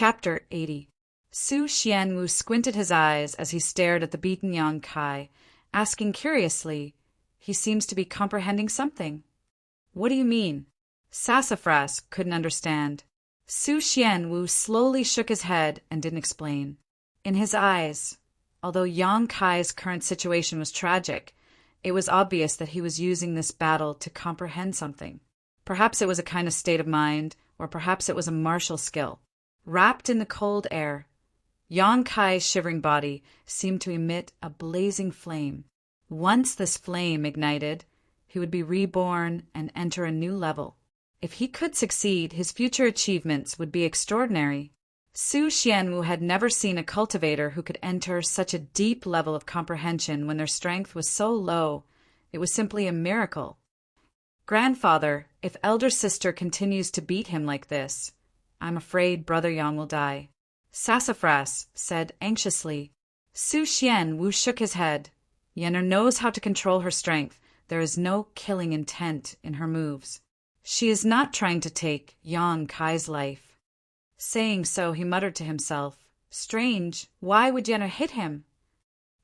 Chapter 80. Su Xianwu squinted his eyes as he stared at the beaten Yang Kai, asking curiously, "He seems to be comprehending something." "What do you mean?" Sassafras couldn't understand. Su Xianwu slowly shook his head and didn't explain. In his eyes, although Yang Kai's current situation was tragic, it was obvious that he was using this battle to comprehend something. Perhaps it was a kind of state of mind, or perhaps it was a martial skill. Wrapped in the cold air, Yang Kai's shivering body seemed to emit a blazing flame. Once this flame ignited, he would be reborn and enter a new level. If he could succeed, his future achievements would be extraordinary. Su Xianwu had never seen a cultivator who could enter such a deep level of comprehension when their strength was so low. It was simply a miracle. "Grandfather, if elder sister continues to beat him like this, I'm afraid brother Yang will die," Sassafras said anxiously. Su Xianwu shook his head. "Yenner knows how to control her strength. There is no killing intent in her moves. She is not trying to take Yang Kai's life." Saying so, he muttered to himself, "Strange, why would Yenner hit him?"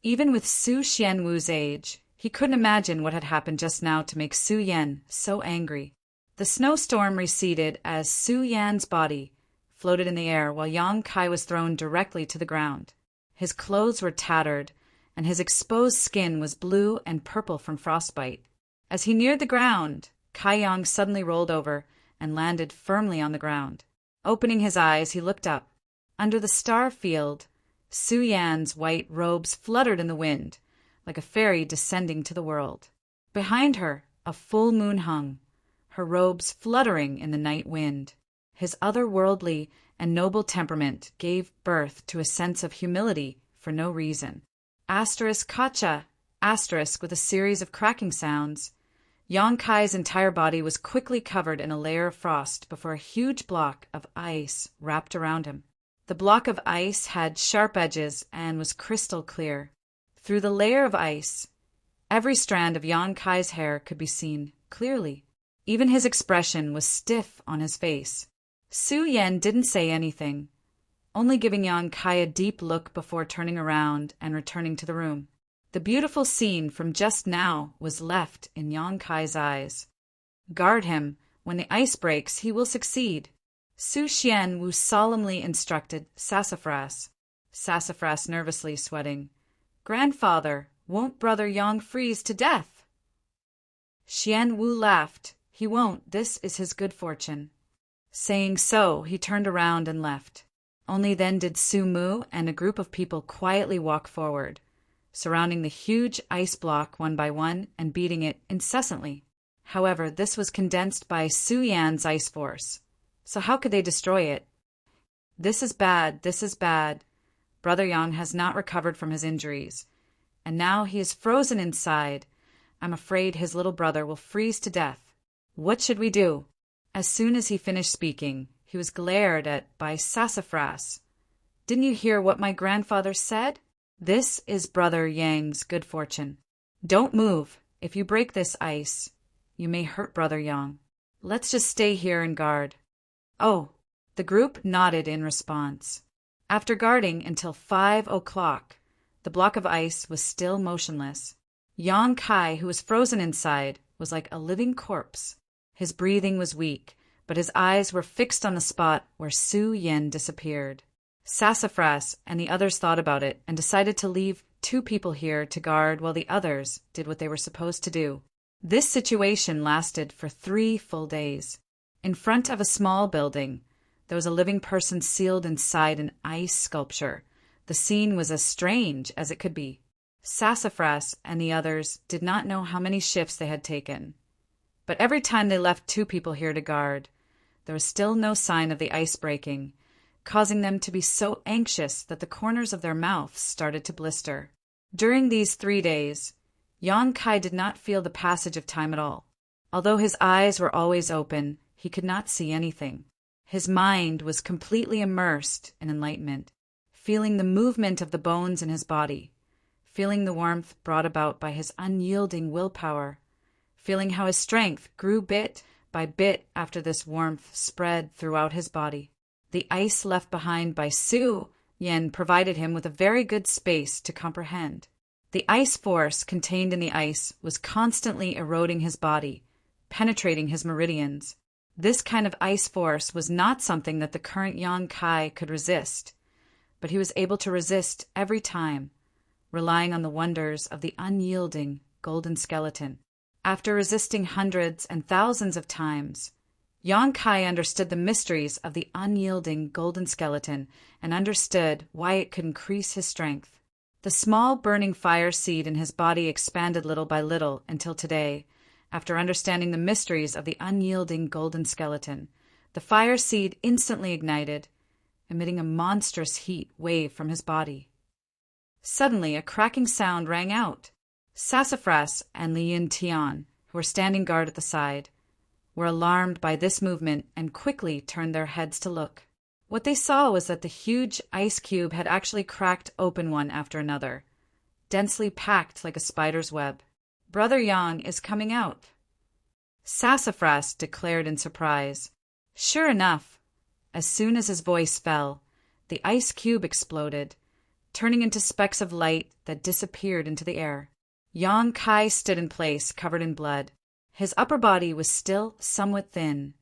Even with Su Xianwu's age, he couldn't imagine what had happened just now to make Su Yan so angry. The snowstorm receded as Su Yan's body floated in the air while Yang Kai was thrown directly to the ground. His clothes were tattered, and his exposed skin was blue and purple from frostbite. As he neared the ground, Kai Yang suddenly rolled over and landed firmly on the ground. Opening his eyes, he looked up. Under the star field, Su Yan's white robes fluttered in the wind, like a fairy descending to the world. Behind her, a full moon hung, her robes fluttering in the night wind. His otherworldly and noble temperament gave birth to a sense of humility for no reason. Asterisk kacha, asterisk with a series of cracking sounds. Yang Kai's entire body was quickly covered in a layer of frost before a huge block of ice wrapped around him. The block of ice had sharp edges and was crystal clear. Through the layer of ice, every strand of Yang Kai's hair could be seen clearly. Even his expression was stiff on his face. Su Yan didn't say anything, only giving Yang Kai a deep look before turning around and returning to the room. The beautiful scene from just now was left in Yang Kai's eyes. "Guard him. When the ice breaks, he will succeed," Su Xianwu solemnly instructed Sassafras. Sassafras nervously sweating. "Grandfather, won't brother Yang freeze to death?" Xianwu laughed. "He won't. This is his good fortune." Saying so, he turned around and left. Only then did Su Mu and a group of people quietly walk forward, surrounding the huge ice block one by one and beating it incessantly. However, this was condensed by Su Yan's ice force, so how could they destroy it? "This is bad, this is bad. Brother Yang has not recovered from his injuries, and now he is frozen inside. I'm afraid his little brother will freeze to death. What should we do?" As soon as he finished speaking, he was glared at by Sassafras. "Didn't you hear what my grandfather said? This is brother Yang's good fortune. Don't move. If you break this ice, you may hurt brother Yang. Let's just stay here and guard." "Oh," the group nodded in response. After guarding until 5 o'clock, the block of ice was still motionless. Yang Kai, who was frozen inside, was like a living corpse. His breathing was weak, but his eyes were fixed on the spot where Su Yan disappeared. Sassafras and the others thought about it and decided to leave 2 people here to guard while the others did what they were supposed to do. This situation lasted for 3 full days. In front of a small building, there was a living person sealed inside an ice sculpture. The scene was as strange as it could be. Sassafras and the others did not know how many shifts they had taken. But every time they left 2 people here to guard, there was still no sign of the ice breaking, causing them to be so anxious that the corners of their mouths started to blister. During these 3 days, Yang Kai did not feel the passage of time at all. Although his eyes were always open, he could not see anything. His mind was completely immersed in enlightenment, feeling the movement of the bones in his body, feeling the warmth brought about by his unyielding willpower, feeling how his strength grew bit by bit after this warmth spread throughout his body. The ice left behind by Su Yen provided him with a very good space to comprehend. The ice force contained in the ice was constantly eroding his body, penetrating his meridians. This kind of ice force was not something that the current Yong-kai could resist, but he was able to resist every time, relying on the wonders of the unyielding golden skeleton. After resisting hundreds and thousands of times, Yong-kai understood the mysteries of the unyielding golden skeleton and understood why it could increase his strength. The small burning fire seed in his body expanded little by little until today, after understanding the mysteries of the unyielding golden skeleton, the fire seed instantly ignited, emitting a monstrous heat wave from his body. Suddenly, a cracking sound rang out. Sassafras and Liyun Tian, who were standing guard at the side, were alarmed by this movement and quickly turned their heads to look. What they saw was that the huge ice cube had actually cracked open one after another, densely packed like a spider's web. "Brother Yang is coming out," Sassafras declared in surprise. Sure enough, as soon as his voice fell, the ice cube exploded, turning into specks of light that disappeared into the air. Yong-kai stood in place, covered in blood. His upper body was still somewhat thin,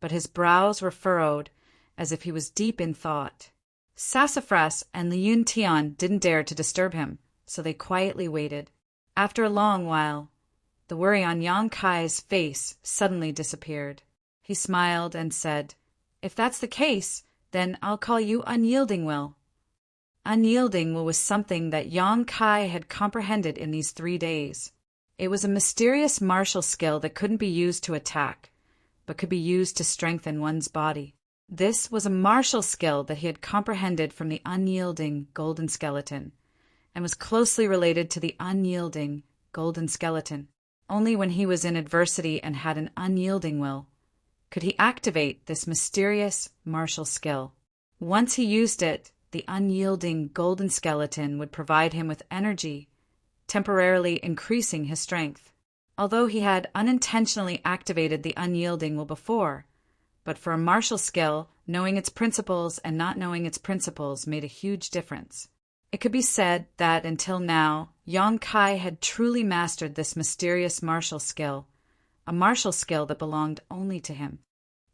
but his brows were furrowed as if he was deep in thought. Sassafras and Liyun Tian didn't dare to disturb him, so they quietly waited. After a long while, the worry on Yong-kai's face suddenly disappeared. He smiled and said, "If that's the case, then I'll call you Unyielding Will." Unyielding Will was something that Yong-kai had comprehended in these 3 days. It was a mysterious martial skill that couldn't be used to attack, but could be used to strengthen one's body. This was a martial skill that he had comprehended from the unyielding golden skeleton, and was closely related to the unyielding golden skeleton. Only when he was in adversity and had an unyielding will could he activate this mysterious martial skill. Once he used it, the unyielding golden skeleton would provide him with energy, temporarily increasing his strength. Although he had unintentionally activated the unyielding will before, but for a martial skill, knowing its principles and not knowing its principles made a huge difference. It could be said that until now, Yong-kai had truly mastered this mysterious martial skill, a martial skill that belonged only to him.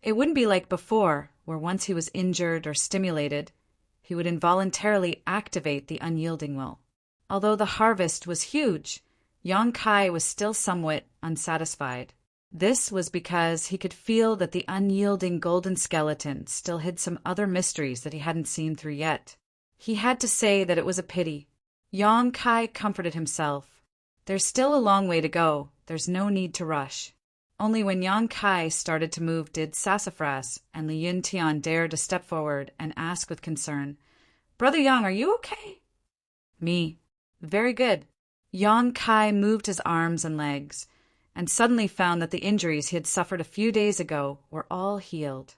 It wouldn't be like before, where once he was injured or stimulated, he would involuntarily activate the unyielding will. Although the harvest was huge, Yong-kai was still somewhat unsatisfied. This was because he could feel that the unyielding golden skeleton still hid some other mysteries that he hadn't seen through yet. He had to say that it was a pity. Yong-kai comforted himself. There's still a long way to go. There's no need to rush. Only when Yong-kai started to move did Sassafras and Liyun Tian dare to step forward and ask with concern, "Brother Yang, are you okay?" "Me. Very good." Yong-kai moved his arms and legs, and suddenly found that the injuries he had suffered a few days ago were all healed.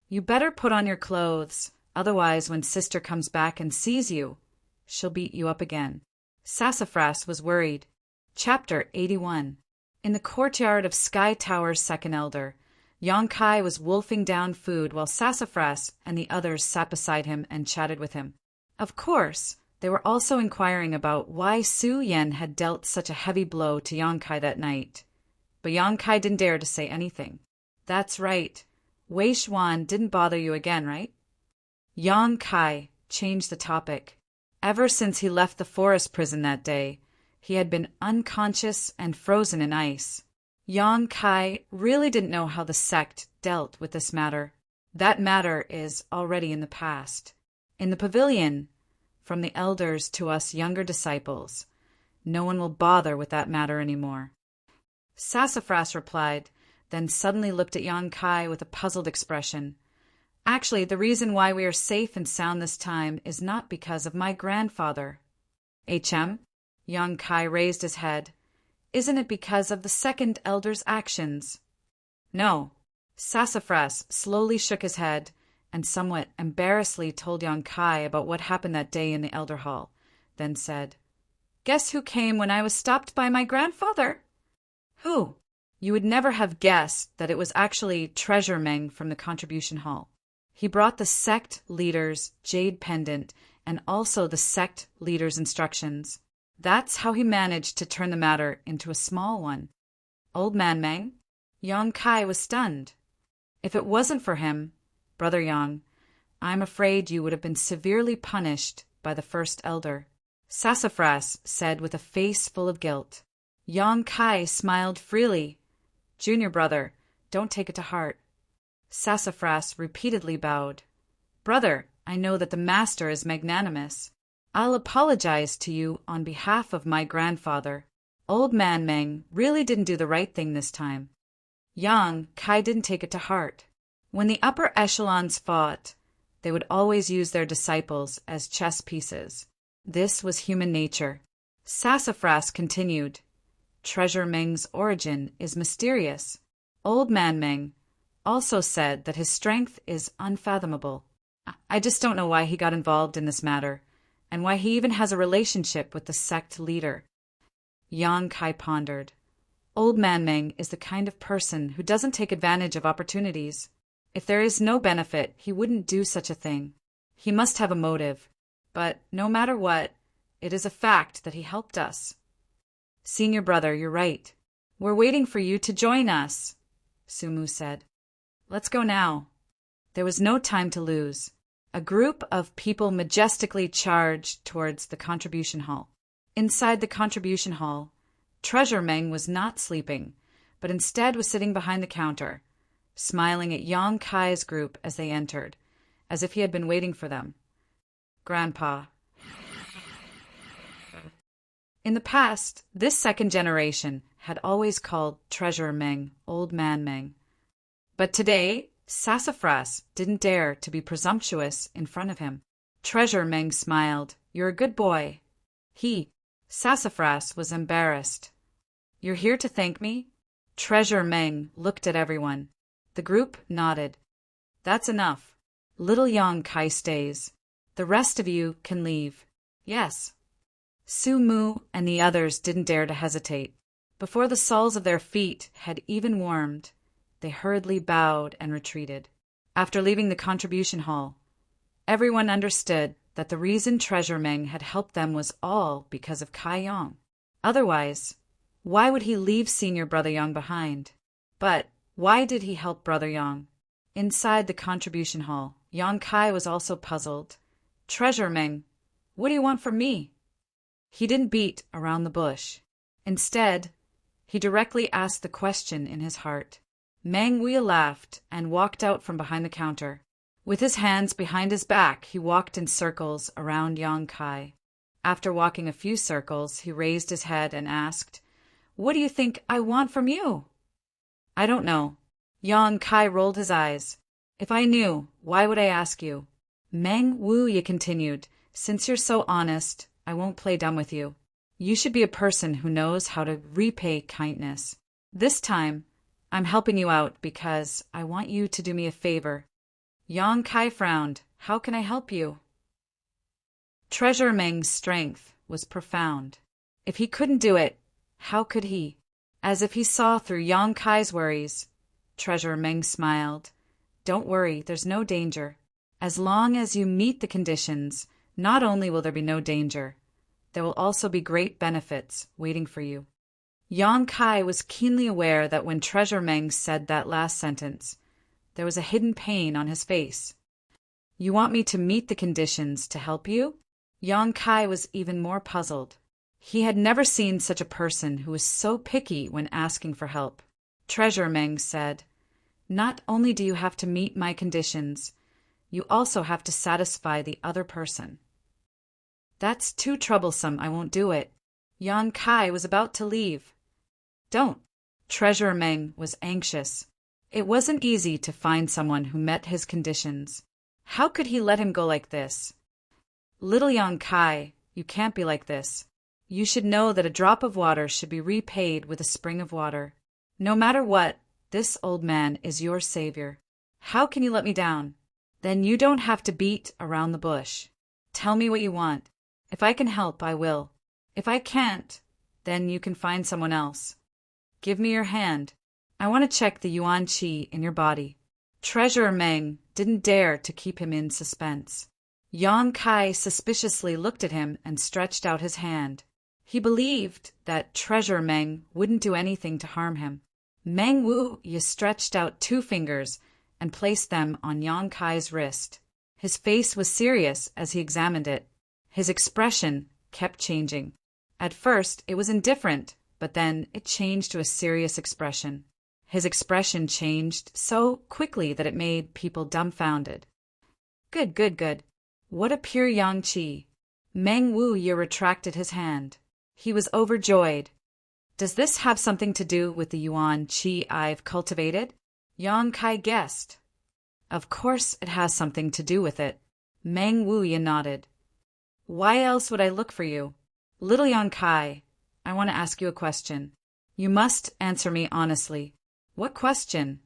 "You better put on your clothes, otherwise when sister comes back and sees you, she'll beat you up again." Sassafras was worried. Chapter 81. In the courtyard of Sky Tower's second elder, Yong-kai was wolfing down food while Sassafras and the others sat beside him and chatted with him. Of course, they were also inquiring about why Su Yen had dealt such a heavy blow to Yong-kai that night. But Yong-kai didn't dare to say anything. "That's right. Wei Xuan didn't bother you again, right?" Yong-kai changed the topic. Ever since he left the forest prison that day, he had been unconscious and frozen in ice. Yong-kai really didn't know how the sect dealt with this matter. That matter is already in the past. In the pavilion, from the elders to us younger disciples, no one will bother with that matter anymore. Sassafras replied, then suddenly looked at Yong-kai with a puzzled expression. "Actually, the reason why we are safe and sound this time is not because of my grandfather." "HM?" Yong-kai raised his head. "Isn't it because of the second elder's actions?" "No." Sassafras slowly shook his head and somewhat embarrassedly told Yong-kai about what happened that day in the elder hall, then said, "Guess who came when I was stopped by my grandfather?" "Who?" You would never have guessed that it was actually Treasure Meng from the contribution hall. He brought the sect leader's jade pendant and also the sect leader's instructions. That's how he managed to turn the matter into a small one. Old Man Meng? Yang Kai was stunned. If it wasn't for him, Brother Yang, I'm afraid you would have been severely punished by the first elder, Sassafras said with a face full of guilt. Yang Kai smiled freely. Junior brother, don't take it to heart. Sassafras repeatedly bowed. Brother, I know that the master is magnanimous. I'll apologize to you on behalf of my grandfather. Old Man Meng really didn't do the right thing this time. Yang Kai didn't take it to heart. When the upper echelons fought, they would always use their disciples as chess pieces. This was human nature. Sassafras continued. Treasure Meng's origin is mysterious. Old Man Meng also said that his strength is unfathomable. I just don't know why he got involved in this matter, and why he even has a relationship with the sect leader. Yang Kai pondered. Old Man Meng is the kind of person who doesn't take advantage of opportunities. If there is no benefit, he wouldn't do such a thing. He must have a motive. But no matter what, it is a fact that he helped us. Senior brother, you're right. We're waiting for you to join us, Sumu said. Let's go now. There was no time to lose. A group of people majestically charged towards the contribution hall. Inside the contribution hall, Treasure Meng was not sleeping, but instead was sitting behind the counter, smiling at Yang Kai's group as they entered, as if he had been waiting for them. Grandpa. In the past, this second generation had always called Treasure Meng Old Man Meng. But today, Sassafras didn't dare to be presumptuous in front of him. Treasure Meng smiled. You're a good boy. Sassafras was embarrassed. You're here to thank me? Treasure Meng looked at everyone. The group nodded. That's enough. Little Yang Kai stays. The rest of you can leave. Yes. Su Mu and the others didn't dare to hesitate. Before the soles of their feet had even warmed, they hurriedly bowed and retreated. After leaving the contribution hall, everyone understood that the reason Treasure Meng had helped them was all because of Kai Yang. Otherwise, why would he leave Senior Brother Yang behind? But why did he help Brother Yang? Inside the contribution hall, Yang Kai was also puzzled. Treasure Meng, what do you want from me? He didn't beat around the bush. Instead, he directly asked the question in his heart. Meng Wei laughed and walked out from behind the counter. With his hands behind his back, he walked in circles around Yang Kai. After walking a few circles, he raised his head and asked, What do you think I want from you? I don't know. Yang Kai rolled his eyes. If I knew, why would I ask you? Meng Wei continued, Since you're so honest, I won't play dumb with you. You should be a person who knows how to repay kindness. This time, I'm helping you out because I want you to do me a favor. Yang Kai frowned. How can I help you? Treasure Meng's strength was profound. If he couldn't do it, how could he? As if he saw through Yang Kai's worries, Treasure Meng smiled. Don't worry, there's no danger. As long as you meet the conditions, not only will there be no danger, there will also be great benefits waiting for you. Yang Kai was keenly aware that when Treasure Meng said that last sentence, there was a hidden pain on his face. You want me to meet the conditions to help you? Yang Kai was even more puzzled. He had never seen such a person who was so picky when asking for help. Treasure Meng said, Not only do you have to meet my conditions, you also have to satisfy the other person. That's too troublesome, I won't do it. Yang Kai was about to leave. Don't. Treasure Meng was anxious. It wasn't easy to find someone who met his conditions. How could he let him go like this? Little Yang Kai, you can't be like this. You should know that a drop of water should be repaid with a spring of water. No matter what, this old man is your savior. How can you let me down? Then you don't have to beat around the bush. Tell me what you want. If I can help, I will. If I can't, then you can find someone else. Give me your hand. I want to check the yuan qi in your body. Treasure Meng didn't dare to keep him in suspense. Yang Kai suspiciously looked at him and stretched out his hand. He believed that Treasure Meng wouldn't do anything to harm him. Meng Wu Ye stretched out 2 fingers and placed them on Yang Kai's wrist. His face was serious as he examined it. His expression kept changing. At first, it was indifferent, but then it changed to a serious expression. His expression changed so quickly that it made people dumbfounded. Good, good, good. What a pure yang qi. Meng Wu Ye retracted his hand. He was overjoyed. Does this have something to do with the yuan qi I've cultivated? Yang Kai guessed. Of course it has something to do with it. Meng Wu Ye nodded. Why else would I look for you? Little Yang Kai, I want to ask you a question. You must answer me honestly. What question?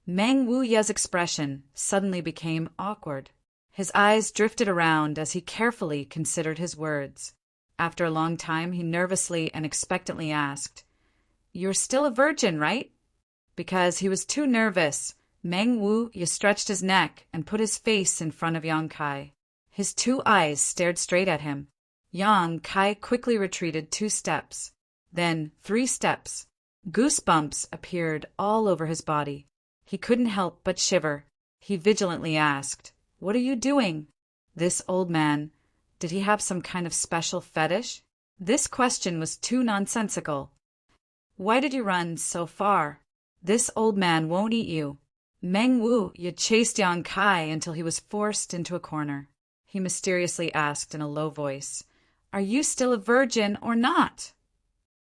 Meng Wu Ye's expression suddenly became awkward. His eyes drifted around as he carefully considered his words. After a long time, he nervously and expectantly asked, You're still a virgin, right? Because he was too nervous, Meng Wu Ye stretched his neck and put his face in front of Yang Kai. His 2 eyes stared straight at him. Yang Kai quickly retreated 2 steps, then 3 steps. Goosebumps appeared all over his body. He couldn't help but shiver. He vigilantly asked, What are you doing? This old man, did he have some kind of special fetish? This question was too nonsensical. Why did you run so far? This old man won't eat you. Meng Wu Ye chased Yang Kai until he was forced into a corner. He mysteriously asked in a low voice, Are you still a virgin or not?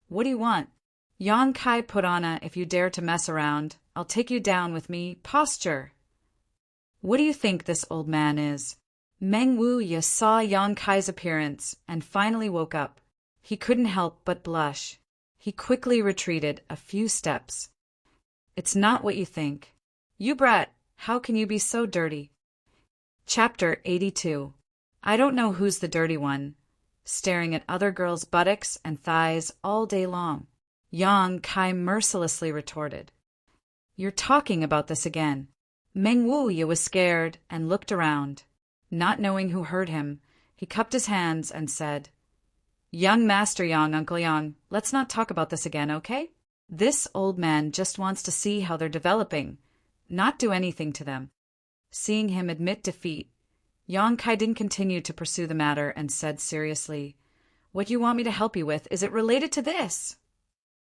What do you want? Yang Kai put on a if you dare to mess around, I'll take you down with me posture. What do you think this old man is? Meng Wu Ye saw Yang Kai's appearance and finally woke up. He couldn't help but blush. He quickly retreated a few steps. It's not what you think. You brat, how can you be so dirty? Chapter 82. I don't know who's the dirty one. Staring at other girls' buttocks and thighs all day long. Yang Kai mercilessly retorted. You're talking about this again. Meng Wu Ye was scared and looked around. Not knowing who heard him, he cupped his hands and said, Young Master Yang, Uncle Yang, let's not talk about this again, okay? This old man just wants to see how they're developing, not do anything to them. Seeing him admit defeat, Yang Kai didn't continue to pursue the matter and said seriously, What you want me to help you with, is it related to this?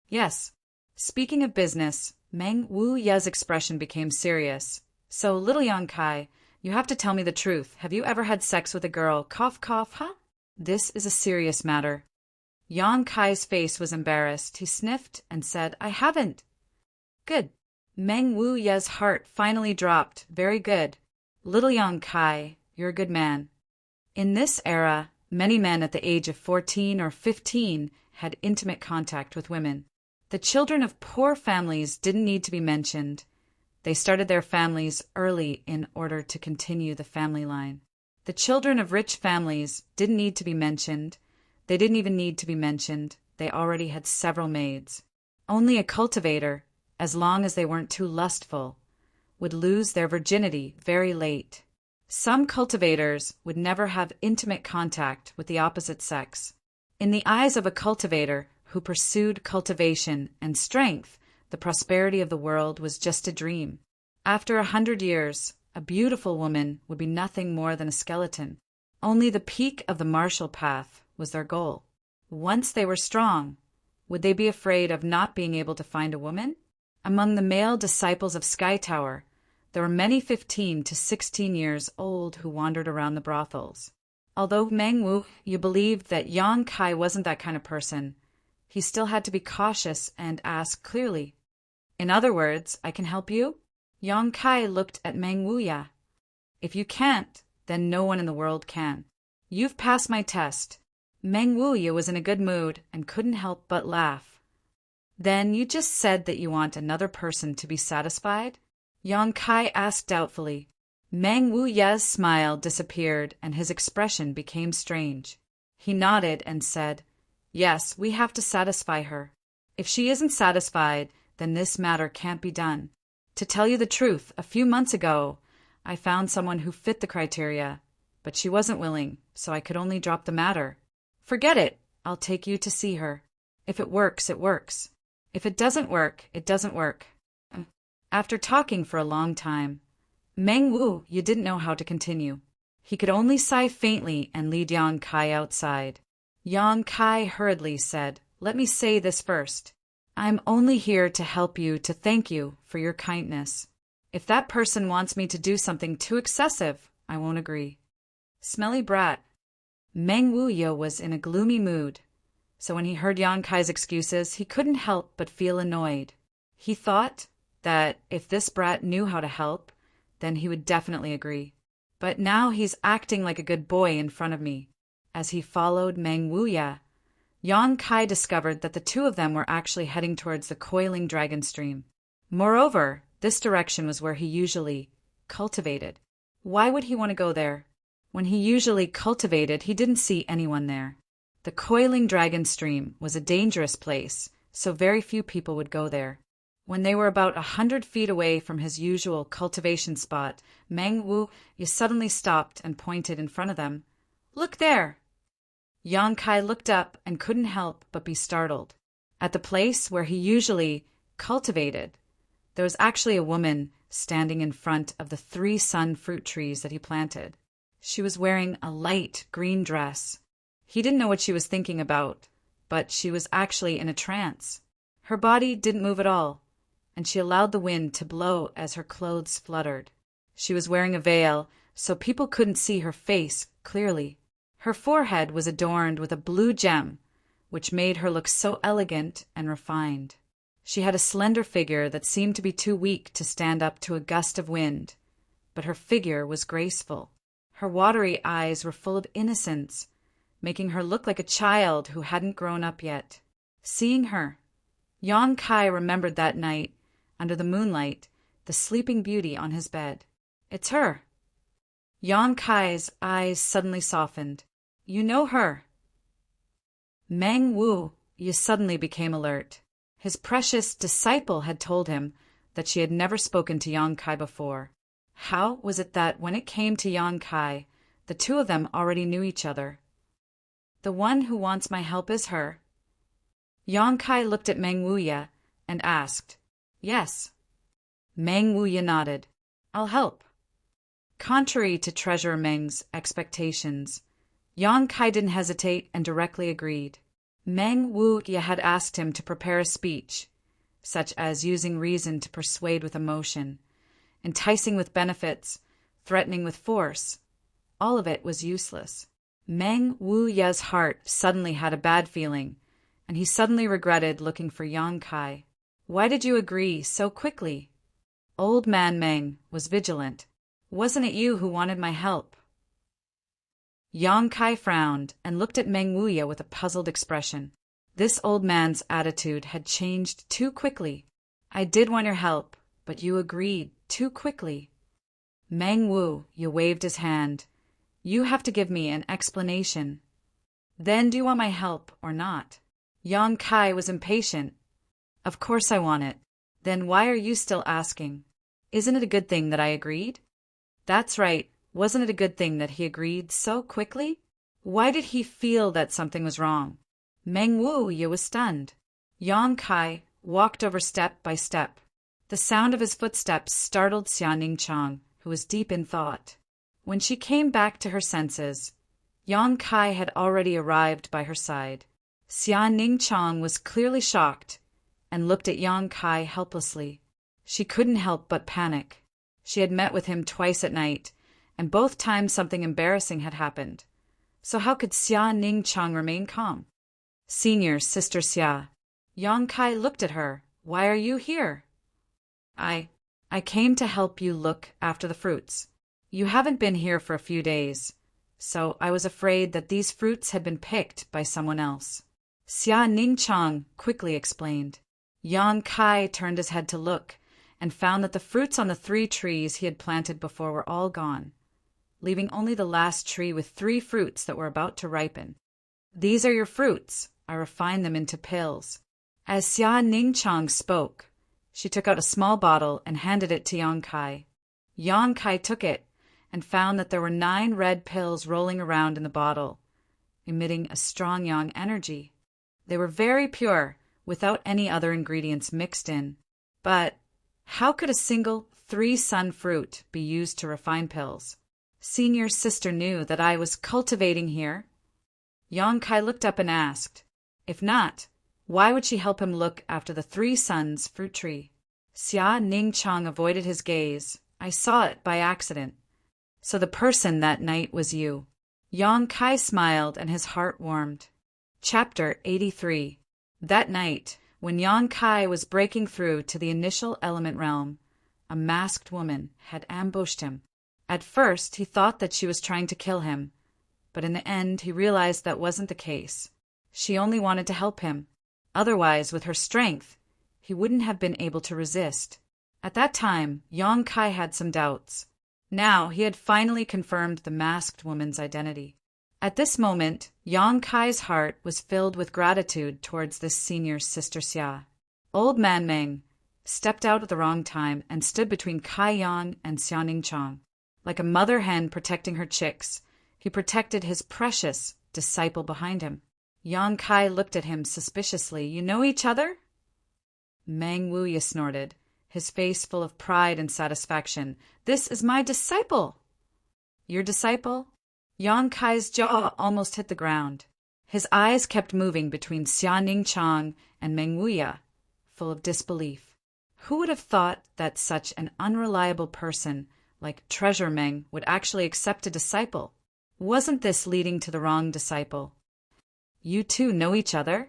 Yes. Speaking of business, Meng Wu Ye's expression became serious. So, little Yang Kai, you have to tell me the truth. Have you ever had sex with a girl? Cough, cough, huh? This is a serious matter. Yang Kai's face was embarrassed. He sniffed and said, I haven't. Good. Meng Wu Ye's heart finally dropped. Very good. Little Yang Kai, you're a good man. In this era, many men at the age of 14 or 15 had intimate contact with women. The children of poor families didn't need to be mentioned. They started their families early in order to continue the family line. The children of rich families didn't need to be mentioned. They didn't even need to be mentioned. They already had several maids. Only a cultivator, as long as they weren't too lustful, would lose their virginity very late. Some cultivators would never have intimate contact with the opposite sex. In the eyes of a cultivator who pursued cultivation and strength, the prosperity of the world was just a dream. After 100 years, a beautiful woman would be nothing more than a skeleton. Only the peak of the martial path was their goal. Once they were strong, would they be afraid of not being able to find a woman? Among the male disciples of Sky Tower, there were many 15 to 16 years old who wandered around the brothels. Although Meng Wu Ye believed that Yang Kai wasn't that kind of person, he still had to be cautious and ask clearly. In other words, I can help you? Yang Kai looked at Meng Wu Ye. If you can't, then no one in the world can. You've passed my test. Meng Wu Ye was in a good mood and couldn't help but laugh. Then you just said that you want another person to be satisfied? Yang Kai asked doubtfully. Meng Wu Ye's smile disappeared and his expression became strange. He nodded and said, Yes, we have to satisfy her. If she isn't satisfied, then this matter can't be done. To tell you the truth, a few months ago, I found someone who fit the criteria, but she wasn't willing, so I could only drop the matter. Forget it. I'll take you to see her. If it works, it works. If it doesn't work, it doesn't work. After talking for a long time, Meng Wu you didn't know how to continue. He could only sigh faintly and lead Yang Kai outside. Yang Kai hurriedly said, "Let me say this first. I'm only here to help you, to thank you for your kindness. If that person wants me to do something too excessive, I won't agree." Smelly brat. Meng Wuya was in a gloomy mood, so when he heard Yang Kai's excuses, he couldn't help but feel annoyed. He thought that if this brat knew how to help, then he would definitely agree. But now he's acting like a good boy in front of me. As he followed Meng Wuya, Yang Kai discovered that the two of them were actually heading towards the coiling dragon stream. Moreover, this direction was where he usually cultivated. Why would he want to go there? When he usually cultivated, he didn't see anyone there. The coiling dragon stream was a dangerous place, so very few people would go there. When they were about 100 feet away from his usual cultivation spot, Meng Wu suddenly stopped and pointed in front of them. "Look there!" Yang Kai looked up and couldn't help but be startled. At the place where he usually cultivated, there was actually a woman standing in front of the 3 sun fruit trees that he planted. She was wearing a light green dress. He didn't know what she was thinking about, but she was actually in a trance. Her body didn't move at all, and she allowed the wind to blow as her clothes fluttered. She was wearing a veil, so people couldn't see her face clearly. Her forehead was adorned with a blue gem, which made her look so elegant and refined. She had a slender figure that seemed to be too weak to stand up to a gust of wind, but her figure was graceful. Her watery eyes were full of innocence, making her look like a child who hadn't grown up yet. Seeing her, Yang Kai remembered that night, under the moonlight, the sleeping beauty on his bed. "It's her." Yang Kai's eyes suddenly softened. "You know her." Meng Wu suddenly became alert. His precious disciple had told him that she had never spoken to Yang Kai before. How was it that when it came to Yang Kai, the two of them already knew each other? "The one who wants my help is her." Yang Kai looked at Meng Wuya and asked, "Yes." Meng Wuya nodded. "I'll help." Contrary to Treasurer Meng's expectations, Yang Kai didn't hesitate and directly agreed. Meng Wuya had asked him to prepare a speech, such as using reason to persuade with emotion, enticing with benefits, threatening with force. All of it was useless. Meng Wuya's heart suddenly had a bad feeling, and he suddenly regretted looking for Yang Kai. "Why did you agree so quickly?" Old man Meng was vigilant. "Wasn't it you who wanted my help?" Yang Kai frowned and looked at Meng Wuya with a puzzled expression. This old man's attitude had changed too quickly. "I did want your help, but you agreed too quickly." Meng Wuya waved his hand. "You have to give me an explanation. Then do you want my help or not?" Yang Kai was impatient. "Of course I want it. Then why are you still asking? Isn't it a good thing that I agreed?" "That's right. Wasn't it a good thing that he agreed so quickly?" Why did he feel that something was wrong? Meng Wuya was stunned. Yang Kai walked over step by step. The sound of his footsteps startled Xia Ningchang, who was deep in thought. When she came back to her senses, Yang Kai had already arrived by her side. Xia Ningchang was clearly shocked and looked at Yang Kai helplessly. She couldn't help but panic. She had met with him twice at night, and both times something embarrassing had happened. So how could Xia Ningchang remain calm? "Senior Sister Xia." Yang Kai looked at her. "Why are you here?" I came to help you look after the fruits. You haven't been here for a few days, so I was afraid that these fruits had been picked by someone else." Xia Ningchang quickly explained. Yang Kai turned his head to look and found that the fruits on the 3 trees he had planted before were all gone, leaving only the last tree with 3 fruits that were about to ripen. "These are your fruits. I refined them into pills." As Xia Ningchang spoke, she took out a small bottle and handed it to Yang Kai. Yang Kai took it and found that there were 9 red pills rolling around in the bottle, emitting a strong yang energy. They were very pure, without any other ingredients mixed in. But how could a single 3-sun fruit be used to refine pills? Senior's sister knew that I was cultivating here. Yang Kai looked up and asked, if not, why would she help him look after the 3 suns fruit tree? Xia Ningchang avoided his gaze. I saw it by accident. So the person that night was you. Yang Kai smiled and his heart warmed. Chapter 83. That night, when Yang Kai was breaking through to the initial element realm, a masked woman had ambushed him. At first, he thought that she was trying to kill him, but in the end he realized that wasn't the case. She only wanted to help him. Otherwise, with her strength, he wouldn't have been able to resist. At that time, Yang Kai had some doubts. Now he had finally confirmed the masked woman's identity. At this moment, Yang Kai's heart was filled with gratitude towards this senior's sister Xia. Old Man Meng stepped out at the wrong time and stood between Kai Yang and Xia Ningchang. Like a mother hen protecting her chicks, he protected his precious disciple behind him. Yang Kai looked at him suspiciously. You know each other? Meng Wuya snorted, his face full of pride and satisfaction. This is my disciple. Your disciple? Yang Kai's jaw almost hit the ground. His eyes kept moving between Xia Ningchang and Meng Wuya, full of disbelief. Who would have thought that such an unreliable person like Treasure Meng would actually accept a disciple? Wasn't this leading to the wrong disciple? You two know each other?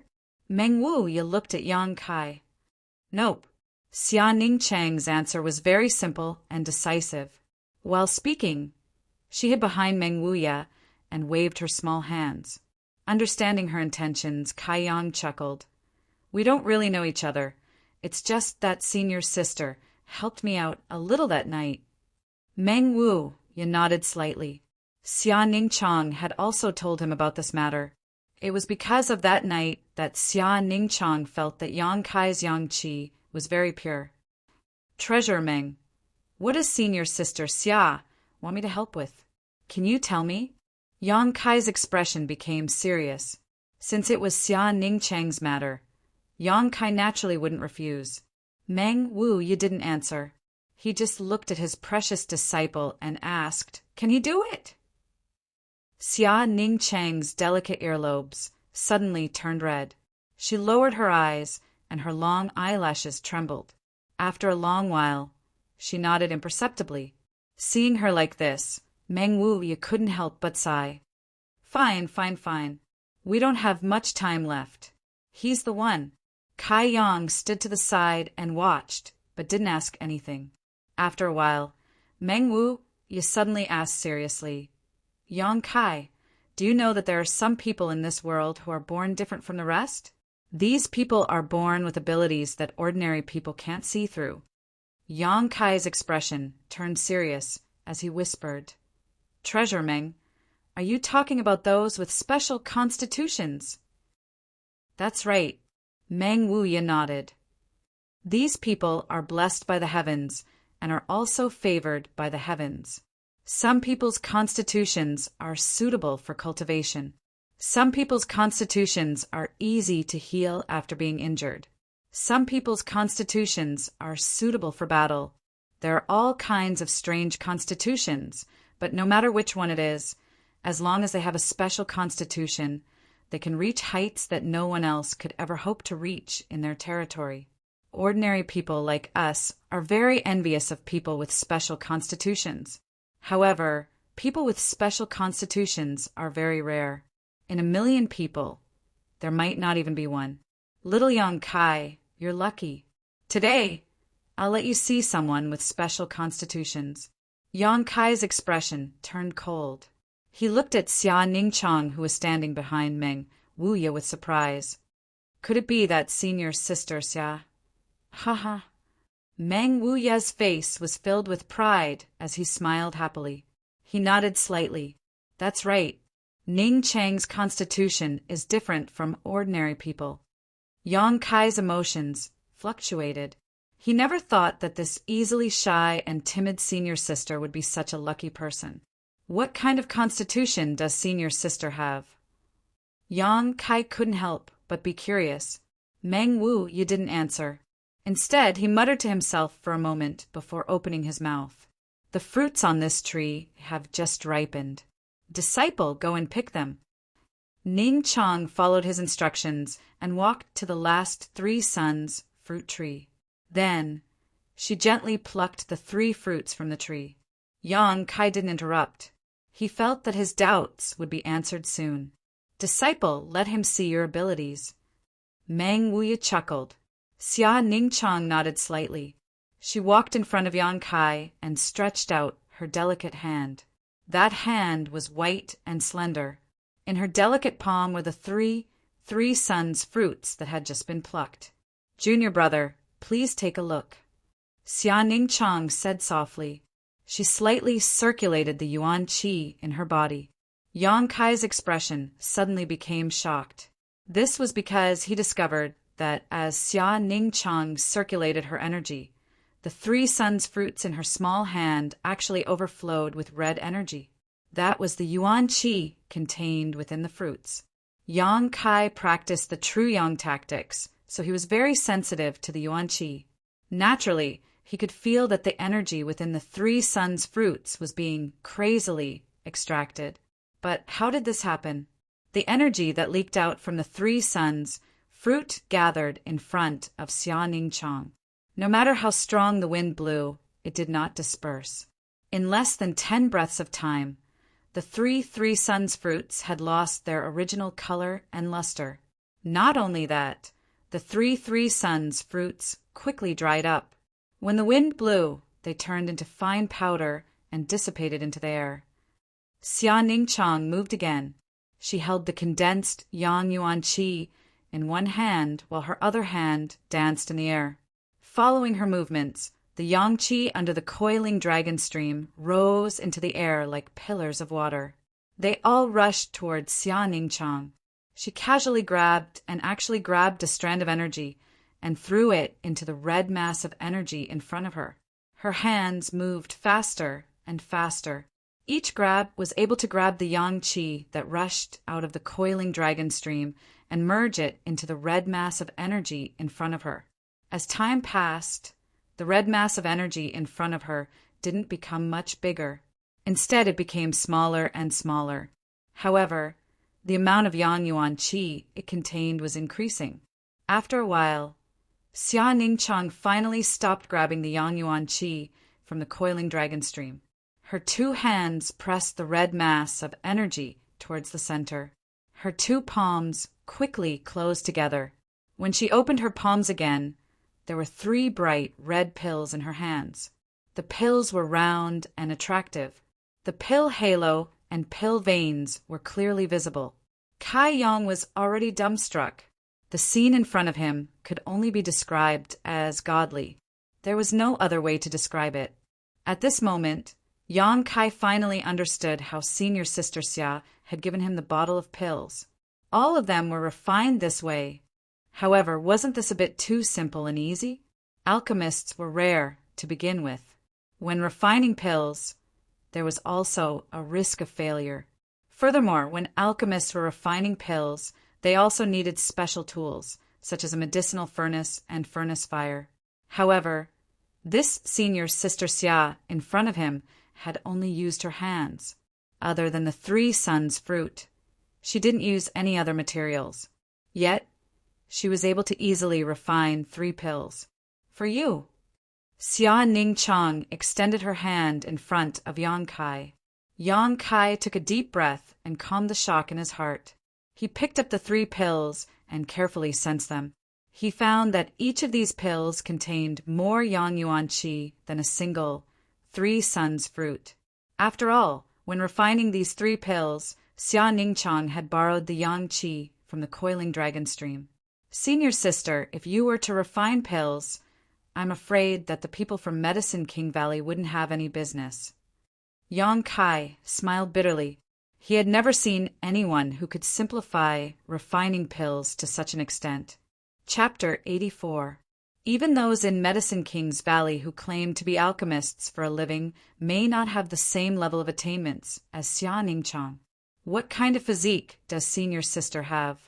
Meng Wuya looked at Yang Kai. Nope. Xia Ningchang's answer was very simple and decisive. While speaking, she hid behind Meng Wuya and waved her small hands. Understanding her intentions, Kai Yang chuckled. We don't really know each other. It's just that senior's sister helped me out a little that night. Meng Wuya nodded slightly. Xia Ningchang had also told him about this matter. It was because of that night that Xia Ningchang felt that Yang Kai's yang qi was very pure. Treasure Meng, what does senior sister Xia want me to help with? Can you tell me? Yang Kai's expression became serious. Since it was Xia Ningchang's matter, Yang Kai naturally wouldn't refuse. Meng Wuya didn't answer. He just looked at his precious disciple and asked, Can he do it? Xia Ningchang's delicate earlobes suddenly turned red. She lowered her eyes, and her long eyelashes trembled. After a long while, she nodded imperceptibly. Seeing her like this, Meng Wuya couldn't help but sigh. Fine. We don't have much time left. He's the one. Kai Yang stood to the side and watched, but didn't ask anything. After a while, Meng Wuya suddenly asked seriously, Yang Kai, do you know that there are some people in this world who are born different from the rest? These people are born with abilities that ordinary people can't see through. Yang Kai's expression turned serious as he whispered, Treasure Meng, are you talking about those with special constitutions? That's right. Meng Wuya nodded. These people are blessed by the heavens and are also favored by the heavens. Some people's constitutions are suitable for cultivation. Some people's constitutions are easy to heal after being injured. Some people's constitutions are suitable for battle. There are all kinds of strange constitutions, but no matter which one it is, as long as they have a special constitution, they can reach heights that no one else could ever hope to reach in their territory. Ordinary people like us are very envious of people with special constitutions. However, people with special constitutions are very rare. In 1,000,000 people, there might not even be one. Little Yang Kai, you're lucky. Today, I'll let you see someone with special constitutions. Yang Kai's expression turned cold. He looked at Xia Ningchang, who was standing behind Meng Wuya with surprise. Could it be that senior sister Xia? Haha. Meng Wuya's face was filled with pride as he smiled happily. He nodded slightly. That's right. Ning Chang's constitution is different from ordinary people. Yang Kai's emotions fluctuated. He never thought that this easily shy and timid senior sister would be such a lucky person. What kind of constitution does senior sister have? Yang Kai couldn't help but be curious. Meng Wu, you didn't answer. Instead, he muttered to himself for a moment before opening his mouth. The fruits on this tree have just ripened. Disciple, go and pick them. Ning Chang followed his instructions and walked to the last 3 suns fruit tree. Then, she gently plucked the 3 fruits from the tree. Yang Kai didn't interrupt. He felt that his doubts would be answered soon. Disciple, let him see your abilities. Meng Wuya chuckled. Xia Ningchang nodded slightly. She walked in front of Yang Kai and stretched out her delicate hand. That hand was white and slender. In her delicate palm were the three suns fruits that had just been plucked. Junior brother, please take a look. Xia Ningchang said softly. She slightly circulated the yuan qi in her body. Yang Kai's expression suddenly became shocked. This was because he discovered that as Xia Ningchang circulated her energy, the 3 suns fruits in her small hand actually overflowed with red energy. That was the yuan qi contained within the fruits. Yang Kai practiced the true yang tactics, so he was very sensitive to the yuan qi. Naturally, he could feel that the energy within the 3 suns fruits was being crazily extracted. But how did this happen? The energy that leaked out from the 3 suns fruit gathered in front of Xia Ningchang. No matter how strong the wind blew, it did not disperse. In less than 10 breaths of time, the 3 suns fruits had lost their original color and luster. Not only that, the 3 suns fruits quickly dried up. When the wind blew, they turned into fine powder and dissipated into the air. Xia Ningchang moved again. She held the condensed yang yuan qi in one hand while her other hand danced in the air. Following her movements, the yang qi under the coiling dragon stream rose into the air like pillars of water. They all rushed towards Xia Ningchang. She casually grabbed a strand of energy and threw it into the red mass of energy in front of her. Her hands moved faster and faster. Each grab was able to grab the yang qi that rushed out of the coiling dragon stream and merge it into the red mass of energy in front of her. As time passed, the red mass of energy in front of her didn't become much bigger. Instead, it became smaller and smaller. However, the amount of yang yuan qi it contained was increasing. After a while, Xia Ningchang finally stopped grabbing the yang yuan qi from the coiling dragon stream. Her 2 hands pressed the red mass of energy towards the center. Her 2 palms quickly closed together. When she opened her palms again, there were 3 bright red pills in her hands. The pills were round and attractive. The pill halo and pill veins were clearly visible. Kai Yang was already dumbstruck. The scene in front of him could only be described as godly. There was no other way to describe it. At this moment, Yang Kai finally understood how senior sister Xia had given him the bottle of pills. All of them were refined this way. However, wasn't this a bit too simple and easy? Alchemists were rare to begin with. When refining pills, there was also a risk of failure. Furthermore, when alchemists were refining pills, they also needed special tools, such as a medicinal furnace and furnace fire. However, this senior sister Xia in front of him had only used her hands. Other than the 3 suns fruit, she didn't use any other materials. Yet, she was able to easily refine 3 pills. For you. Xia Ningchang extended her hand in front of Yang Kai. Yang Kai took a deep breath and calmed the shock in his heart. He picked up the 3 pills and carefully sensed them. He found that each of these pills contained more yang yuan qi than a single 3 suns fruit. After all, when refining these 3 pills, Xia Ningchang had borrowed the yang qi from the coiling dragon stream. Senior sister, if you were to refine pills, I'm afraid that the people from Medicine King Valley wouldn't have any business. Yang Kai smiled bitterly. He had never seen anyone who could simplify refining pills to such an extent. Chapter 84. Even those in Medicine King's Valley who claim to be alchemists for a living may not have the same level of attainments as Xia Ningchang. What kind of physique does senior sister have?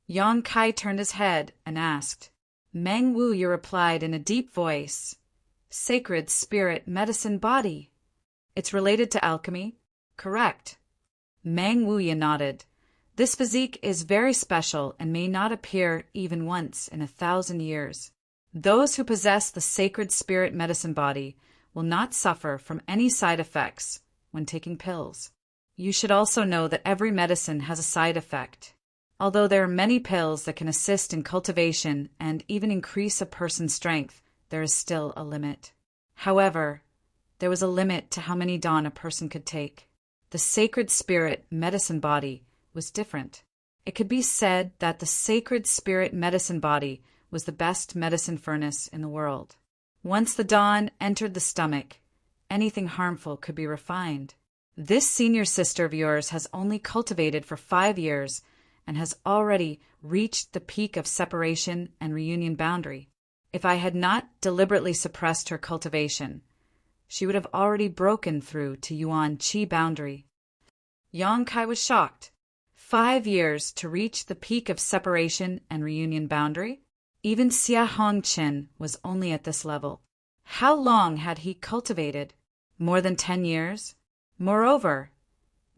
Yang Kai turned his head and asked. Meng Wuya replied in a deep voice, Sacred spirit medicine body. It's related to alchemy? Correct. Meng Wuya nodded. This physique is very special and may not appear even once in 1,000 years. Those who possess the sacred spirit medicine body will not suffer from any side effects when taking pills. You should also know that every medicine has a side effect. Although there are many pills that can assist in cultivation and even increase a person's strength, there is still a limit. However, there was a limit to how many dawn a person could take. The sacred spirit medicine body was different. It could be said that the sacred spirit medicine body was the best medicine furnace in the world. Once the dawn entered the stomach, anything harmful could be refined. This senior sister of yours has only cultivated for 5 years and has already reached the peak of separation and reunion boundary. If I had not deliberately suppressed her cultivation, she would have already broken through to Yuan Qi boundary. Yang Kai was shocked. 5 years to reach the peak of separation and reunion boundary? Even Xia Hongqin was only at this level. How long had he cultivated? More than 10 years? Moreover,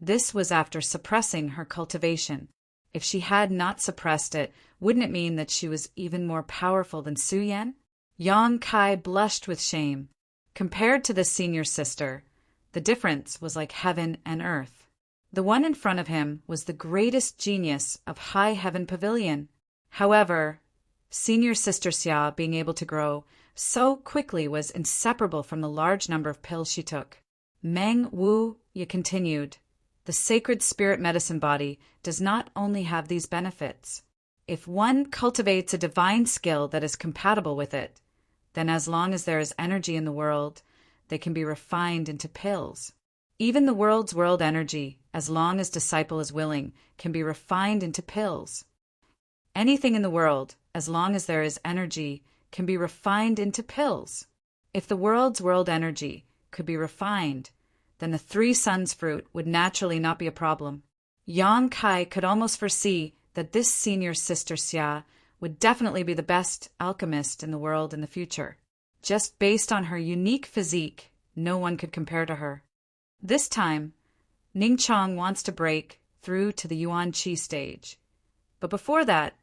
this was after suppressing her cultivation. If she had not suppressed it, wouldn't it mean that she was even more powerful than Su Yan? Yang Kai blushed with shame. Compared to the senior sister, the difference was like heaven and earth. The one in front of him was the greatest genius of High Heaven Pavilion. However, senior sister Xia being able to grow so quickly was inseparable from the large number of pills she took. Meng Wuya continued, the sacred spirit medicine body does not only have these benefits. If one cultivates a divine skill that is compatible with it, then as long as there is energy in the world, they can be refined into pills. Even the world's world energy, as long as disciple is willing, can be refined into pills. Anything in the world, as long as there is energy, can be refined into pills. If the world's world energy could be refined, then the 3 suns fruit would naturally not be a problem. Yang Kai could almost foresee that this senior sister Xia would definitely be the best alchemist in the world in the future. Just based on her unique physique, no one could compare to her. This time, Ningchang wants to break through to the Yuan Qi stage. But before that,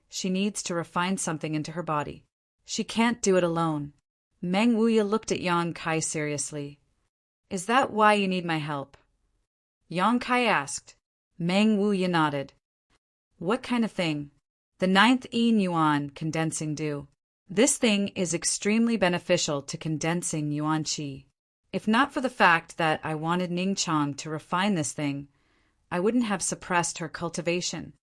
she needs to refine something into her body. She can't do it alone. Meng Wuya looked at Yang Kai seriously. Is that why you need my help? Yang Kai asked. Meng Wuya nodded. What kind of thing? The 9th Yin Yuan condensing dew. This thing is extremely beneficial to condensing Yuan Qi. If not for the fact that I wanted Ningchang to refine this thing, I wouldn't have suppressed her cultivation.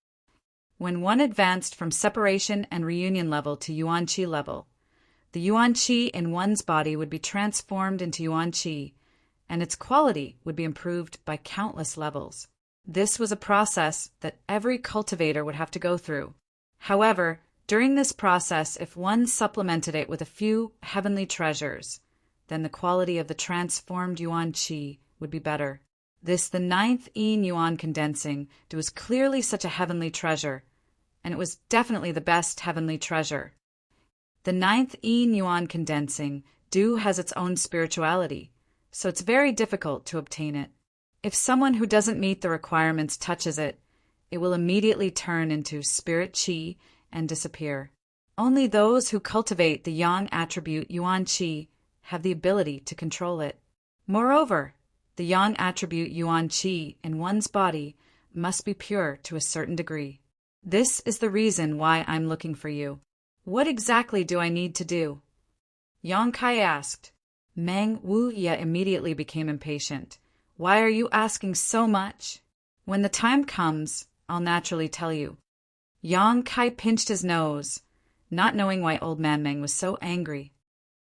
When one advanced from separation and reunion level to Yuan Qi level, the Yuan Qi in one's body would be transformed into Yuan Qi, and its quality would be improved by countless levels. This was a process that every cultivator would have to go through. However, during this process, if one supplemented it with a few heavenly treasures, then the quality of the transformed Yuan Qi would be better. This, the 9th Yin Yuan condensing, was clearly such a heavenly treasure, and it was definitely the best heavenly treasure. The 9th Yin Yuan condensing dew has its own spirituality, so it's very difficult to obtain it. If someone who doesn't meet the requirements touches it, it will immediately turn into spirit qi and disappear. Only those who cultivate the yang attribute Yuan Qi have the ability to control it. Moreover, the yang attribute Yuan Qi in one's body must be pure to a certain degree. This is the reason why I'm looking for you. What exactly do I need to do? Yang Kai asked. Meng Wuya immediately became impatient. Why are you asking so much? When the time comes, I'll naturally tell you. Yang Kai pinched his nose, not knowing why old man Meng was so angry.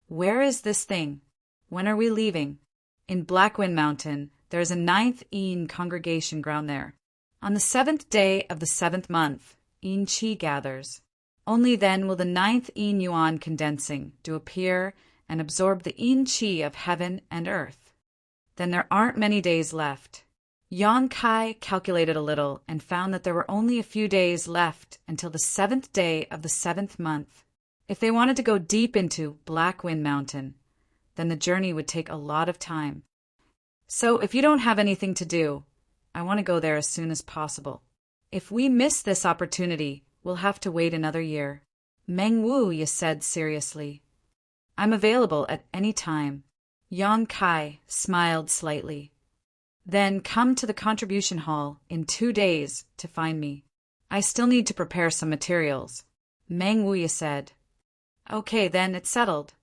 Where is this thing? When are we leaving? In Blackwind Mountain, there is a 9th Yin congregation ground there. On the 7th day of the 7th month, Yin Qi gathers. Only then will the ninth yin yuan condensing do appear and absorb the yin qi of heaven and earth. Then there aren't many days left. Yang Kai calculated a little and found that there were only a few days left until the 7th day of the 7th month. If they wanted to go deep into Black Wind Mountain, then the journey would take a lot of time. So if you don't have anything to do, I want to go there as soon as possible. If we miss this opportunity, we'll have to wait another year. Meng Wu said seriously. I'm available at any time. Yang Kai smiled slightly. Then come to the contribution hall in 2 days to find me. I still need to prepare some materials. Meng Wu said. Okay, then it's settled.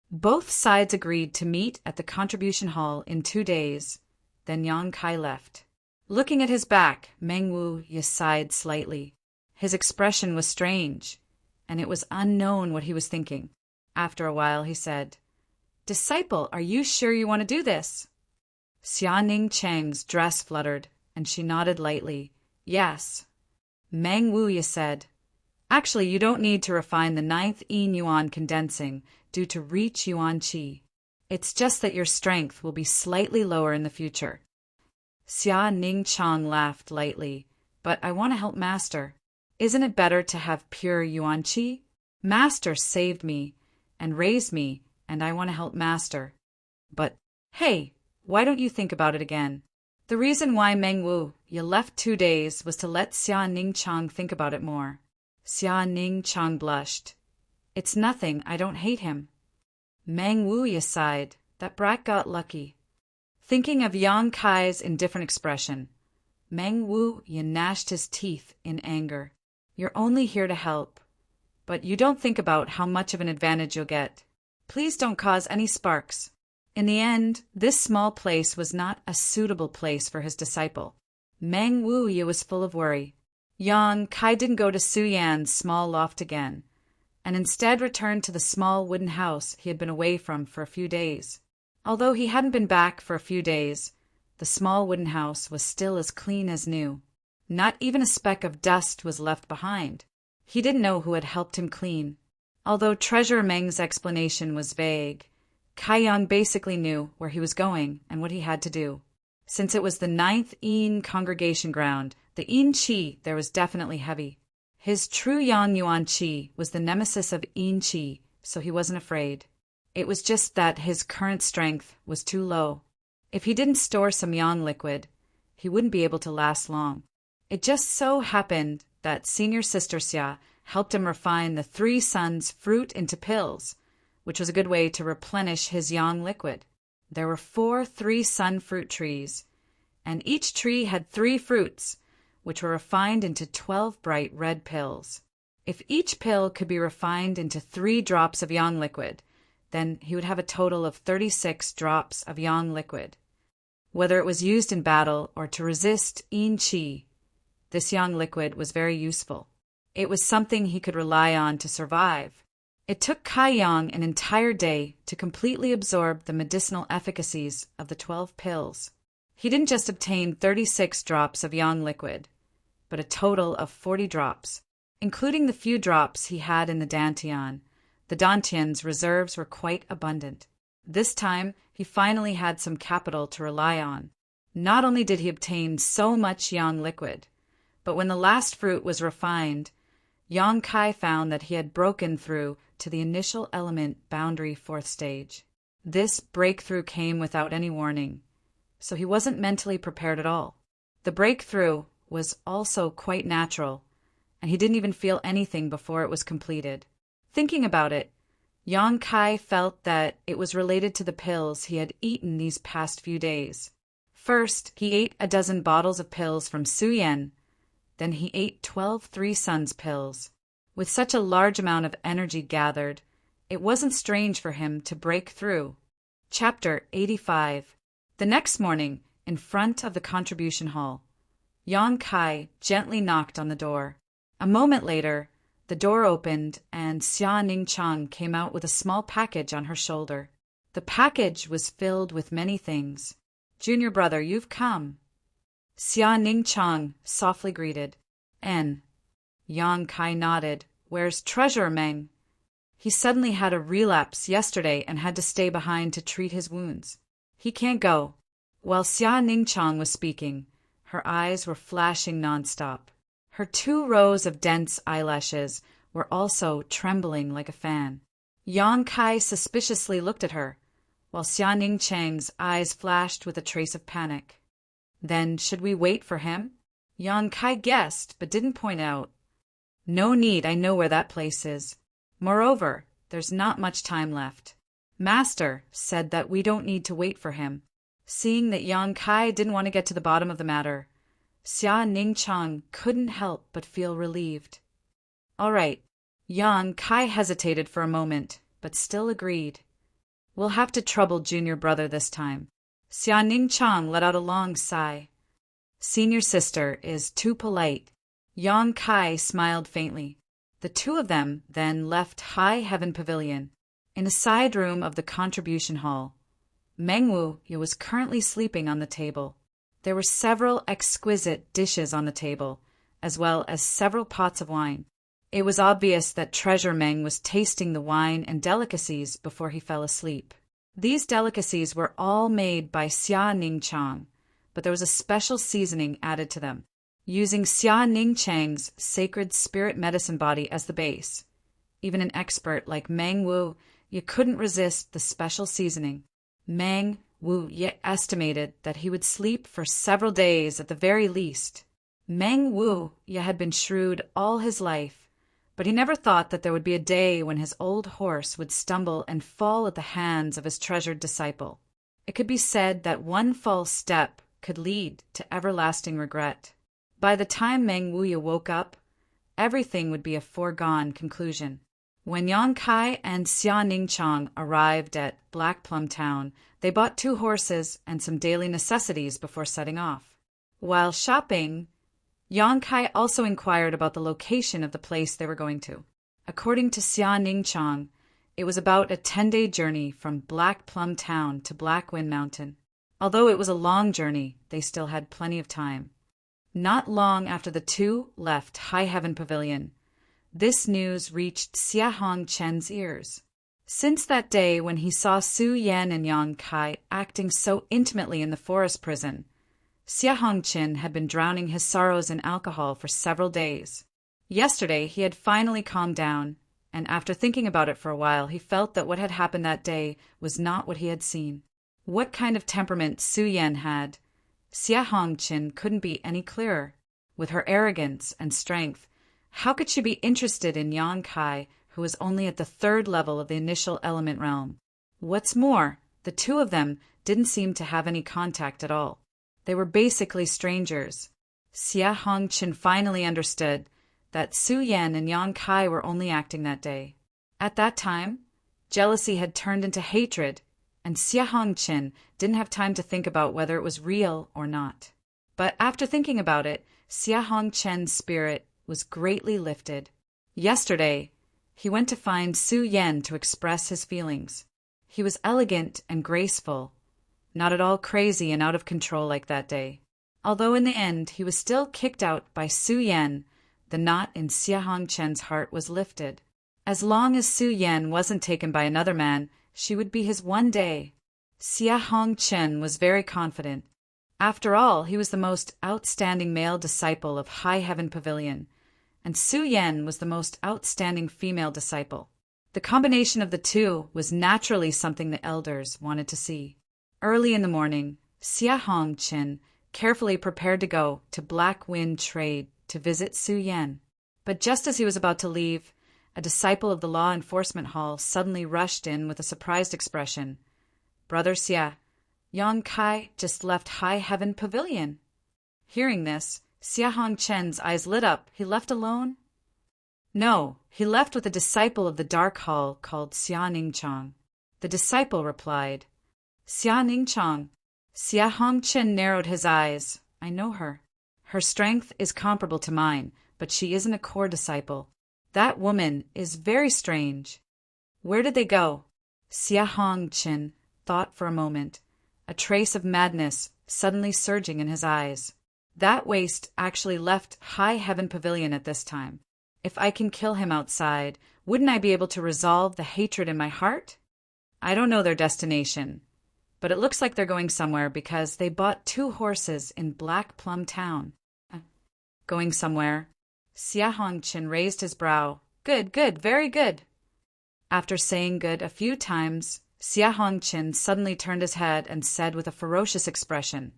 Both sides agreed to meet at the contribution hall in 2 days. Then Yang Kai left. Looking at his back, Meng Wu sighed slightly. His expression was strange, and it was unknown what he was thinking. After a while, he said, Disciple, are you sure you want to do this? Xia Ning Cheng's dress fluttered, and she nodded lightly. Yes. Meng Wu said, Actually, you don't need to refine the 9th yin yuan condensing due to reach yuan qi. It's just that your strength will be slightly lower in the future. Xia Ning Chang laughed lightly. But I want to help Master. Isn't it better to have pure yuan qi? Master saved me and raised me, and I want to help Master. But, hey, why don't you think about it again? The reason why Meng Wu left 2 days was to let Xia Ning Chang think about it more. Xia Ning Chang blushed. It's nothing, I don't hate him. Meng Wu sighed. That brat got lucky. Thinking of Yang Kai's indifferent expression, Meng Wu gnashed his teeth in anger. You're only here to help, but you don't think about how much of an advantage you'll get. Please don't cause any sparks. In the end, this small place was not a suitable place for his disciple. Meng Wu was full of worry. Yang Kai didn't go to Su Yan's small loft again, and instead returned to the small wooden house he had been away from for a few days. Although he hadn't been back for a few days, the small wooden house was still as clean as new. Not even a speck of dust was left behind. He didn't know who had helped him clean. Although Treasurer Meng's explanation was vague, Kai Yang basically knew where he was going and what he had to do. Since it was the 9th yin congregation ground, the yin qi there was definitely heavy. His true yang yuan qi was the nemesis of yin qi, so he wasn't afraid. It was just that his current strength was too low. If he didn't store some yang liquid, he wouldn't be able to last long. It just so happened that Senior Sister Xia helped him refine the 3 suns fruit into pills, which was a good way to replenish his yang liquid. There were 4 3-sun fruit trees, and each tree had 3 fruits, which were refined into 12 bright red pills. If each pill could be refined into 3 drops of yang liquid, then he would have a total of 36 drops of yang liquid. Whether it was used in battle or to resist yin qi, this yang liquid was very useful. It was something he could rely on to survive. It took Kai Yang an entire day to completely absorb the medicinal efficacies of the 12 pills. He didn't just obtain 36 drops of yang liquid, but a total of 40 drops, including the few drops he had in the dantian. The dantian's reserves were quite abundant. This time, he finally had some capital to rely on. Not only did he obtain so much yang liquid, but when the last fruit was refined, Yang Kai found that he had broken through to the initial element boundary 4th stage. This breakthrough came without any warning, so he wasn't mentally prepared at all. The breakthrough was also quite natural, and he didn't even feel anything before it was completed. Thinking about it, Yang Kai felt that it was related to the pills he had eaten these past few days. First, he ate a dozen bottles of pills from Su Yan. Then he ate 12 3 Suns pills. With such a large amount of energy gathered, it wasn't strange for him to break through. Chapter 85. The next morning, in front of the contribution hall, Yang Kai gently knocked on the door. A moment later, the door opened and Xia Ning Chang came out with a small package on her shoulder. The package was filled with many things. Junior brother, you've come. Xia Ning Chang softly greeted. N. Yang Kai nodded, Where's Treasure Meng? He suddenly had a relapse yesterday and had to stay behind to treat his wounds. He can't go. While Xia Ningchang was speaking, her eyes were flashing nonstop. Her 2 rows of dense eyelashes were also trembling like a fan. Yang Kai suspiciously looked at her, while Xia Ningchang's eyes flashed with a trace of panic. Then should we wait for him? Yang Kai guessed, but didn't point out. No need, I know where that place is. Moreover, there's not much time left. Master said that we don't need to wait for him. Seeing that Yang Kai didn't want to get to the bottom of the matter, Xia Ningchang couldn't help but feel relieved. All right. Yang Kai hesitated for a moment, but still agreed. We'll have to trouble junior brother this time. Xia Ningchang let out a long sigh. Senior sister is too polite. Yang Kai smiled faintly. The 2 of them then left High Heaven Pavilion. In a side room of the contribution hall, Meng Wu was currently sleeping on the table. There were several exquisite dishes on the table, as well as several pots of wine. It was obvious that Treasure Meng was tasting the wine and delicacies before he fell asleep. These delicacies were all made by Xia Ningchang, but there was a special seasoning added to them, using Xia Ningchang's sacred spirit medicine body as the base. Even an expert like Meng Wu, you couldn't resist the special seasoning. Meng Wu estimated that he would sleep for several days at the very least. Meng Wu had been shrewd all his life, but he never thought that there would be a day when his old horse would stumble and fall at the hands of his treasured disciple. It could be said that one false step could lead to everlasting regret. By the time Meng Wu woke up, everything would be a foregone conclusion. When Yang Kai and Xia Ningchang arrived at Black Plum Town, they bought 2 horses and some daily necessities before setting off. While shopping, Yang Kai also inquired about the location of the place they were going to. According to Xia Ningchang, it was about a 10-day journey from Black Plum Town to Black Wind Mountain. Although it was a long journey, they still had plenty of time. Not long after the 2 left High Heaven Pavilion, this news reached Xia Hongchen's ears. Since that day when he saw Su Yan and Yang Kai acting so intimately in the forest prison, Xia Hongchen had been drowning his sorrows in alcohol for several days. Yesterday he had finally calmed down, and after thinking about it for a while, he felt that what had happened that day was not what he had seen. What kind of temperament Su Yan had, Xia Hongchen couldn't be any clearer. With her arrogance and strength, how could she be interested in Yang Kai, who was only at the 3rd level of the initial element realm? What's more, the 2 of them didn't seem to have any contact at all. They were basically strangers. Xia Hongchen finally understood that Su Yan and Yang Kai were only acting that day. At that time, jealousy had turned into hatred, and Xia Hongchen didn't have time to think about whether it was real or not. But after thinking about it, Xia Hongchen's spirit was greatly lifted. Yesterday, he went to find Su Yan to express his feelings. He was elegant and graceful, not at all crazy and out of control like that day. Although in the end he was still kicked out by Su Yan, the knot in Xia Hongchen's heart was lifted. As long as Su Yan wasn't taken by another man, she would be his one day. Xia Hongchen was very confident. After all, he was the most outstanding male disciple of High Heaven Pavilion, and Su Yan was the most outstanding female disciple. The combination of the 2 was naturally something the elders wanted to see. Early in the morning, Xia Hongchen carefully prepared to go to Black Wind Trade to visit Su Yan. But just as he was about to leave, a disciple of the law enforcement hall suddenly rushed in with a surprised expression. "Brother Xia, Yang Kai just left High Heaven Pavilion." Hearing this, Xia Hongchen's eyes lit up. He left alone? No, he left with a disciple of the dark hall called Xia Ningchang. The disciple replied, "Xia Ningchang." Xia Hongchen narrowed his eyes. "I know her. Her strength is comparable to mine, but she isn't a core disciple. That woman is very strange. Where did they go?" Xia Hongchen thought for a moment, a trace of madness suddenly surging in his eyes. That waste actually left High Heaven Pavilion at this time. If I can kill him outside, wouldn't I be able to resolve the hatred in my heart? I don't know their destination, but it looks like they're going somewhere because they bought 2 horses in Black Plum Town. Going somewhere. Xia Hongqin raised his brow. Good, good, very good. After saying good a few times, Xia Hongqin suddenly turned his head and said with a ferocious expression,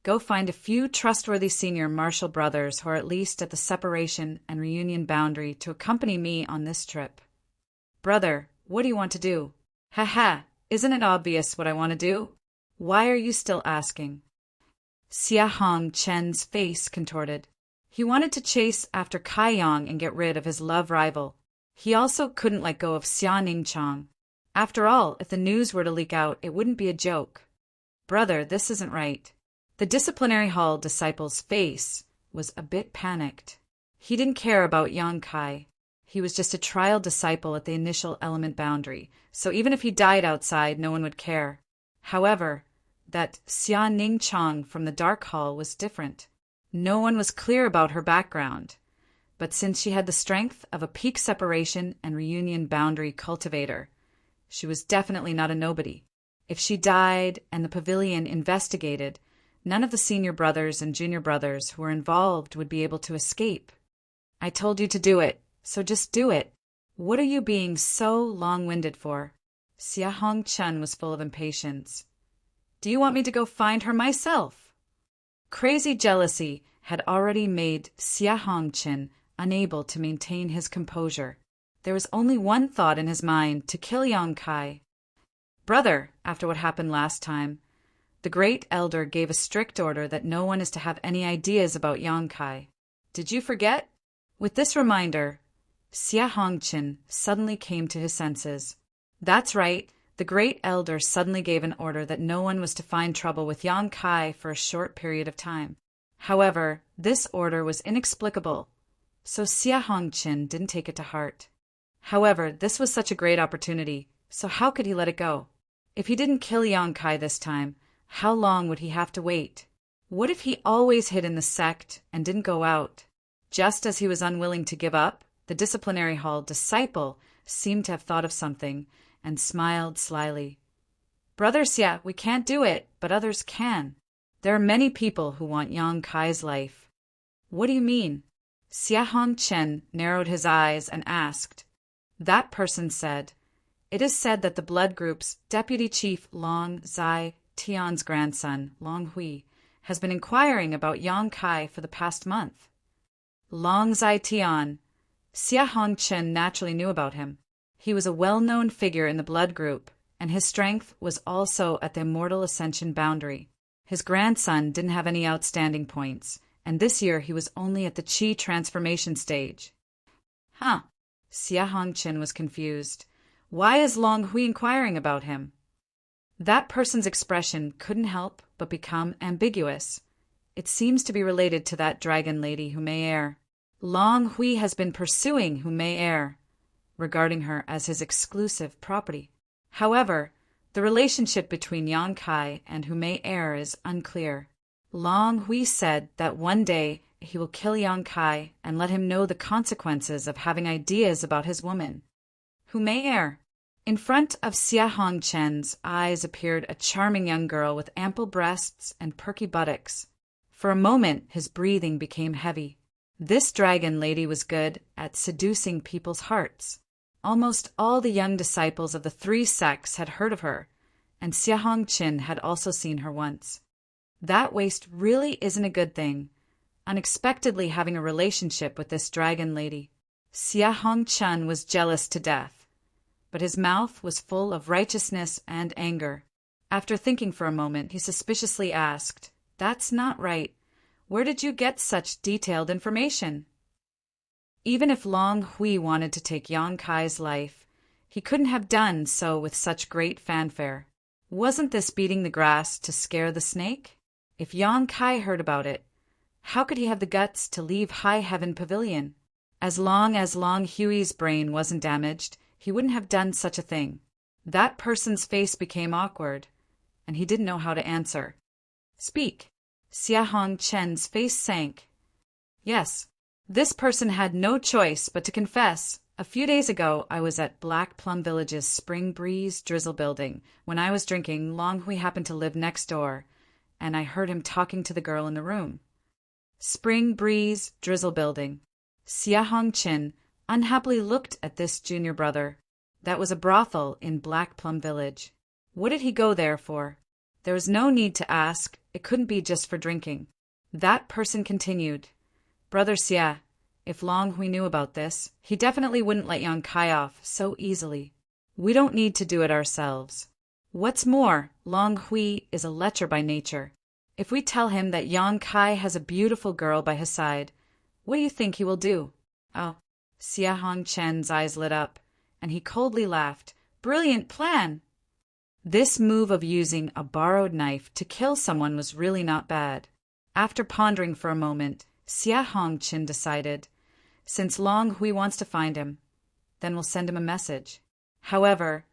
Go find a few trustworthy senior martial brothers who are at least at the separation and reunion boundary to accompany me on this trip. Brother, what do you want to do? Ha ha, isn't it obvious what I want to do? Why are you still asking? Xia Hongqian's face contorted. He wanted to chase after Kai Yang and get rid of his love rival. He also couldn't let go of Xia Ningchang. After all, if the news were to leak out, it wouldn't be a joke. Brother, this isn't right. The disciplinary hall disciple's face was a bit panicked. He didn't care about Yang Kai. He was just a trial disciple at the initial element boundary, so even if he died outside, no one would care. However, that Xia Ningchang from the dark hall was different. No one was clear about her background, but since she had the strength of a peak separation and reunion boundary cultivator, she was definitely not a nobody. If she died and the pavilion investigated, none of the senior brothers and junior brothers who were involved would be able to escape. I told you to do it, so just do it. What are you being so long-winded for? Xia Hongqian was full of impatience. Do you want me to go find her myself? Crazy jealousy had already made Xia Hongqian unable to maintain his composure. There was only one thought in his mind, to kill Yang Kai. Brother, after what happened last time, the great elder gave a strict order that no one is to have any ideas about Yang Kai. Did you forget? With this reminder, Xia Hongqian suddenly came to his senses. That's right, the great elder suddenly gave an order that no one was to find trouble with Yang Kai for a short period of time. However, this order was inexplicable, so Xia Hongqian didn't take it to heart. However, this was such a great opportunity, so how could he let it go? If he didn't kill Yang Kai this time, how long would he have to wait? What if he always hid in the sect and didn't go out? Just as he was unwilling to give up, the disciplinary hall disciple seemed to have thought of something and smiled slyly. Brother Xia, we can't do it, but others can. There are many people who want Yang Kai's life. What do you mean? Xia Hongqian narrowed his eyes and asked. That person said, It is said that the blood group's deputy chief Long Zai Tian's grandson, Long Hui, has been inquiring about Yang Kai for the past month. Long Zai Tian. Xia Hongqian naturally knew about him. He was a well-known figure in the blood group, and his strength was also at the immortal ascension boundary. His grandson didn't have any outstanding points, and this year he was only at the Qi transformation stage. Huh. Xia Hongqian was confused. Why is Long Hui inquiring about him? That person's expression couldn't help but become ambiguous. It seems to be related to that dragon lady who may err. Long Hui has been pursuing who may err, regarding her as his exclusive property. However, the relationship between Yang Kai and who may err is unclear. Long Hui said that one day he will kill Yang Kai and let him know the consequences of having ideas about his woman. Who may err? In front of Xia Hongqian's eyes appeared a charming young girl with ample breasts and perky buttocks. For a moment his breathing became heavy. This dragon lady was good at seducing people's hearts. Almost all the young disciples of the 3 sects had heard of her, and Xia Hongqian had also seen her once. That waist really isn't a good thing, unexpectedly having a relationship with this dragon lady. Xia Hongqian was jealous to death, but his mouth was full of righteousness and anger. After thinking for a moment, he suspiciously asked, That's not right. Where did you get such detailed information? Even if Long Hui wanted to take Yang Kai's life, he couldn't have done so with such great fanfare. Wasn't this beating the grass to scare the snake? If Yang Kai heard about it, how could he have the guts to leave High Heaven Pavilion? As long as Long Hui's brain wasn't damaged, he wouldn't have done such a thing. That person's face became awkward, and he didn't know how to answer. Speak. Xia Hongqian's face sank. Yes, This person had no choice but to confess. A few days ago, I was at Black Plum Village's Spring Breeze Drizzle building. When I was drinking, Long Hui happened to live next door, and I heard him talking to the girl in the room. Spring Breeze Drizzle building. Xia Hongqin unhappily looked at this junior brother. That was a brothel in Black Plum Village. What did he go there for? There was no need to ask. It couldn't be just for drinking. That person continued. Brother Xia, if Long Hui knew about this, he definitely wouldn't let Yang Kai off so easily. We don't need to do it ourselves. What's more, Long Hui is a lecher by nature. If we tell him that Yang Kai has a beautiful girl by his side, what do you think he will do? Oh, Xia Hongqian's eyes lit up, and he coldly laughed. Brilliant plan! This move of using a borrowed knife to kill someone was really not bad. After pondering for a moment, Xia Hongqin decided, since Long Hui wants to find him, then we'll send him a message. However,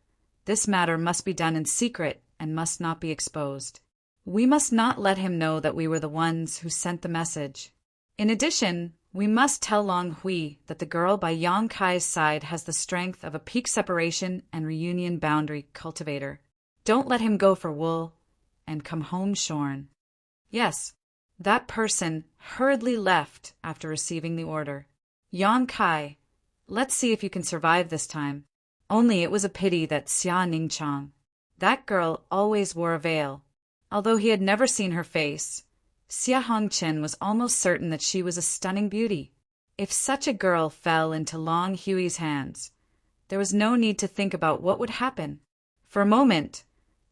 this matter must be done in secret and must not be exposed. We must not let him know that we were the ones who sent the message. In addition, we must tell Long Hui that the girl by Yang Kai's side has the strength of a peak separation and reunion boundary cultivator. Don't let him go for wool and come home shorn. Yes, that person hurriedly left after receiving the order. Yang Kai, let's see if you can survive this time. Only it was a pity that Xia Ningchang, that girl always wore a veil. Although he had never seen her face, Xia Hongqin was almost certain that she was a stunning beauty. If such a girl fell into Long Hui's hands, there was no need to think about what would happen. For a moment,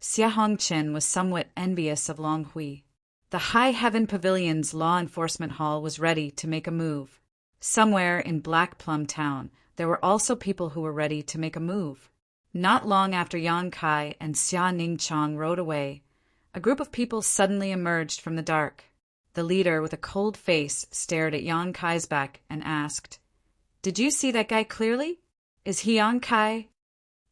Xia Hongqin was somewhat envious of Long Hui. The High Heaven Pavilion's law enforcement hall was ready to make a move. Somewhere in Black Plum Town, there were also people who were ready to make a move. Not long after Yang Kai and Xia Ningchang rode away, a group of people suddenly emerged from the dark. The leader, with a cold face, stared at Yang Kai's back and asked, "Did you see that guy clearly? Is he Yang Kai?"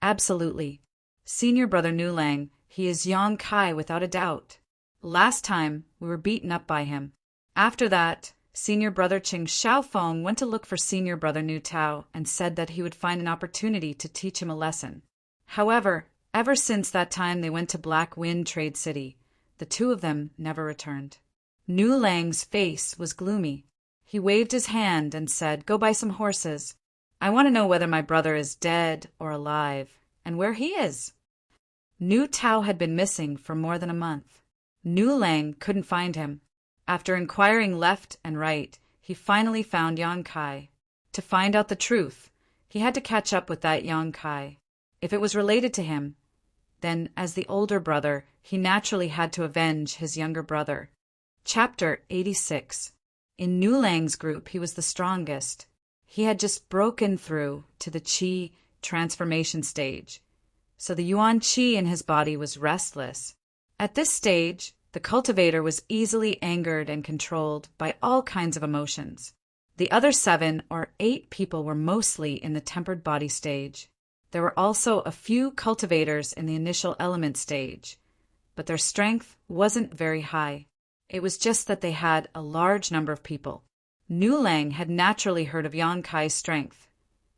"Absolutely. Senior brother Nu Lang, he is Yang Kai without a doubt. Last time, we were beaten up by him." After that, senior brother Qing Shaofeng went to look for senior brother Nu Tao and said that he would find an opportunity to teach him a lesson. However, ever since that time they went to Black Wind Trade City, the two of them never returned. Nu Lang's face was gloomy. He waved his hand and said, "Go buy some horses. I want to know whether my brother is dead or alive, and where he is." Nu Tao had been missing for more than a month. Nu Lang couldn't find him. After inquiring left and right, he finally found Yang Kai. To find out the truth, he had to catch up with that Yang Kai. If it was related to him, then, as the older brother, he naturally had to avenge his younger brother. Chapter 86. In Nu Lang's group, he was the strongest. He had just broken through to the Qi transformation stage, so the Yuan Qi in his body was restless. At this stage, the cultivator was easily angered and controlled by all kinds of emotions. The other 7 or 8 people were mostly in the tempered body stage. There were also a few cultivators in the initial element stage, but their strength wasn't very high. It was just that they had a large number of people. Nu Lang had naturally heard of Yang Kai's strength,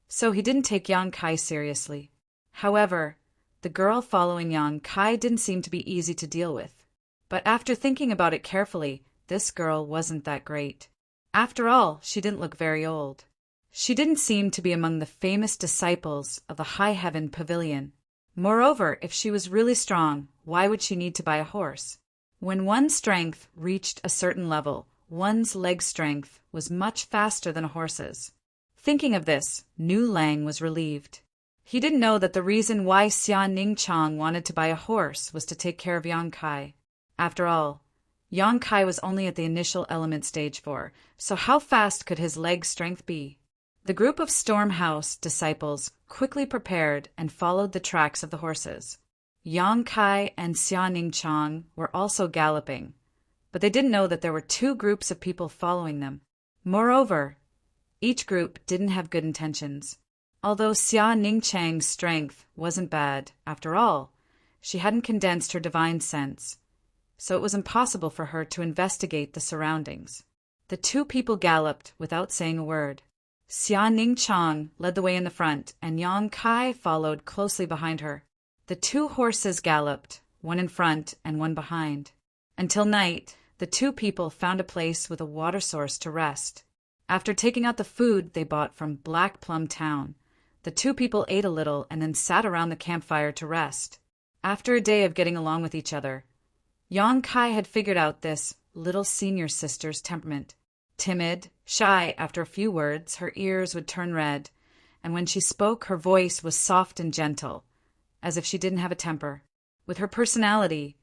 so he didn't take Yang Kai seriously. However, the girl following Yang Kai didn't seem to be easy to deal with. But after thinking about it carefully, this girl wasn't that great. After all, she didn't look very old. She didn't seem to be among the famous disciples of the High Heaven Pavilion. Moreover, if she was really strong, why would she need to buy a horse? When one's strength reached a certain level, one's leg strength was much faster than a horse's. Thinking of this, Nu Lang was relieved. He didn't know that the reason why Xia Ningchang wanted to buy a horse was to take care of Yang Kai. After all, Yang Kai was only at the initial element stage 4, so how fast could his leg strength be? The group of Stormhouse disciples quickly prepared and followed the tracks of the horses. Yang Kai and Xia Ningchang were also galloping, but they didn't know that there were 2 groups of people following them. Moreover, each group didn't have good intentions. Although Xia Ningchang's strength wasn't bad, after all, she hadn't condensed her divine sense, so it was impossible for her to investigate the surroundings. The two people galloped without saying a word. Xia Ningchang led the way in the front, and Yang Kai followed closely behind her. The two horses galloped, one in front and one behind. Until night, the two people found a place with a water source to rest. After taking out the food they bought from Black Plum Town, the two people ate a little and then sat around the campfire to rest. After a day of getting along with each other, Yang Kai had figured out this little senior sister's temperament. Timid, shy, after a few words, her ears would turn red, and when she spoke, her voice was soft and gentle, as if she didn't have a temper. With her personality,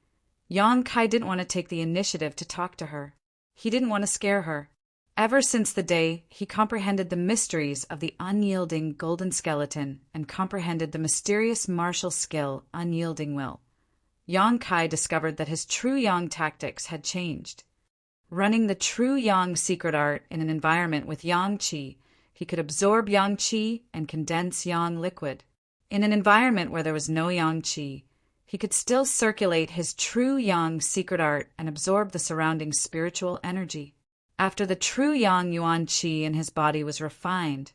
Yang Kai didn't want to take the initiative to talk to her. He didn't want to scare her. Ever since the day he comprehended the mysteries of the unyielding golden skeleton and comprehended the mysterious martial skill unyielding will, Yang Kai discovered that his true Yang tactics had changed. Running the true Yang secret art in an environment with Yang Qi, he could absorb Yang Qi and condense Yang liquid. In an environment where there was no Yang Qi, he could still circulate his true Yang secret art and absorb the surrounding spiritual energy. After the true Yang Yuan Qi in his body was refined,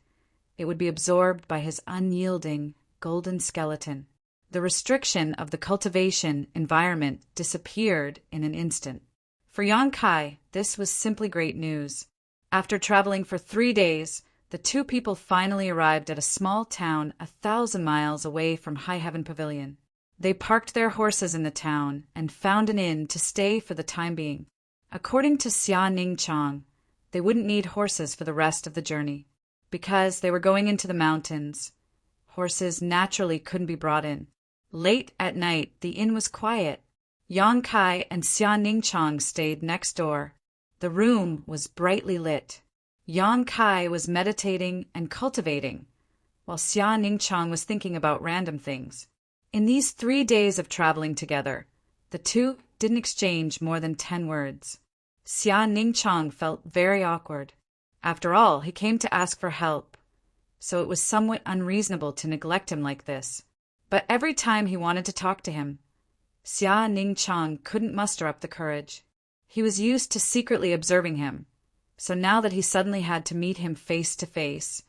it would be absorbed by his unyielding golden skeleton. The restriction of the cultivation environment disappeared in an instant. For Yang Kai, this was simply great news. After traveling for 3 days, the two people finally arrived at a small town 1,000 miles away from High Heaven Pavilion. They parked their horses in the town and found an inn to stay for the time being. According to Xia Ningchang, they wouldn't need horses for the rest of the journey. Because they were going into the mountains, horses naturally couldn't be brought in. Late at night, the inn was quiet. Yang Kai and Xia Ningchang stayed next door. The room was brightly lit. Yang Kai was meditating and cultivating, while Xia Ningchang was thinking about random things. In these 3 days of traveling together, the two didn't exchange more than 10 words. Xia Ningchang felt very awkward. After all, he came to ask for help, so it was somewhat unreasonable to neglect him like this. But every time he wanted to talk to him, Xia Ningchang couldn't muster up the courage. He was used to secretly observing him, so now that he suddenly had to meet him face to face,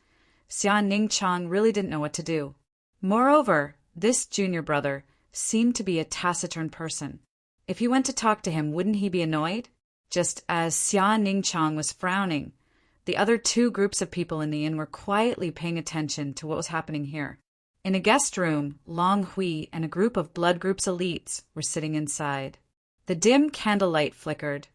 Xia Ningchang really didn't know what to do. Moreover, this junior brother seemed to be a taciturn person. If he went to talk to him, wouldn't he be annoyed? Just as Xia Ningchang was frowning, the other 2 groups of people in the inn were quietly paying attention to what was happening here. In a guest room, Long Hui and a group of blood group's elites were sitting inside. The dim candlelight flickered,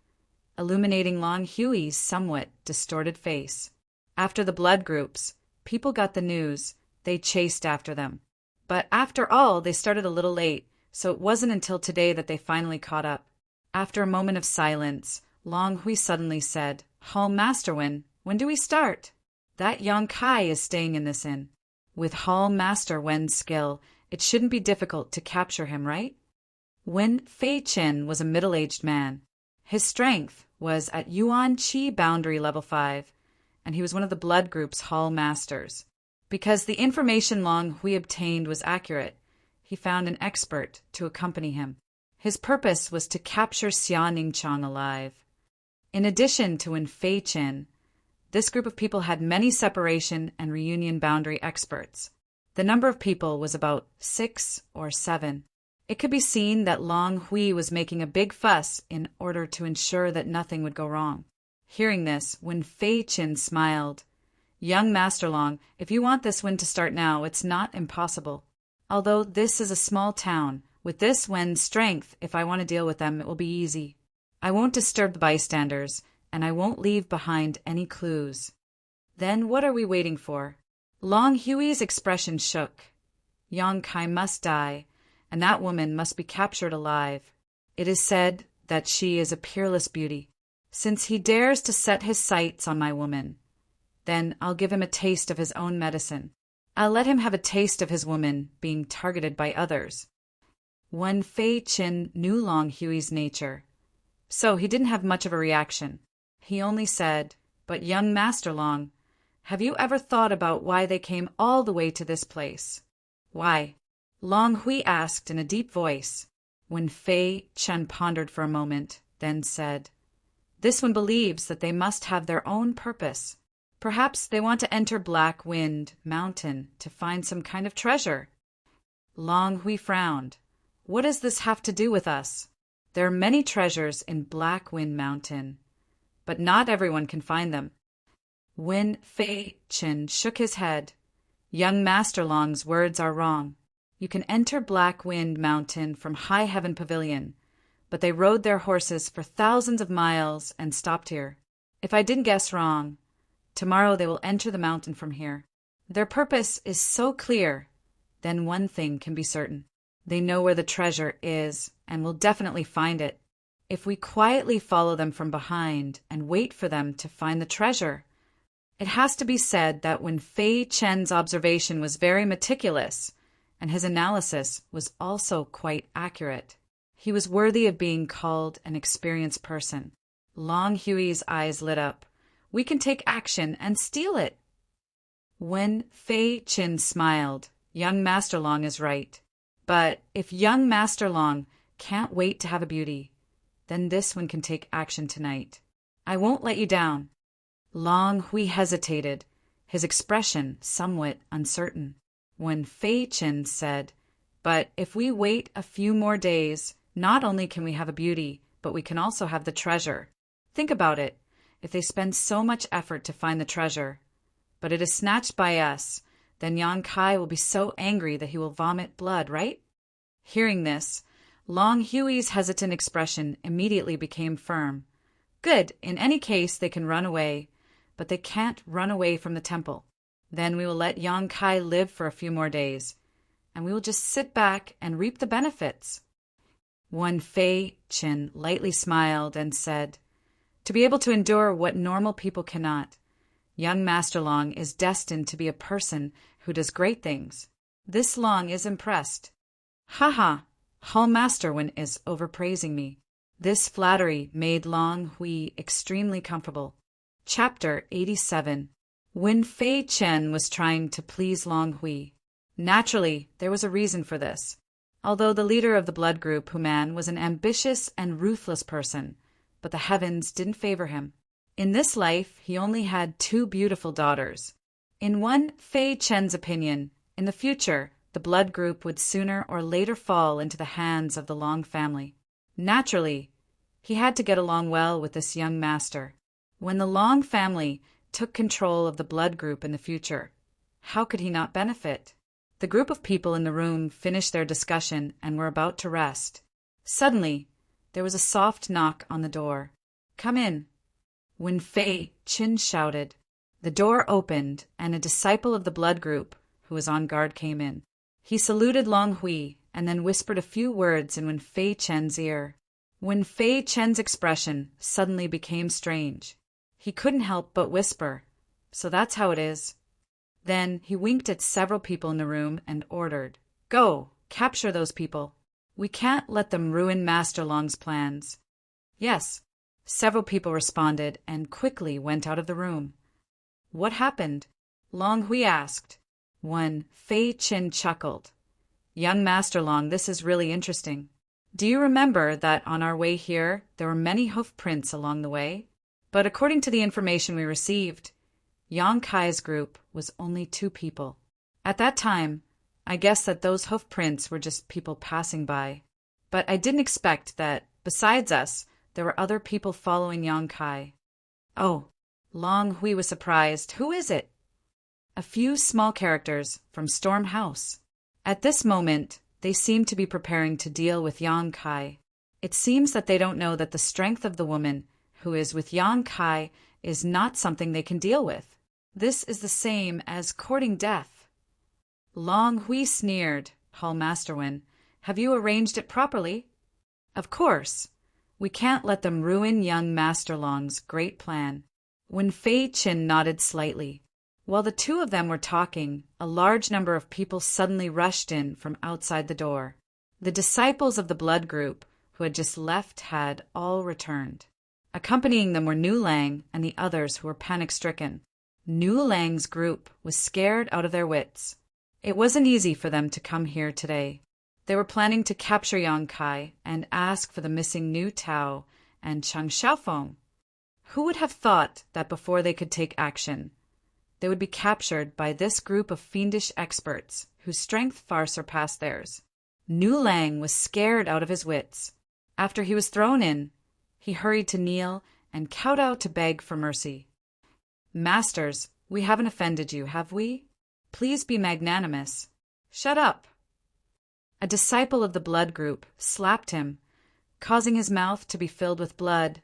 illuminating Long Hui's somewhat distorted face. After the blood groups, people got the news. They chased after them. But after all, they started a little late, so it wasn't until today that they finally caught up. After a moment of silence, Long Hui suddenly said, "Hall Master Wen, when do we start?" "That Yang Kai is staying in this inn. With Hall Master Wen's skill, it shouldn't be difficult to capture him, right?" Wen Fei Qin was a middle-aged man. His strength was at Yuan Qi boundary level 5, and he was one of the blood group's Hall Masters. Because the information Long Hui obtained was accurate, he found an expert to accompany him. His purpose was to capture Xia Ningchang alive. In addition to Wen Fei Qin, this group of people had many separation and reunion boundary experts. The number of people was about 6 or 7. It could be seen that Long Hui was making a big fuss in order to ensure that nothing would go wrong. Hearing this, Wen Fei Qin smiled. "Young Master Long, if you want this Wen to start now, it's not impossible. Although this is a small town, with this Wen's strength, if I want to deal with them, it will be easy. I won't disturb the bystanders, and I won't leave behind any clues." "Then what are we waiting for?" Long Hui's expression shook. Yang Kai must die, and that woman must be captured alive. It is said that she is a peerless beauty. Since he dares to set his sights on my woman, then I'll give him a taste of his own medicine. I'll let him have a taste of his woman being targeted by others. Wen Fei Qin knew Long Hui's nature, so he didn't have much of a reaction. He only said, "But young Master Long, have you ever thought about why they came all the way to this place?" "Why?" Long Hui asked in a deep voice. Wen Fei Qin pondered for a moment, then said, This one believes that they must have their own purpose. Perhaps they want to enter Black Wind Mountain to find some kind of treasure. Long Hui frowned. What does this have to do with us? There are many treasures in Black Wind Mountain, but not everyone can find them. Wen Fei Chen shook his head. Young Master Long's words are wrong. You can enter Black Wind Mountain from High Heaven Pavilion, but they rode their horses for thousands of miles and stopped here. If I didn't guess wrong, tomorrow they will enter the mountain from here. Their purpose is so clear, then one thing can be certain. They know where the treasure is and will definitely find it. If we quietly follow them from behind and wait for them to find the treasure. It has to be said that when Fei Chen's observation was very meticulous, and his analysis was also quite accurate, he was worthy of being called an experienced person. Long Hui's eyes lit up. We can take action and steal it. When Fei Chen smiled, young Master Long is right. But if young Master Long can't wait to have a beauty, then this one can take action tonight. I won't let you down. Long Hui hesitated, his expression somewhat uncertain. When Fei Chen said, but if we wait a few more days, not only can we have a beauty, but we can also have the treasure. Think about it. If they spend so much effort to find the treasure, but it is snatched by us, then Yang Kai will be so angry that he will vomit blood, right? Hearing this, Long Hui's hesitant expression immediately became firm. Good, in any case they can run away, but they can't run away from the temple. Then we will let Yang Kai live for a few more days, and we will just sit back and reap the benefits. One Fei Chen lightly smiled and said, to be able to endure what normal people cannot, young Master Long is destined to be a person who does great things. This Long is impressed. Ha! Hall Master Wen is overpraising me. This flattery made Long Hui extremely comfortable. Chapter 87. When Fei Chen was trying to please Long Hui. Naturally, there was a reason for this. Although the leader of the blood group, Human, was an ambitious and ruthless person, but the heavens didn't favor him. In this life, he only had 2 beautiful daughters. In one Fei Chen's opinion, in the future, the blood group would sooner or later fall into the hands of the Long family. Naturally, he had to get along well with this young master. When the Long family took control of the blood group in the future, how could he not benefit? The group of people in the room finished their discussion and were about to rest. Suddenly, there was a soft knock on the door. Come in. When Fei Chen shouted, the door opened and a disciple of the blood group, who was on guard, came in. He saluted Long Hui and then whispered a few words in Wen Fei Chen's ear. Wen Fei Chen's expression suddenly became strange. He couldn't help but whisper, so that's how it is. Then he winked at several people in the room and ordered, go, capture those people. We can't let them ruin Master Long's plans. Yes, several people responded and quickly went out of the room. What happened? Long Hui asked. One Fei Chen chuckled. Young Master Long, this is really interesting. Do you remember that on our way here, there were many hoof prints along the way? But according to the information we received, Yang Kai's group was only 2 people. At that time, I guess that those hoof prints were just people passing by. But I didn't expect that, besides us, there were other people following Yang Kai. Oh, Long Hui was surprised. Who is it? A few small characters from Storm House. At this moment, they seem to be preparing to deal with Yang Kai. It seems that they don't know that the strength of the woman who is with Yang Kai is not something they can deal with. This is the same as courting death. Long Hui sneered. Hall Master Wen, have you arranged it properly? Of course. We can't let them ruin young Master Long's great plan. When Fei Chen nodded slightly. While the 2 of them were talking, a large number of people suddenly rushed in from outside the door. The disciples of the blood group who had just left had all returned. Accompanying them were Nu Lang and the others who were panic-stricken. Nu Lang's group was scared out of their wits. It wasn't easy for them to come here today. They were planning to capture Yang Kai and ask for the missing Nu Tao and Chang Xiaofeng. Who would have thought that before they could take action, they would be captured by this group of fiendish experts whose strength far surpassed theirs? Nu Lang was scared out of his wits. After he was thrown in, he hurried to kneel and kowtow to beg for mercy. Masters, we haven't offended you, have we? Please be magnanimous. Shut up. A disciple of the blood group slapped him, causing his mouth to be filled with blood,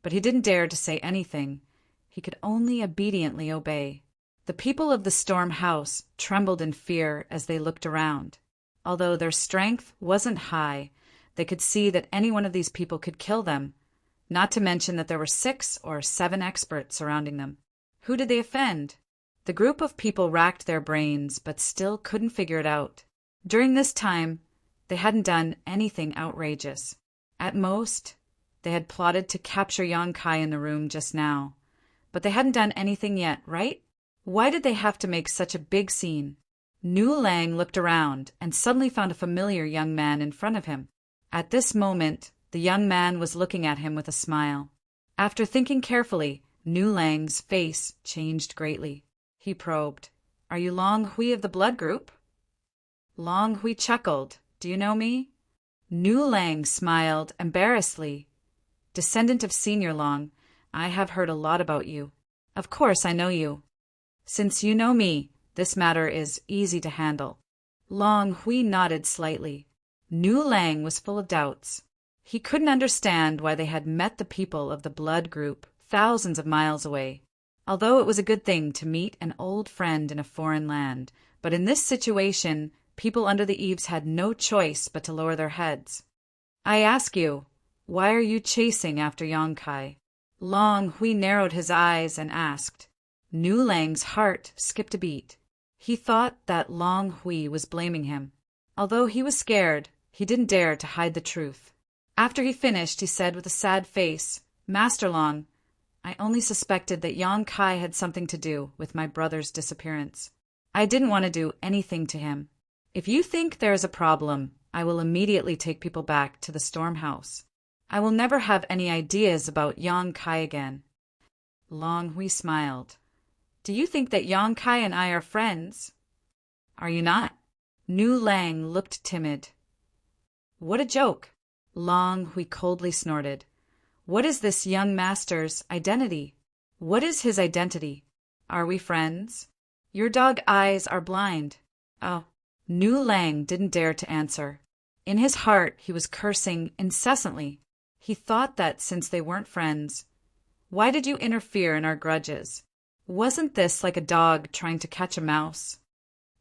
but he didn't dare to say anything. He could only obediently obey. The people of the Storm House trembled in fear as they looked around. Although their strength wasn't high, they could see that any one of these people could kill them, not to mention that there were 6 or 7 experts surrounding them. Who did they offend? The group of people racked their brains, but still couldn't figure it out. During this time, they hadn't done anything outrageous. At most, they had plotted to capture Yang Kai in the room just now. But they hadn't done anything yet, right? Why did they have to make such a big scene? Nu Lang looked around and suddenly found a familiar young man in front of him. At this moment, the young man was looking at him with a smile. After thinking carefully, Nu Lang's face changed greatly. He probed, "Are you Long Hui of the blood group?" Long Hui chuckled. "Do you know me?" Nu Lang smiled embarrassedly. "Descendant of Senior Long, I have heard a lot about you. Of course I know you. Since you know me, this matter is easy to handle." Long Hui nodded slightly. Nu Lang was full of doubts. He couldn't understand why they had met the people of the blood group thousands of miles away. Although it was a good thing to meet an old friend in a foreign land, but in this situation, people under the eaves had no choice but to lower their heads. "I ask you, why are you chasing after Yang Kai?" Long Hui narrowed his eyes and asked. Nu Lang's heart skipped a beat. He thought that Long Hui was blaming him. Although he was scared, he didn't dare to hide the truth. After he finished, he said with a sad face, "Master Long, I only suspected that Yang Kai had something to do with my brother's disappearance. I didn't want to do anything to him. If you think there is a problem, I will immediately take people back to the Storm House. I will never have any ideas about Yang Kai again." Long Hui smiled. "Do you think that Yang Kai and I are friends? Are you not?" Nu Lang looked timid. "What a joke!" Long Hui coldly snorted. "What is this young master's identity? What is his identity? Are we friends? Your dog eyes are blind." "Oh." Nu Lang didn't dare to answer. In his heart, he was cursing incessantly. He thought that since they weren't friends, why did you interfere in our grudges? Wasn't this like a dog trying to catch a mouse?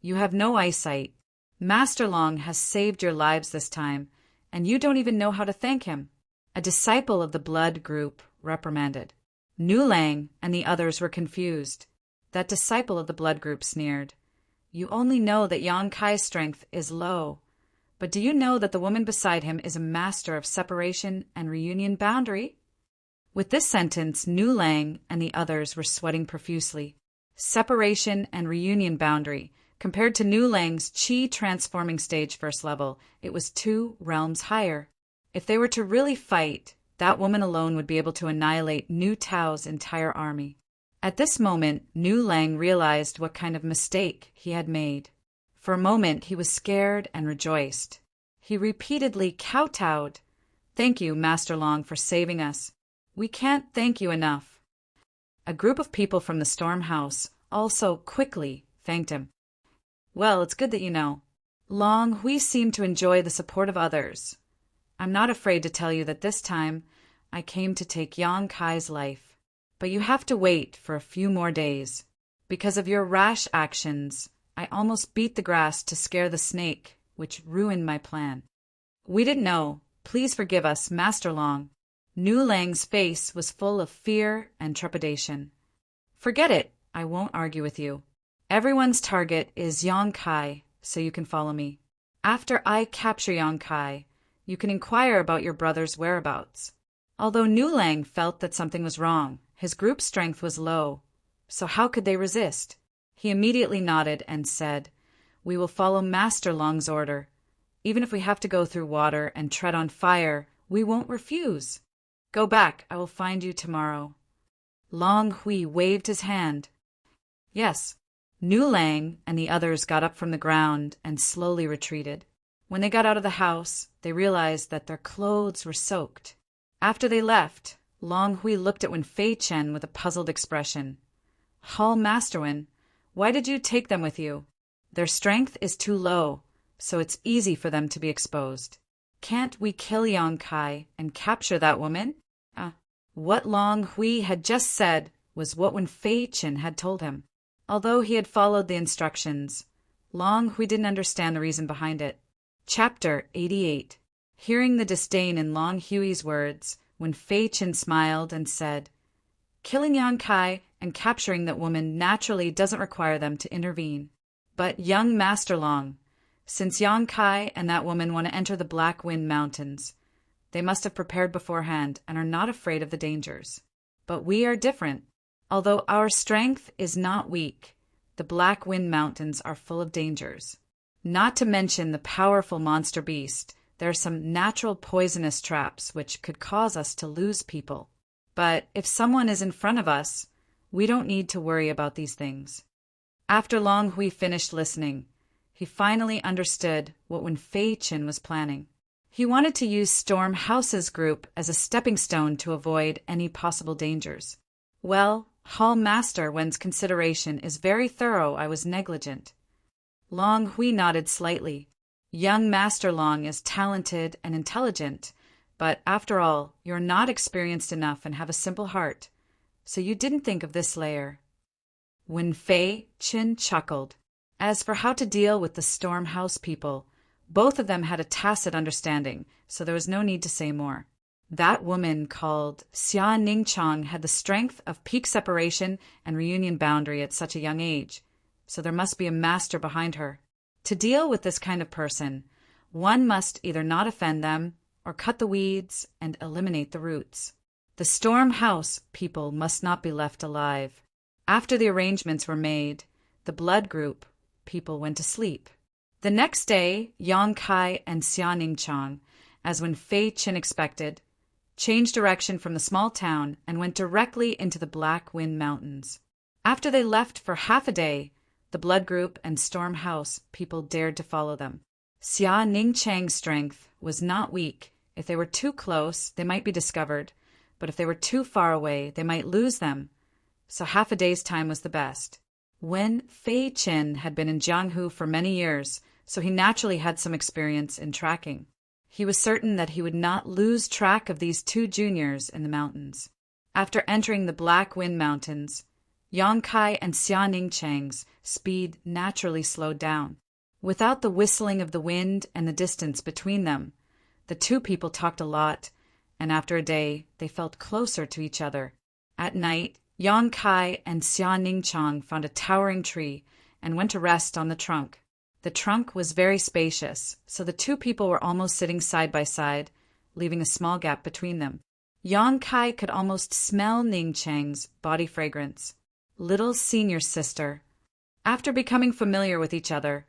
You have no eyesight. Master Long has saved your lives this time, and you don't even know how to thank him." A disciple of the blood group reprimanded. Nu Lang and the others were confused. That disciple of the blood group sneered. "You only know that Yang Kai's strength is low, but do you know that the woman beside him is a master of separation and reunion boundary?" With this sentence, Nu Lang and the others were sweating profusely. Separation and reunion boundary. Compared to Nu Lang's Qi transforming stage first level, it was 2 realms higher. If they were to really fight, that woman alone would be able to annihilate Nu Tao's entire army. At this moment, Nu Lang realized what kind of mistake he had made. For a moment, he was scared and rejoiced. He repeatedly kowtowed. "Thank you, Master Long, for saving us. We can't thank you enough." A group of people from the Storm House also quickly thanked him. "Well, it's good that you know. Long Hui seemed to enjoy the support of others. I'm not afraid to tell you that this time I came to take Yang Kai's life. But you have to wait for a few more days. Because of your rash actions, I almost beat the grass to scare the snake, which ruined my plan. We didn't know. Please forgive us, Master Long." Nu Lang's face was full of fear and trepidation. "Forget it. I won't argue with you. Everyone's target is Yang Kai, so you can follow me. After I capture Yang Kai, you can inquire about your brother's whereabouts." Although Nu Lang felt that something was wrong, his group strength was low, so how could they resist? He immediately nodded and said, "We will follow Master Long's order. Even if we have to go through water and tread on fire, we won't refuse. Go back, I will find you tomorrow." Long Hui waved his hand. Yes. Nu Lang and the others got up from the ground and slowly retreated. When they got out of the house, they realized that their clothes were soaked. After they left, Long Hui looked at Wen Fei Chen with a puzzled expression. Hall Master Wen, why did you take them with you? Their strength is too low, so it's easy for them to be exposed. Can't we kill Yang Kai and capture that woman? What Long Hui had just said was what Wen Fei Chen had told him. Although he had followed the instructions, Long Hui didn't understand the reason behind it. Chapter 88. Hearing the disdain in Long Hui's words, Wen Fei Chen smiled and said, Killing Yang Kai and capturing that woman naturally doesn't require them to intervene. But young Master Long, since Yang Kai and that woman want to enter the Black Wind Mountains, they must have prepared beforehand and are not afraid of the dangers. But we are different. Although our strength is not weak, the Black Wind Mountains are full of dangers. Not to mention the powerful monster beast, there are some natural poisonous traps which could cause us to lose people. But if someone is in front of us, we don't need to worry about these things. After Long Hui finished listening, he finally understood what Wen Fei Chen was planning. He wanted to use Storm House's group as a stepping stone to avoid any possible dangers. Well, Hall Master Wen's consideration is very thorough. I was negligent. Long Hui nodded slightly. Young Master Long is talented and intelligent, but after all, you're not experienced enough and have a simple heart, so you didn't think of this layer. Wen Fei Chen chuckled. As for how to deal with the Storm House people, both of them had a tacit understanding, so there was no need to say more. That woman called Xia Ningchang had the strength of peak separation and reunion boundary at such a young age, so there must be a master behind her. To deal with this kind of person, one must either not offend them or cut the weeds and eliminate the roots. The Storm House people must not be left alive. After the arrangements were made, the blood group people went to sleep. The next day, Yang Kai and Xia Ningchang, as Wen Fei Chen expected, changed direction from the small town and went directly into the Black Wind Mountains. After they left for half a day, the Blood Group and Storm House people dared to follow them. Xia Ningchang's strength was not weak. If they were too close, they might be discovered, but if they were too far away, they might lose them, so half a day's time was the best. Wen Fei Chen had been in Jianghu for many years, so he naturally had some experience in tracking. He was certain that he would not lose track of these two juniors in the mountains. After entering the Black Wind Mountains, Yang Kai and Xia Ningchang's speed naturally slowed down. Without the whistling of the wind and the distance between them, the two people talked a lot, and after a day, they felt closer to each other. At night, Yang Kai and Xia Ningchang found a towering tree and went to rest on the trunk. The trunk was very spacious, so the two people were almost sitting side by side, leaving a small gap between them. Yang Kai could almost smell Ningchang's body fragrance. Little senior sister. After becoming familiar with each other,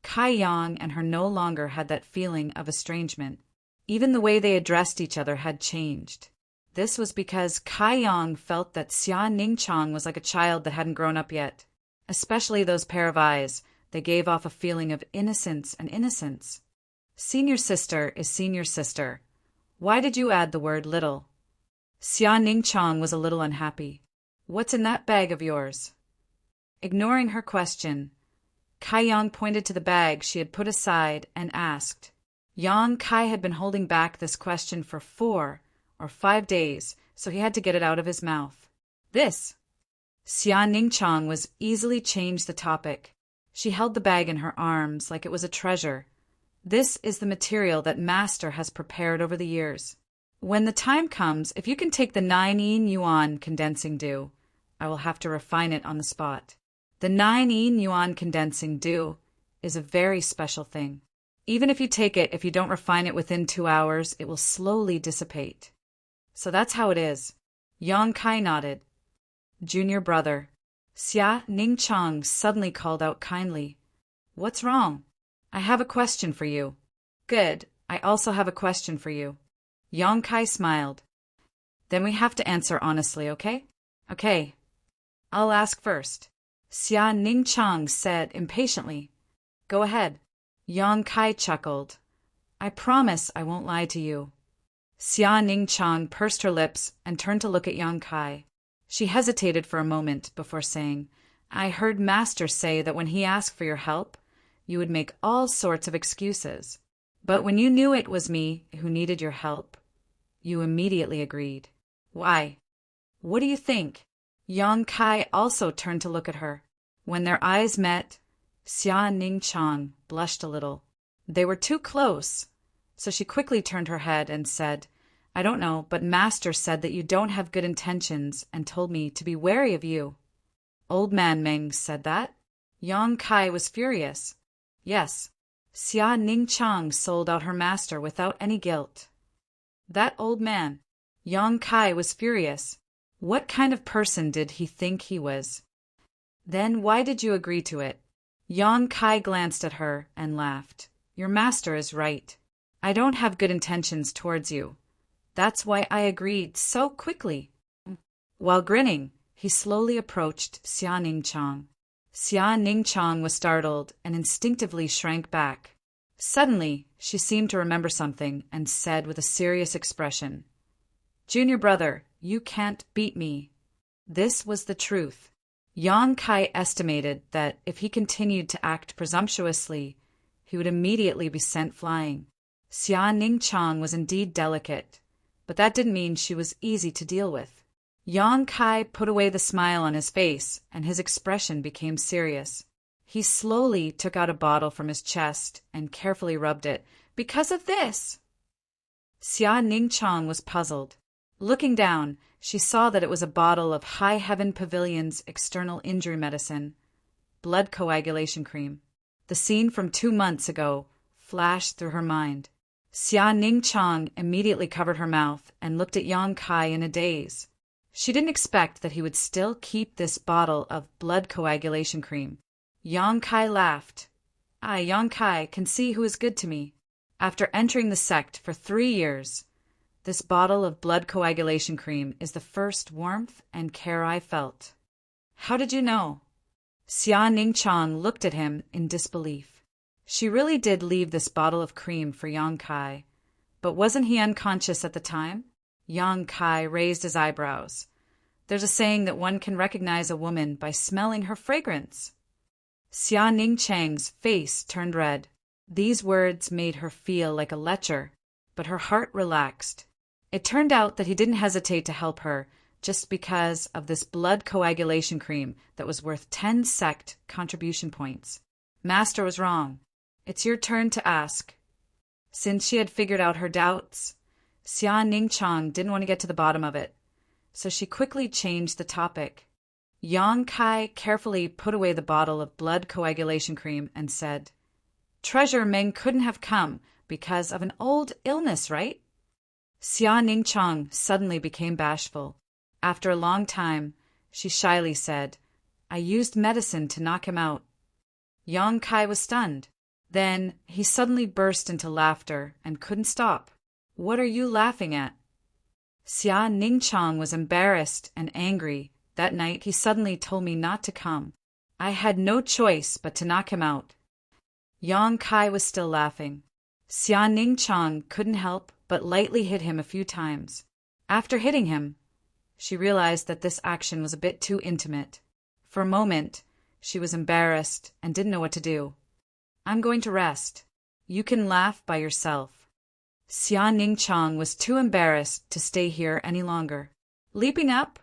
Kai Yang and her no longer had that feeling of estrangement. Even the way they addressed each other had changed. This was because Kai Yang felt that Xia Ningchang was like a child that hadn't grown up yet. Especially those pair of eyes. They gave off a feeling of innocence and innocence. Senior sister is senior sister. Why did you add the word little? Xia Ningchang was a little unhappy. What's in that bag of yours? Ignoring her question, Kai Yang pointed to the bag she had put aside and asked. Yang Kai had been holding back this question for 4 or 5 days, so he had to get it out of his mouth. This. Xia Ningchang was easily changed the topic. She held the bag in her arms like it was a treasure. This is the material that Master has prepared over the years. When the time comes, if you can take the 9 yin yuan condensing dew, I will have to refine it on the spot. The 9 yin yuan condensing dew is a very special thing. Even if you take it, if you don't refine it within 2 hours, it will slowly dissipate. So that's how it is. Yang Kai nodded. Junior brother. Xia Ningchang suddenly called out kindly. What's wrong? I have a question for you. Good. I also have a question for you. Yang Kai smiled. Then we have to answer honestly, okay? Okay, I'll ask first, Xia Ningchang said impatiently. Go ahead. Yang Kai chuckled. I promise I won't lie to you. Xia Ningchang pursed her lips and turned to look at Yang Kai. She hesitated for a moment before saying, I heard Master say that when he asked for your help, you would make all sorts of excuses. But when you knew it was me who needed your help, you immediately agreed. Why? What do you think? Yang Kai also turned to look at her. When their eyes met, Xia Ningchang blushed a little. They were too close, so she quickly turned her head and said, I don't know, but Master said that you don't have good intentions and told me to be wary of you. Old Man Meng said that? Yang Kai was furious. Yes, Xia Ningchang sold out her master without any guilt. That old man. Yang Kai was furious. What kind of person did he think he was? Then why did you agree to it? Yang Kai glanced at her and laughed. Your master is right. I don't have good intentions towards you. That's why I agreed so quickly. While grinning, he slowly approached Xia Ningchang. Xia Ningchang was startled and instinctively shrank back. Suddenly, she seemed to remember something and said with a serious expression, Junior brother, you can't beat me. This was the truth. Yang Kai estimated that if he continued to act presumptuously, he would immediately be sent flying. Xia Ningchang was indeed delicate, but that didn't mean she was easy to deal with. Yang Kai put away the smile on his face, and his expression became serious. He slowly took out a bottle from his chest and carefully rubbed it. Because of this! Xia Ningchang was puzzled. Looking down, she saw that it was a bottle of High Heaven Pavilion's external injury medicine, blood coagulation cream. The scene from 2 months ago flashed through her mind. Xia Ningchang immediately covered her mouth and looked at Yang Kai in a daze. She didn't expect that he would still keep this bottle of blood coagulation cream. Yang Kai laughed. I, Yang Kai, can see who is good to me. After entering the sect for 3 years, this bottle of blood coagulation cream is the first warmth and care I felt. How did you know? Xia Ningchang looked at him in disbelief. She really did leave this bottle of cream for Yang Kai, but wasn't he unconscious at the time? Yang Kai raised his eyebrows. There's a saying that one can recognize a woman by smelling her fragrance. Xia Ningchang's face turned red. These words made her feel like a lecher, but her heart relaxed. It turned out that he didn't hesitate to help her just because of this blood coagulation cream that was worth 10 sect contribution points. Master was wrong. It's your turn to ask. Since she had figured out her doubts, Xia Ningchang didn't want to get to the bottom of it, so she quickly changed the topic. Yang Kai carefully put away the bottle of blood coagulation cream and said, Treasure Meng couldn't have come because of an old illness, right? Xia Ningchang suddenly became bashful. After a long time, she shyly said, I used medicine to knock him out. Yang Kai was stunned. Then he suddenly burst into laughter and couldn't stop. What are you laughing at? Xia Ningchang was embarrassed and angry. That night he suddenly told me not to come. I had no choice but to knock him out. Yang Kai was still laughing. Xia Ningchang couldn't help but lightly hit him a few times. After hitting him, she realized that this action was a bit too intimate. For a moment, she was embarrassed and didn't know what to do. I'm going to rest. You can laugh by yourself. Xia Ningchang was too embarrassed to stay here any longer. Leaping up,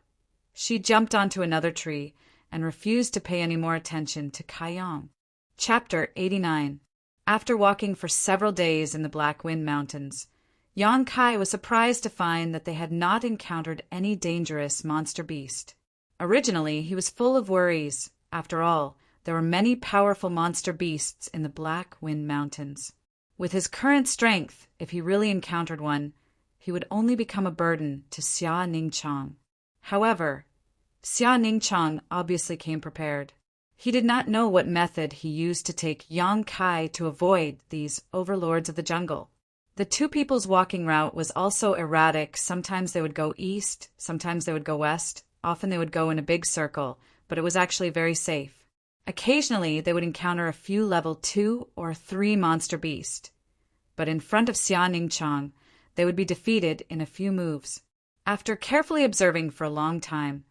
she jumped onto another tree and refused to pay any more attention to Kaiyang. Chapter 89. After walking for several days in the Black Wind Mountains, Yang Kai was surprised to find that they had not encountered any dangerous monster beast. Originally, he was full of worries. After all, there were many powerful monster beasts in the Black Wind Mountains. With his current strength, if he really encountered one, he would only become a burden to Xia Ningchang. However, Xia Ningchang obviously came prepared. He did not know what method he used to take Yang Kai to avoid these overlords of the jungle. The two people's walking route was also erratic. Sometimes they would go east, sometimes they would go west, Often they would go in a big circle, but it was actually very safe. Occasionally, they would encounter a few level 2 or 3 monster beasts. But in front of Xia Ningchang, they would be defeated in a few moves. After carefully observing for a long time,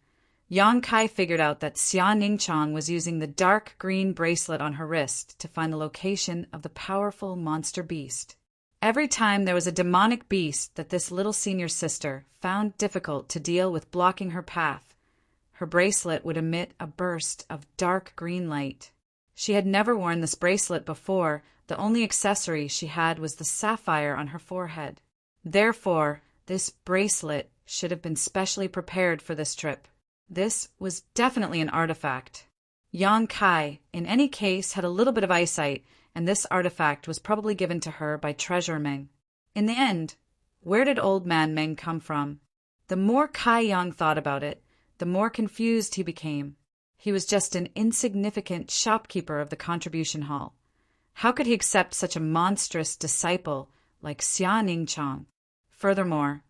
Yang Kai figured out that Xia Ningchang was using the dark green bracelet on her wrist to find the location of the powerful monster beast. Every time there was a demonic beast that this little senior sister found difficult to deal with blocking her path, her bracelet would emit a burst of dark green light. She had never worn this bracelet before. The only accessory she had was the sapphire on her forehead. Therefore, this bracelet should have been specially prepared for this trip. This was definitely an artifact. Yang Kai, in any case, had a little bit of eyesight, and this artifact was probably given to her by Treasure Meng. In the end, where did Old Man Meng come from? The more Kai Yang thought about it, the more confused he became. He was just an insignificant shopkeeper of the contribution hall. How could he accept such a monstrous disciple like Xia Ningchang? Furthermore,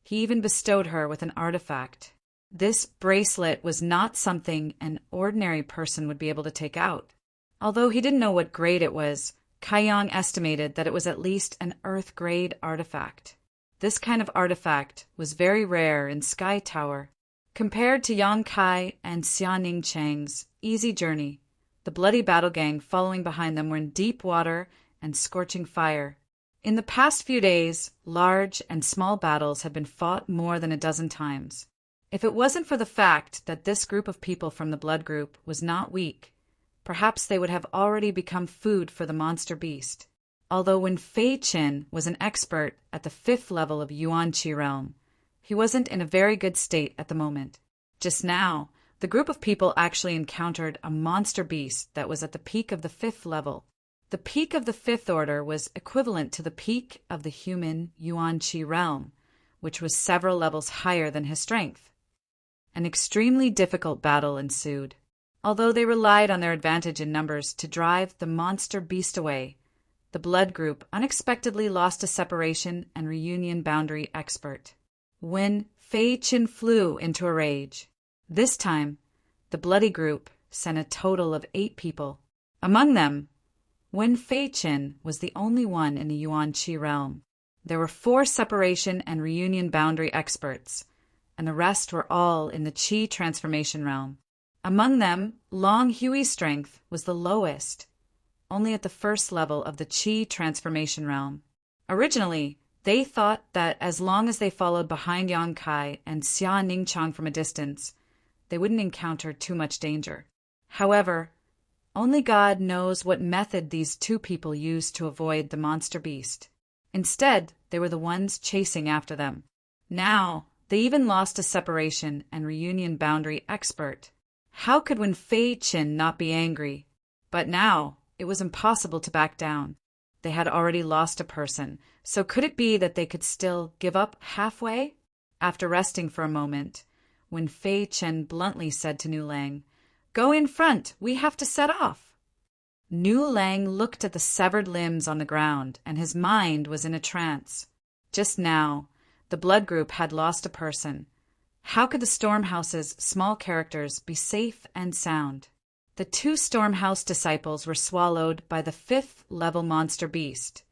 he even bestowed her with an artifact. This bracelet was not something an ordinary person would be able to take out. Although he didn't know what grade it was, Kai Yang estimated that it was at least an Earth-grade artifact. This kind of artifact was very rare in Sky Tower. Compared to Yang Kai and Xia Ningchang's easy journey, the bloody battle gang following behind them were in deep water and scorching fire. In the past few days, large and small battles had been fought more than a dozen times. If it wasn't for the fact that this group of people from the blood group was not weak, perhaps they would have already become food for the monster beast. Although when Fei Qin was an expert at the 5th level of Yuan Qi realm, he wasn't in a very good state at the moment. Just now, the group of people actually encountered a monster beast that was at the peak of the 5th level. The peak of the 5th order was equivalent to the peak of the human Yuan Qi realm, which was several levels higher than his strength. An extremely difficult battle ensued. Although they relied on their advantage in numbers to drive the monster beast away, the blood group unexpectedly lost a separation and reunion boundary expert. When Fei Qin flew into a rage, this time the bloody group sent a total of 8 people. Among them, Wen Fei Qin was the only one in the Yuan Qi realm. There were 4 separation and reunion boundary experts, and the rest were all in the Qi transformation realm. Among them, Long Hui's strength was the lowest, only at the 1st level of the Qi transformation realm. Originally, they thought that as long as they followed behind Yang Kai and Xia Ningchang from a distance, they wouldn't encounter too much danger. However, only God knows what method these 2 people used to avoid the monster beast. Instead, they were the ones chasing after them. Now, they even lost a separation and reunion boundary expert. How could Wen Fei Qin not be angry? But now, it was impossible to back down. They had already lost a person, so could it be that they could still give up halfway? After resting for a moment, Wen Fei Qin bluntly said to Nu Lang, "Go in front, we have to set off." Nu Lang looked at the severed limbs on the ground, and his mind was in a trance. Just now, the blood group had lost a person. How could the Stormhouse's small characters be safe and sound? The 2 Stormhouse disciples were swallowed by the 5th level monster beast,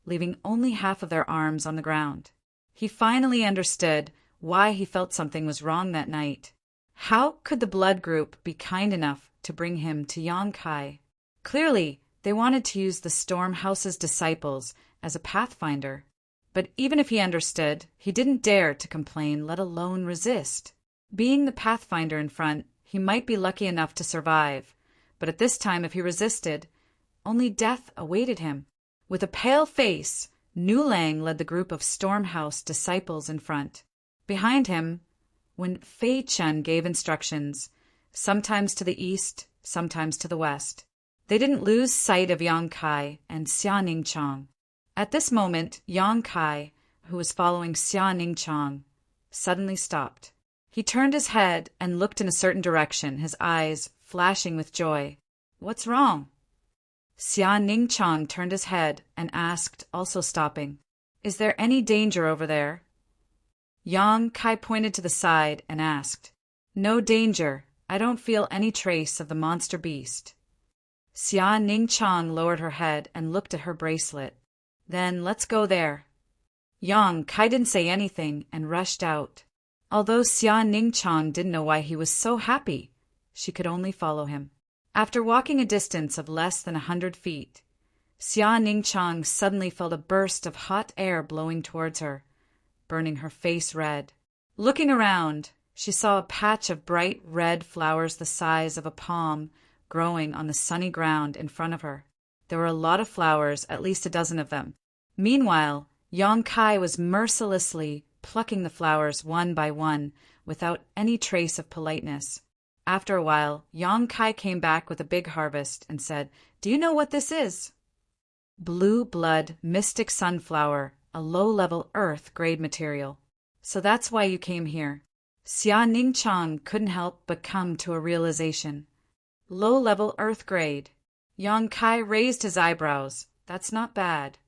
leaving only half of their arms on the ground. He finally understood why he felt something was wrong that night. How could the blood group be kind enough to bring him to Yang Kai? Clearly, they wanted to use the Stormhouse's disciples as a pathfinder. But even if he understood, he didn't dare to complain, let alone resist. Being the pathfinder in front, he might be lucky enough to survive, but at this time if he resisted, only death awaited him. With a pale face, Nu Lang led the group of Stormhouse disciples in front. Behind him, Wen Fei Qin gave instructions, sometimes to the east, sometimes to the west. They didn't lose sight of Yang Kai and Xia Ningchang. At this moment, Yang Kai, who was following Xia Ningchang, suddenly stopped. He turned his head and looked in a certain direction, his eyes flashing with joy. "What's wrong?" Xia Ningchang turned his head and asked, also stopping, "Is there any danger over there?" Yang Kai pointed to the side and asked. No danger. I don't feel any trace of the monster beast. Xia Ningchang lowered her head and looked at her bracelet. Then let's go there. Yang Kai didn't say anything and rushed out. Although Xia Ningchang didn't know why he was so happy, she could only follow him. After walking a distance of less than 100 feet, Xia Ningchang suddenly felt a burst of hot air blowing towards her, burning her face red. Looking around, she saw a patch of bright red flowers the size of a palm growing on the sunny ground in front of her. There were a lot of flowers, at least a dozen of them. Meanwhile, Yang Kai was mercilessly plucking the flowers one by one without any trace of politeness. After a while, Yang Kai came back with a big harvest and said, "Do you know what this is?" Blue blood mystic sunflower, a low-level earth-grade material. So that's why you came here. Xia Ningchang couldn't help but come to a realization. Low-level earth grade. Yang Kai raised his eyebrows. That's not bad.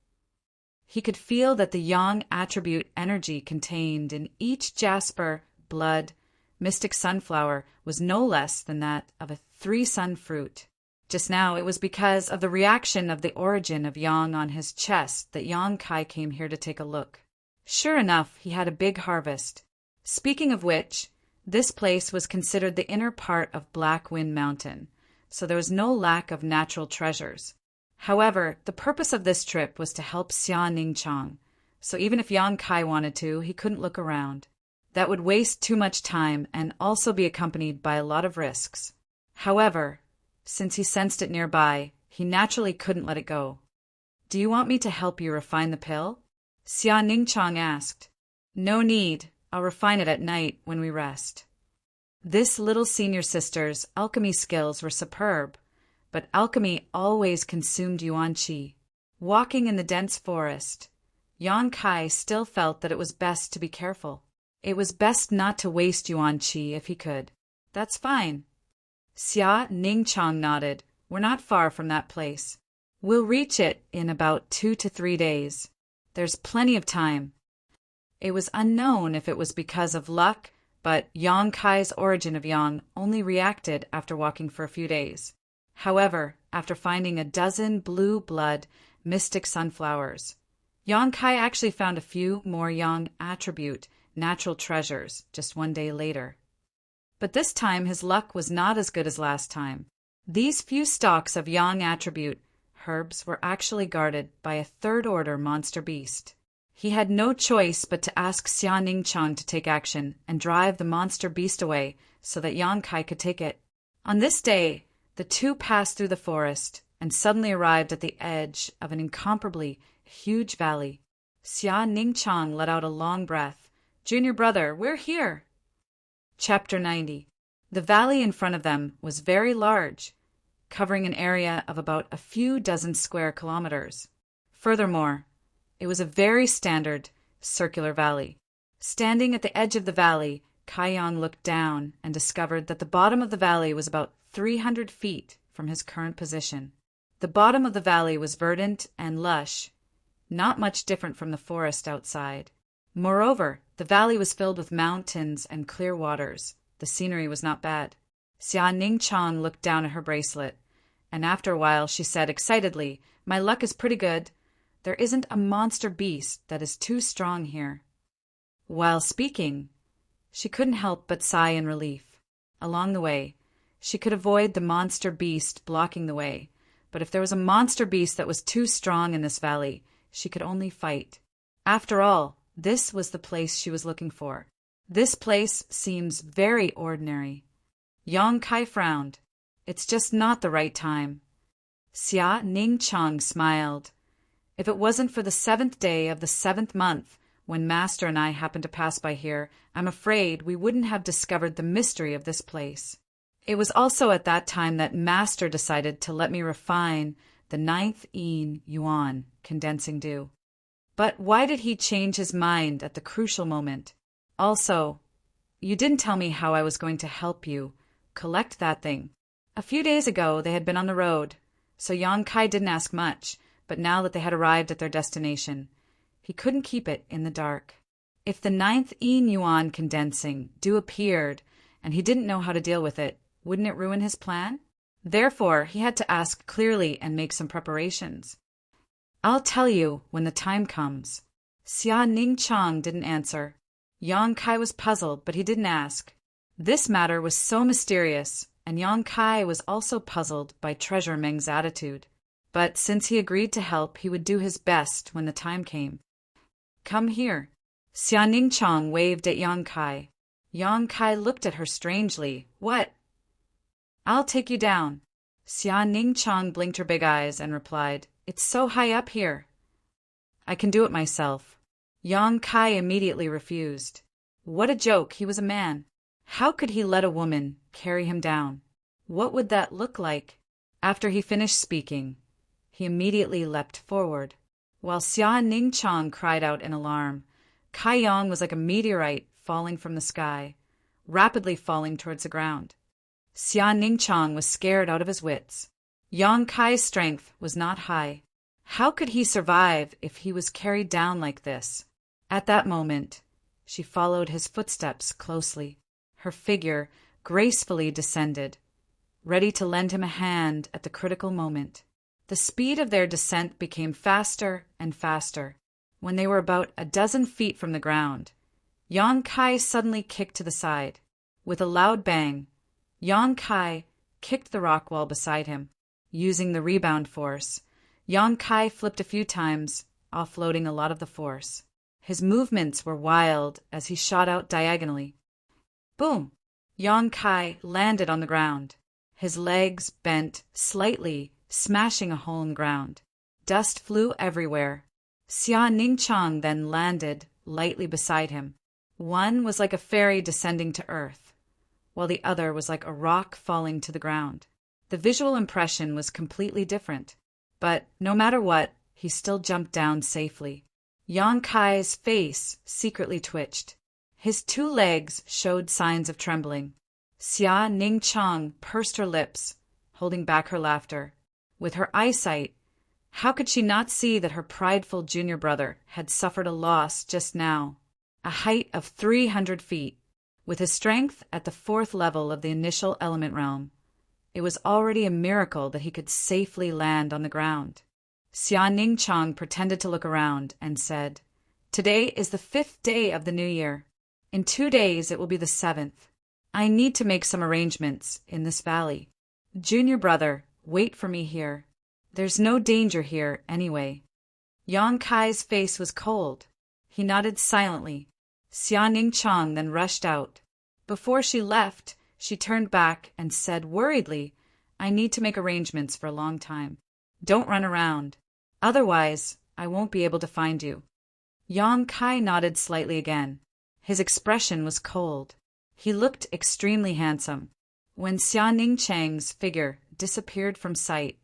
He could feel that the yang attribute energy contained in each jasper, blood, mystic sunflower was no less than that of a 3-sun fruit. Just now it was because of the reaction of the origin of yang on his chest that Yang Kai came here to take a look. Sure enough, he had a big harvest. Speaking of which, this place was considered the inner part of Black Wind Mountain, so there was no lack of natural treasures. However, the purpose of this trip was to help Xia Ningchang, so even if Yang Kai wanted to, he couldn't look around. That would waste too much time and also be accompanied by a lot of risks. However, since he sensed it nearby, he naturally couldn't let it go. "Do you want me to help you refine the pill?" Xia Ningchang asked. "No need. I'll refine it at night when we rest." This little senior sister's alchemy skills were superb, but alchemy always consumed yuan qi. Walking in the dense forest, Yang Kai still felt that it was best to be careful. It was best not to waste yuan qi if he could. "That's fine." Xia Ningchang nodded. "We're not far from that place. We'll reach it in about 2 to 3 days. There's plenty of time." It was unknown if it was because of luck, but Yang Kai's origin of yang only reacted after walking for a few days. However, after finding a dozen blue blood mystic sunflowers, Yang Kai actually found a few more yang attribute natural treasures just 1 day later. But this time his luck was not as good as last time. These few stalks of yang attribute herbs were actually guarded by a third-order monster beast. He had no choice but to ask Xia Ningchang to take action and drive the monster beast away so that Yang Kai could take it. On this day, the two passed through the forest and suddenly arrived at the edge of an incomparably huge valley. Xia Ningchang let out a long breath. "Junior brother, we're here!" Chapter 90. The valley in front of them was very large, covering an area of about a few dozen square kilometers. Furthermore, it was a very standard circular valley. Standing at the edge of the valley, Kai Yang looked down and discovered that the bottom of the valley was about 300 feet from his current position. The bottom of the valley was verdant and lush, not much different from the forest outside. Moreover, the valley was filled with mountains and clear waters. The scenery was not bad. Xia Ningchang looked down at her bracelet, and after a while she said excitedly, "My luck is pretty good. There isn't a monster beast that is too strong here." While speaking, she couldn't help but sigh in relief. Along the way, she could avoid the monster beast blocking the way, but if there was a monster beast that was too strong in this valley, she could only fight. After all, this was the place she was looking for. This place seems very ordinary. Yang Kai frowned. It's just not the right time. Xia Ningchang smiled. If it wasn't for the 7th day of the 7th month, when Master and I happened to pass by here, I'm afraid we wouldn't have discovered the mystery of this place. It was also at that time that Master decided to let me refine the 9th yin yuan condensing dew. But why did he change his mind at the crucial moment? Also, you didn't tell me how I was going to help you collect that thing. A few days ago they had been on the road, so Yang Kai didn't ask much, but now that they had arrived at their destination, he couldn't keep it in the dark. If the 9th yin yuan condensing dew appeared and he didn't know how to deal with it. Wouldn't it ruin his plan? Therefore, he had to ask clearly and make some preparations. I'll tell you when the time comes. Xia Ningchang didn't answer. Yang Kai was puzzled, but he didn't ask. This matter was so mysterious, and Yang Kai was also puzzled by Treasure Meng's attitude. But since he agreed to help, he would do his best when the time came. Come here. Xia Ningchang waved at Yang Kai. Yang Kai looked at her strangely. What? I'll take you down. Xia Ningchang blinked her big eyes and replied, It's so high up here. I can do it myself. Yang Kai immediately refused. What a joke, he was a man. How could he let a woman carry him down? What would that look like? After he finished speaking, he immediately leapt forward. While Xia Ningchang cried out in alarm, Kai Yang was like a meteorite falling from the sky, rapidly falling towards the ground. Xia Ningchang was scared out of his wits. Yang Kai's strength was not high. How could he survive if he was carried down like this? At that moment, she followed his footsteps closely. Her figure gracefully descended, ready to lend him a hand at the critical moment. The speed of their descent became faster and faster. When they were about a dozen feet from the ground, Yang Kai suddenly kicked to the side. With a loud bang, Yang Kai kicked the rock wall beside him. Using the rebound force, Yang Kai flipped a few times, offloading a lot of the force. His movements were wild as he shot out diagonally. Boom! Yang Kai landed on the ground. His legs bent slightly, smashing a hole in the ground. Dust flew everywhere. Xia Ningchang then landed lightly beside him. One was like a fairy descending to earth, while the other was like a rock falling to the ground. The visual impression was completely different, but no matter what, he still jumped down safely. Yang Kai's face secretly twitched. His two legs showed signs of trembling. Xia Ningchang pursed her lips, holding back her laughter. With her eyesight, how could she not see that her prideful junior brother had suffered a loss just now? A height of 300 feet, with his strength at the 4th level of the initial element realm. It was already a miracle that he could safely land on the ground. Xia Ningchang pretended to look around and said, Today is the 5th day of the new year. In 2 days it will be the 7th. I need to make some arrangements in this valley. Junior brother, wait for me here. There's no danger here anyway. Yang Kai's face was cold. He nodded silently. Xia Ningchang then rushed out. Before she left, she turned back and said worriedly, I need to make arrangements for a long time. Don't run around. Otherwise, I won't be able to find you. Yang Kai nodded slightly again. His expression was cold. He looked extremely handsome. When Xia Ningchang's figure disappeared from sight,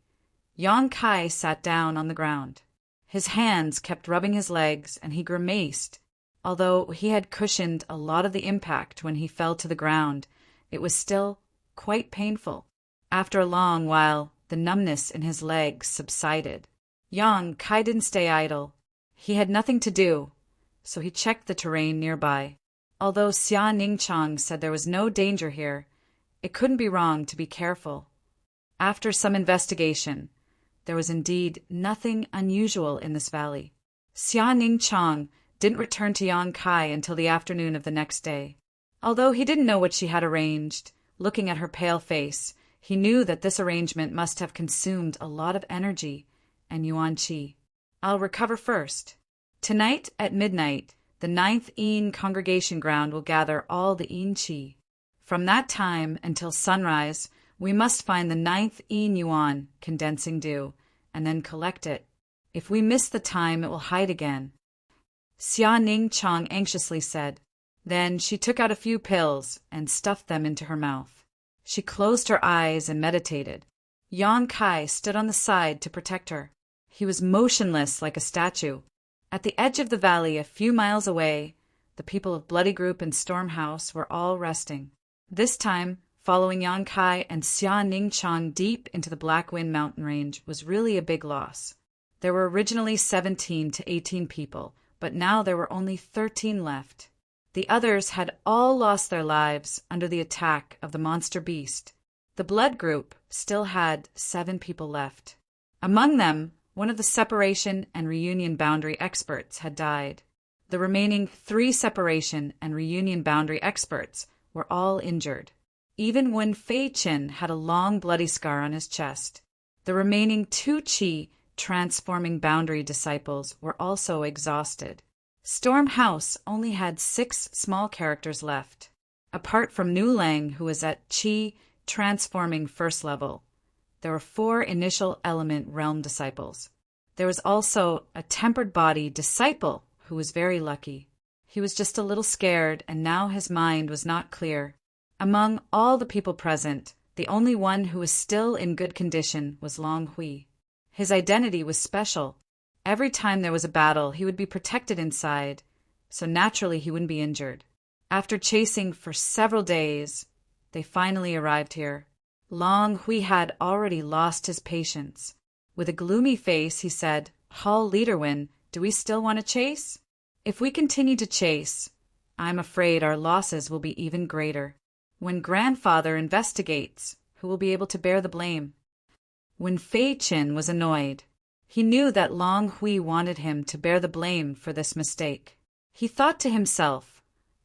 Yang Kai sat down on the ground. His hands kept rubbing his legs, and he grimaced. Although he had cushioned a lot of the impact when he fell to the ground, it was still quite painful. After a long while, the numbness in his legs subsided. Yang Kai didn't stay idle. He had nothing to do, so he checked the terrain nearby. Although Xia Ningchang said there was no danger here, it couldn't be wrong to be careful. After some investigation, there was indeed nothing unusual in this valley. Xia Ningchang didn't return to Yang Kai until the afternoon of the next day. Although he didn't know what she had arranged, looking at her pale face, he knew that this arrangement must have consumed a lot of energy and yuan qi. I'll recover first. Tonight at midnight, the 9th Yin congregation ground will gather all the Yin qi. From that time until sunrise, we must find the 9th Yin yuan condensing dew, and then collect it. If we miss the time, it will hide again. Xia Ningchang anxiously said. Then she took out a few pills and stuffed them into her mouth. She closed her eyes and meditated. Yang Kai stood on the side to protect her. He was motionless like a statue. At the edge of the valley, a few miles away, the people of Bloody Group and Storm House were all resting. This time, following Yang Kai and Xia Ningchang deep into the Black Wind mountain range was really a big loss. There were originally 17 to 18 people, but now there were only 13 left. The others had all lost their lives under the attack of the monster beast. The blood group still had 7 people left. Among them, one of the separation and reunion boundary experts had died. The remaining 3 separation and reunion boundary experts were all injured. Even Wen Fei Qin had a long bloody scar on his chest. The remaining 2 Qi transforming boundary disciples were also exhausted. Storm House only had 6 small characters left. Apart from Nu Lang, who was at Qi transforming first level, there were 4 initial element realm disciples. There was also a tempered body disciple who was very lucky. He was just a little scared, and now his mind was not clear. Among all the people present, the only one who was still in good condition was Long Hui. His identity was special. Every time there was a battle, he would be protected inside, so naturally he wouldn't be injured. After chasing for several days, they finally arrived here. Long Hui had already lost his patience. With a gloomy face, he said, "Hall Leaderwin, do we still want to chase? If we continue to chase, I'm afraid our losses will be even greater. When grandfather investigates, who will be able to bear the blame?" When Fei Qin was annoyed, he knew that Long Hui wanted him to bear the blame for this mistake. He thought to himself,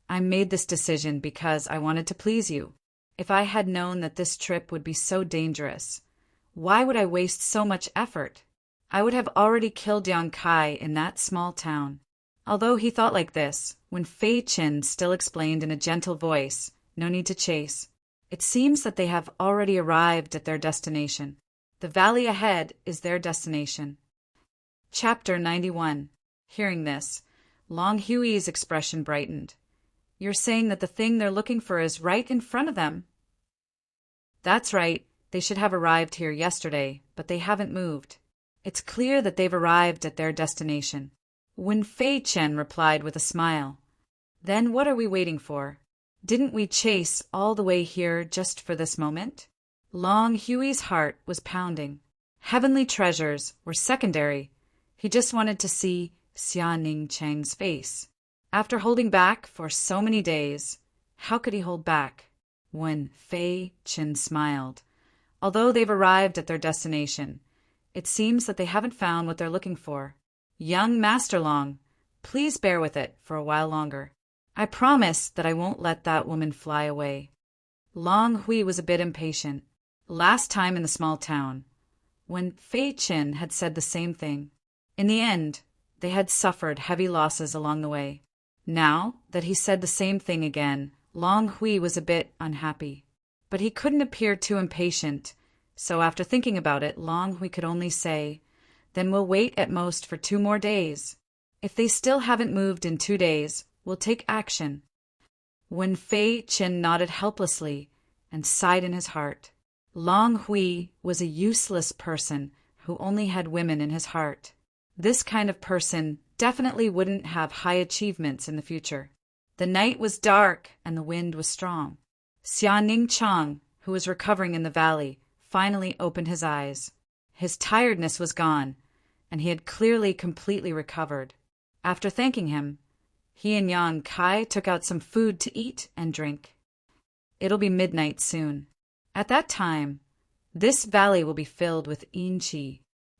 "I made this decision because I wanted to please you. If I had known that this trip would be so dangerous, why would I waste so much effort? I would have already killed Yang Kai in that small town." Although he thought like this, when Fei Qin still explained in a gentle voice, "No need to chase. It seems that they have already arrived at their destination. The valley ahead is their destination." Chapter 91. Hearing this, Long Hui's expression brightened. "You're saying that the thing they're looking for is right in front of them?" "That's right. They should have arrived here yesterday, but they haven't moved. It's clear that they've arrived at their destination." Wen Fei Chen replied with a smile. "Then what are we waiting for? Didn't we chase all the way here just for this moment?" Long Hui's heart was pounding. Heavenly treasures were secondary. He just wanted to see Xia Ning Cheng's face. After holding back for so many days, how could he hold back? Wen Fei Qin smiled. "Although they've arrived at their destination, it seems that they haven't found what they're looking for. Young Master Long, please bear with it for a while longer. I promise that I won't let that woman fly away." Long Hui was a bit impatient. Last time in the small town, when Fei Qin had said the same thing. In the end, they had suffered heavy losses along the way. Now that he said the same thing again, Long Hui was a bit unhappy. But he couldn't appear too impatient, so after thinking about it, Long Hui could only say, "Then we'll wait at most for 2 more days. If they still haven't moved in 2 days, we'll take action." When Fei Qin nodded helplessly and sighed in his heart. Long Hui was a useless person who only had women in his heart. This kind of person definitely wouldn't have high achievements in the future. The night was dark and the wind was strong. Xia Ning Chang, who was recovering in the valley, finally opened his eyes. His tiredness was gone, and he had clearly completely recovered. After thanking him, he and Yang Kai took out some food to eat and drink. It'll be midnight soon. At that time, this valley will be filled with Yin Qi.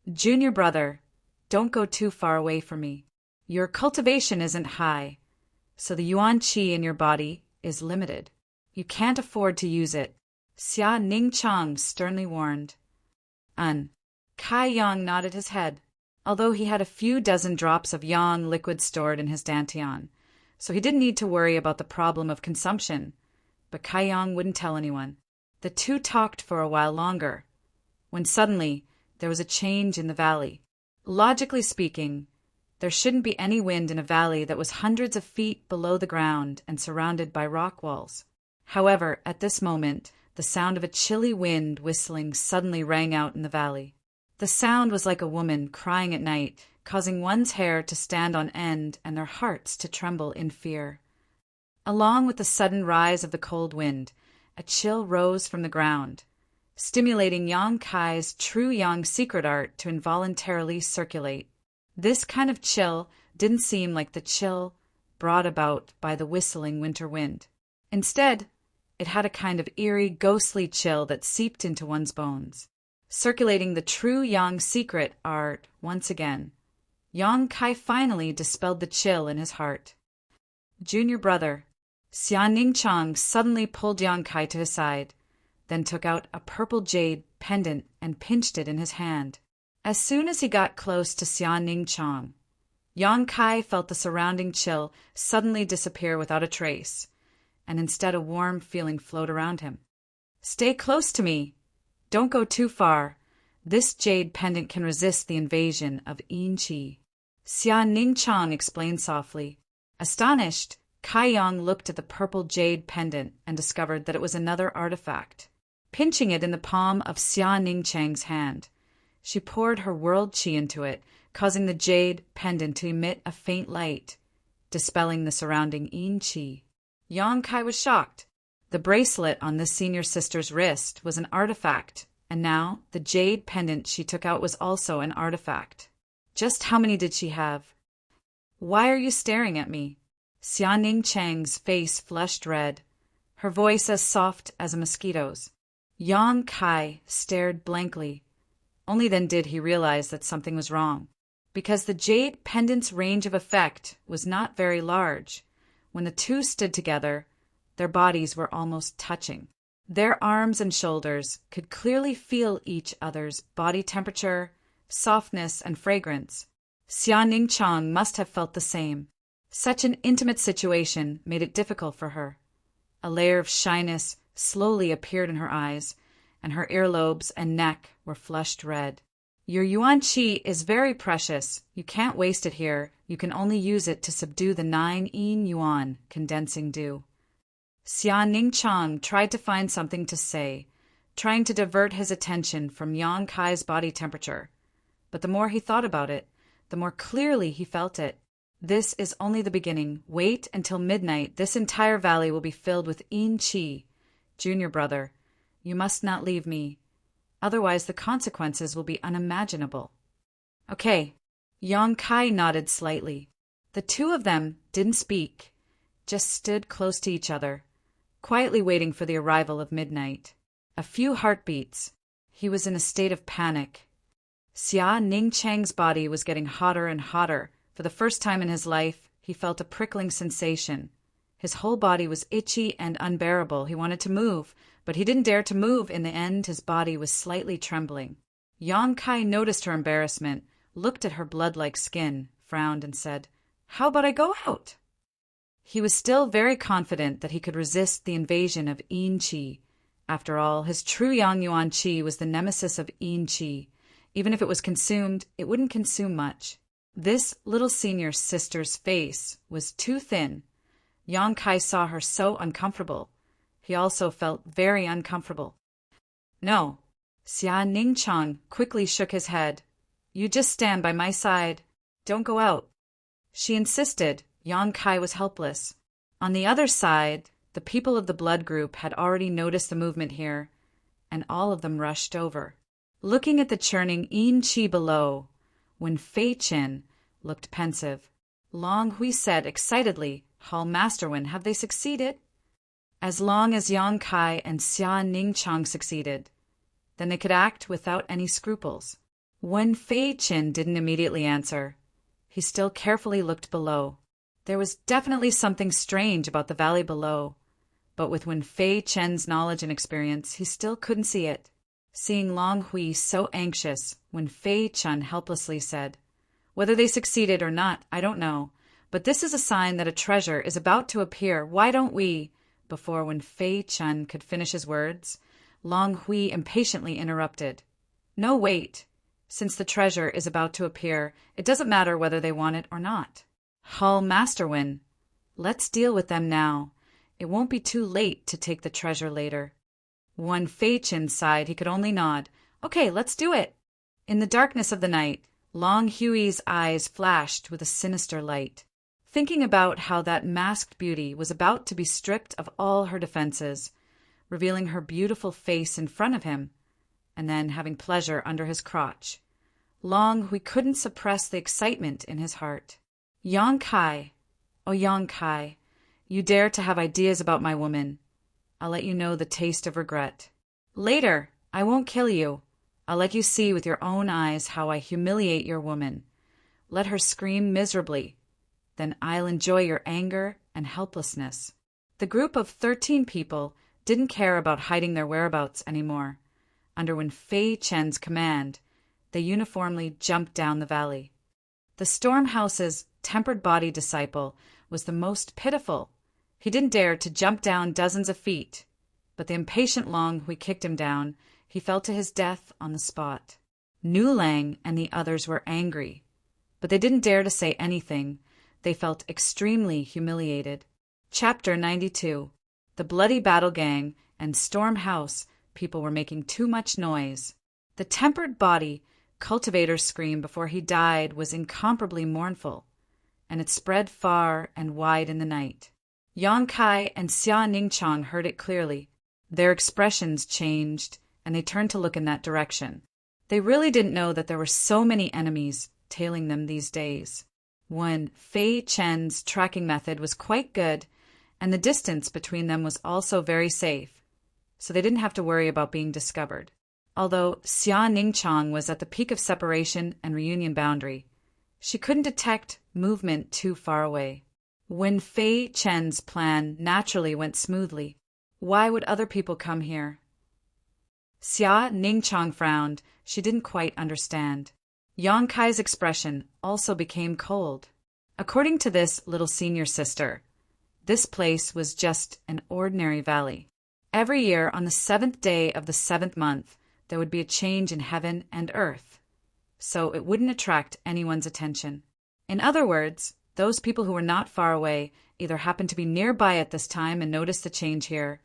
Junior brother, don't go too far away from me. Your cultivation isn't high, so the Yuan Qi in your body is limited. You can't afford to use it, Xia Ning Chang sternly warned. Kai Yang nodded his head, although he had a few dozen drops of Yang liquid stored in his dantian, so he didn't need to worry about the problem of consumption. But Kai Yang wouldn't tell anyone. The two talked for a while longer, when suddenly there was a change in the valley. Logically speaking, there shouldn't be any wind in a valley that was hundreds of feet below the ground and surrounded by rock walls. However, at this moment, the sound of a chilly wind whistling suddenly rang out in the valley. The sound was like a woman crying at night, causing one's hair to stand on end and their hearts to tremble in fear. Along with the sudden rise of the cold wind, a chill rose from the ground, stimulating Yang Kai's true Yang secret art to involuntarily circulate. This kind of chill didn't seem like the chill brought about by the whistling winter wind. Instead, it had a kind of eerie, ghostly chill that seeped into one's bones. Circulating the true Yang secret art once again, Yang Kai finally dispelled the chill in his heart. Junior brother, Xia Ningchang suddenly pulled Yang Kai to his side, then took out a purple jade pendant and pinched it in his hand. As soon as he got close to Xia Ningchang, Yang Kai felt the surrounding chill suddenly disappear without a trace, and instead a warm feeling float around him. "Stay close to me. Don't go too far. This jade pendant can resist the invasion of Yin Qi," Xia Ningchang explained softly. Astonished, Kai Yang looked at the purple jade pendant and discovered that it was another artifact. Pinching it in the palm of Xia Ningchang's hand, she poured her world qi into it, causing the jade pendant to emit a faint light, dispelling the surrounding Yin Qi. Yang Kai was shocked. The bracelet on this senior sister's wrist was an artifact, and now the jade pendant she took out was also an artifact. Just how many did she have? "Why are you staring at me?" Xia Ningchang's face flushed red, her voice as soft as a mosquito's. Yang Kai stared blankly. Only then did he realize that something was wrong, because the jade pendant's range of effect was not very large. When the two stood together, their bodies were almost touching. Their arms and shoulders could clearly feel each other's body temperature, softness, and fragrance. Xia Ningchang must have felt the same. Such an intimate situation made it difficult for her. A layer of shyness slowly appeared in her eyes, and her earlobes and neck were flushed red. "Your yuan qi is very precious. You can't waste it here. You can only use it to subdue the 9 yin yuan condensing dew." Xia Ningchang tried to find something to say, trying to divert his attention from Yang Kai's body temperature. But the more he thought about it, the more clearly he felt it. "This is only the beginning. Wait until midnight. This entire valley will be filled with yin qi. Junior brother, you must not leave me. Otherwise the consequences will be unimaginable." "Okay." Yang Kai nodded slightly. The two of them didn't speak, just stood close to each other, quietly waiting for the arrival of midnight. A few heartbeats. He was in a state of panic. Xia Ningchang's body was getting hotter and hotter. For the first time in his life, he felt a prickling sensation. His whole body was itchy and unbearable. He wanted to move, but he didn't dare to move. In the end, his body was slightly trembling. Yang Kai noticed her embarrassment, looked at her blood-like skin, frowned, and said, "How about I go out?" He was still very confident that he could resist the invasion of Yin Qi. After all, his true Yang Yuan Qi was the nemesis of Yin Qi. Even if it was consumed, it wouldn't consume much. This little senior sister's face was too thin. Yang Kai saw her so uncomfortable. He also felt very uncomfortable. "No." Xia Ningchang quickly shook his head. "You just stand by my side. Don't go out." She insisted. Yang Kai was helpless. On the other side, the people of the blood group had already noticed the movement here, and all of them rushed over. Looking at the churning Yin Qi below, Wen Fei Qin looked pensive. Long Hui said excitedly, "Hall Master Wen, have they succeeded?" As long as Yang Kai and Xia Ningchang succeeded, then they could act without any scruples. Wen Fei Qin didn't immediately answer. He still carefully looked below. There was definitely something strange about the valley below, but with Wen Fei Qin's knowledge and experience, he still couldn't see it. Seeing Long Hui so anxious, Wen Fei Qin helplessly said, "Whether they succeeded or not, I don't know, but this is a sign that a treasure is about to appear. Why don't we—" Before Wen Fei Qin could finish his words, Long Hui impatiently interrupted. "No, wait. Since the treasure is about to appear, it doesn't matter whether they want it or not. Hall Master Wen, let's deal with them now. It won't be too late to take the treasure later." Wen Fei Qin sighed. He could only nod. "Okay, let's do it." In the darkness of the night, Long Hui's eyes flashed with a sinister light. Thinking about how that masked beauty was about to be stripped of all her defenses, revealing her beautiful face in front of him, and then having pleasure under his crotch, Long Hui couldn't suppress the excitement in his heart. Yang Kai, "Oh, Yang Kai, you dare to have ideas about my woman. I'll let you know the taste of regret. Later, I won't kill you. I'll let you see with your own eyes how I humiliate your woman. Let her scream miserably. Then I'll enjoy your anger and helplessness." The group of 13 people didn't care about hiding their whereabouts anymore. Under Wen Fei Chen's command, they uniformly jumped down the valley. The Stormhouse's tempered body disciple was the most pitiful. He didn't dare to jump down dozens of feet, but the impatient Long Hui kicked him down. He fell to his death on the spot. Nu Lang and the others were angry, but they didn't dare to say anything. They felt extremely humiliated. Chapter 92. The Bloody Battle Gang and Storm House people were making too much noise. The tempered body cultivator's scream before he died was incomparably mournful, and it spread far and wide in the night. Yang Kai and Xia Ningchang heard it clearly. Their expressions changed, and they turned to look in that direction. They really didn't know that there were so many enemies tailing them these days. Wen Fei Chen's tracking method was quite good, and the distance between them was also very safe, so they didn't have to worry about being discovered. Although Xia Ningchang was at the peak of separation and reunion boundary, she couldn't detect movement too far away. Wen Fei Chen's plan naturally went smoothly. Why would other people come here? Xia Ningchang frowned. She didn't quite understand. Yang Kai's expression also became cold. According to this little senior sister, this place was just an ordinary valley. Every year on the 7th day of the 7th month, there would be a change in heaven and earth, so it wouldn't attract anyone's attention. In other words, those people who were not far away either happened to be nearby at this time and noticed the change here,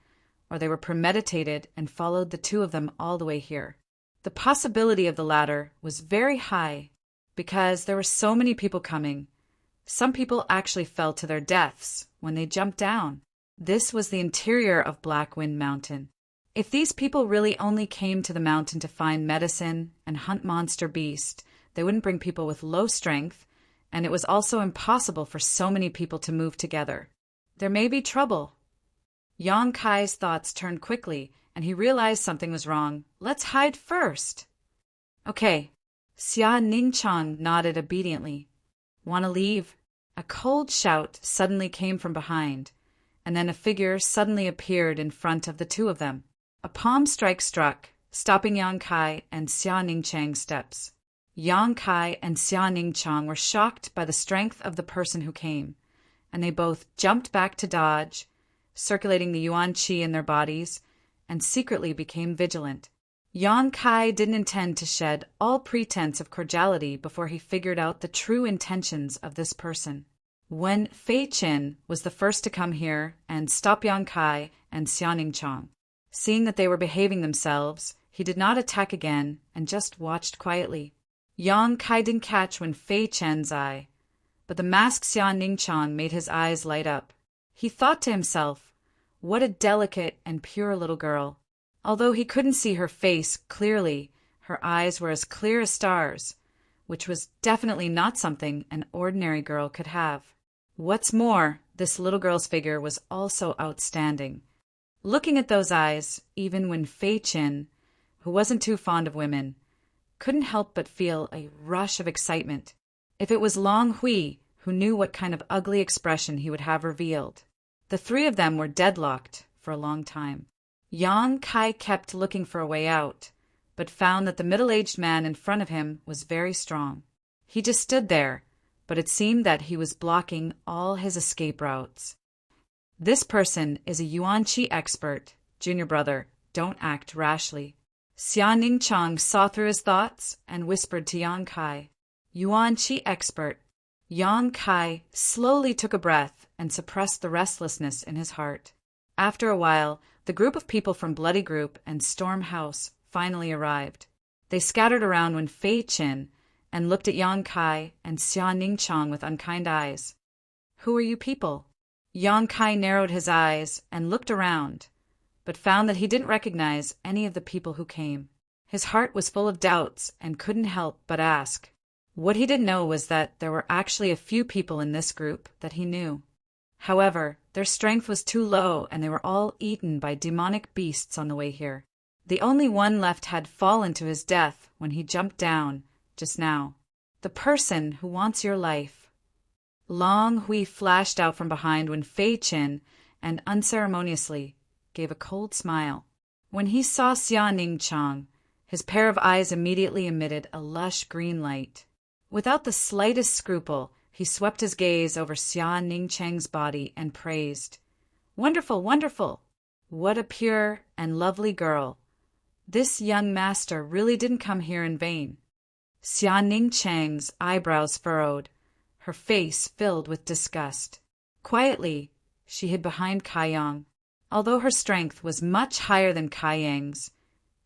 or they were premeditated and followed the two of them all the way here. The possibility of the latter was very high because there were so many people coming. Some people actually fell to their deaths when they jumped down. This was the interior of Black Wind Mountain. If these people really only came to the mountain to find medicine and hunt monster beast, they wouldn't bring people with low strength, and it was also impossible for so many people to move together. There may be trouble. Yang Kai's thoughts turned quickly, and he realized something was wrong. Let's hide first. Okay. Xia Ningchang nodded obediently. Want to leave? A cold shout suddenly came from behind, and then a figure suddenly appeared in front of the two of them. A palm strike struck, stopping Yang Kai and Xia Ningchang's steps. Yang Kai and Xia Ningchang were shocked by the strength of the person who came, and they both jumped back to dodge, circulating the Yuan Qi in their bodies, and secretly became vigilant. Yang Kai didn't intend to shed all pretense of cordiality before he figured out the true intentions of this person. Wen Fei Chen was the first to come here and stop Yang Kai and Xia Ningchang. Seeing that they were behaving themselves, he did not attack again and just watched quietly. Yang Kai didn't catch Wen Fei Chen's eye, but the masked Xia Ningchang made his eyes light up. He thought to himself, what a delicate and pure little girl. Although he couldn't see her face clearly, her eyes were as clear as stars, which was definitely not something an ordinary girl could have. What's more, this little girl's figure was also outstanding. Looking at those eyes, even Wen Fei Chen, who wasn't too fond of women, couldn't help but feel a rush of excitement. If it was Long Hui, who knew what kind of ugly expression he would have revealed. The three of them were deadlocked for a long time. Yang Kai kept looking for a way out, but found that the middle-aged man in front of him was very strong. He just stood there, but it seemed that he was blocking all his escape routes. This person is a Yuan Qi expert. Junior brother, don't act rashly. Xia Ningchang saw through his thoughts and whispered to Yang Kai, Yuan Qi expert. Yang Kai slowly took a breath and suppressed the restlessness in his heart. After a while, the group of people from Bloody Group and Storm House finally arrived. They scattered around Wen Fei Chen and looked at Yang Kai and Xia Ningchang with unkind eyes. Who are you people? Yang Kai narrowed his eyes and looked around, but found that he didn't recognize any of the people who came. His heart was full of doubts and couldn't help but ask. What he didn't know was that there were actually a few people in this group that he knew. However, their strength was too low and they were all eaten by demonic beasts on the way here. The only one left had fallen to his death when he jumped down, just now. The person who wants your life. Long Hui flashed out from behind when Fei Qin, and unceremoniously, gave a cold smile. When he saw Xia Ningchang, his pair of eyes immediately emitted a lush green light. Without the slightest scruple, he swept his gaze over Xia Ningchang's body and praised. Wonderful, wonderful! What a pure and lovely girl! This young master really didn't come here in vain. Xia Ningchang's eyebrows furrowed, her face filled with disgust. Quietly, she hid behind Kai Yang. Although her strength was much higher than Kai Yang's,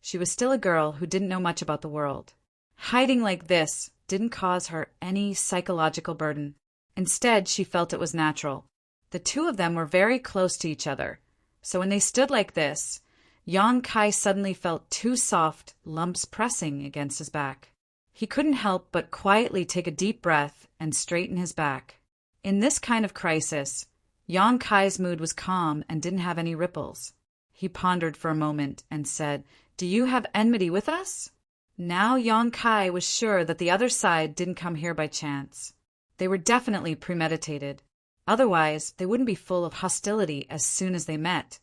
she was still a girl who didn't know much about the world. Hiding like this didn't cause her any psychological burden. Instead, she felt it was natural. The two of them were very close to each other, so when they stood like this, Yang Kai suddenly felt two soft lumps pressing against his back. He couldn't help but quietly take a deep breath and straighten his back. In this kind of crisis, Yang Kai's mood was calm and didn't have any ripples. He pondered for a moment and said, "Do you have enmity with us?" Now Yang Kai was sure that the other side didn't come here by chance. They were definitely premeditated. Otherwise, they wouldn't be full of hostility as soon as they met.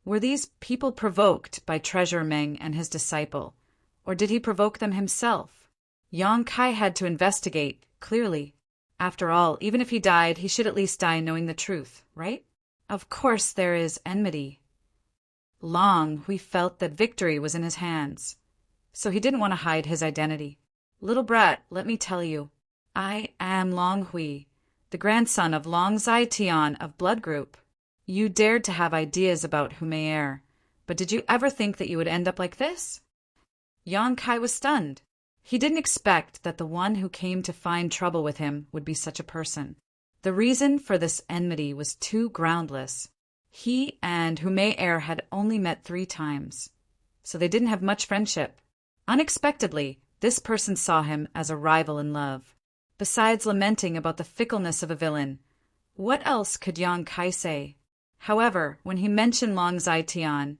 Were these people provoked by Treasurer Meng and his disciple, or did he provoke them himself? Yang Kai had to investigate, clearly. After all, even if he died, he should at least die knowing the truth, right? Of course there is enmity. Long Hui felt that victory was in his hands, so he didn't want to hide his identity. Little brat, let me tell you, I am Long Hui, the grandson of Long Zaitian of Blood Group. You dared to have ideas about Humayr, but did you ever think that you would end up like this? Yang Kai was stunned. He didn't expect that the one who came to find trouble with him would be such a person. The reason for this enmity was too groundless. He and Humayr had only met 3 times, so they didn't have much friendship. Unexpectedly, this person saw him as a rival in love. Besides lamenting about the fickleness of a villain, what else could Yang Kai say? However, when he mentioned Long Zaitian,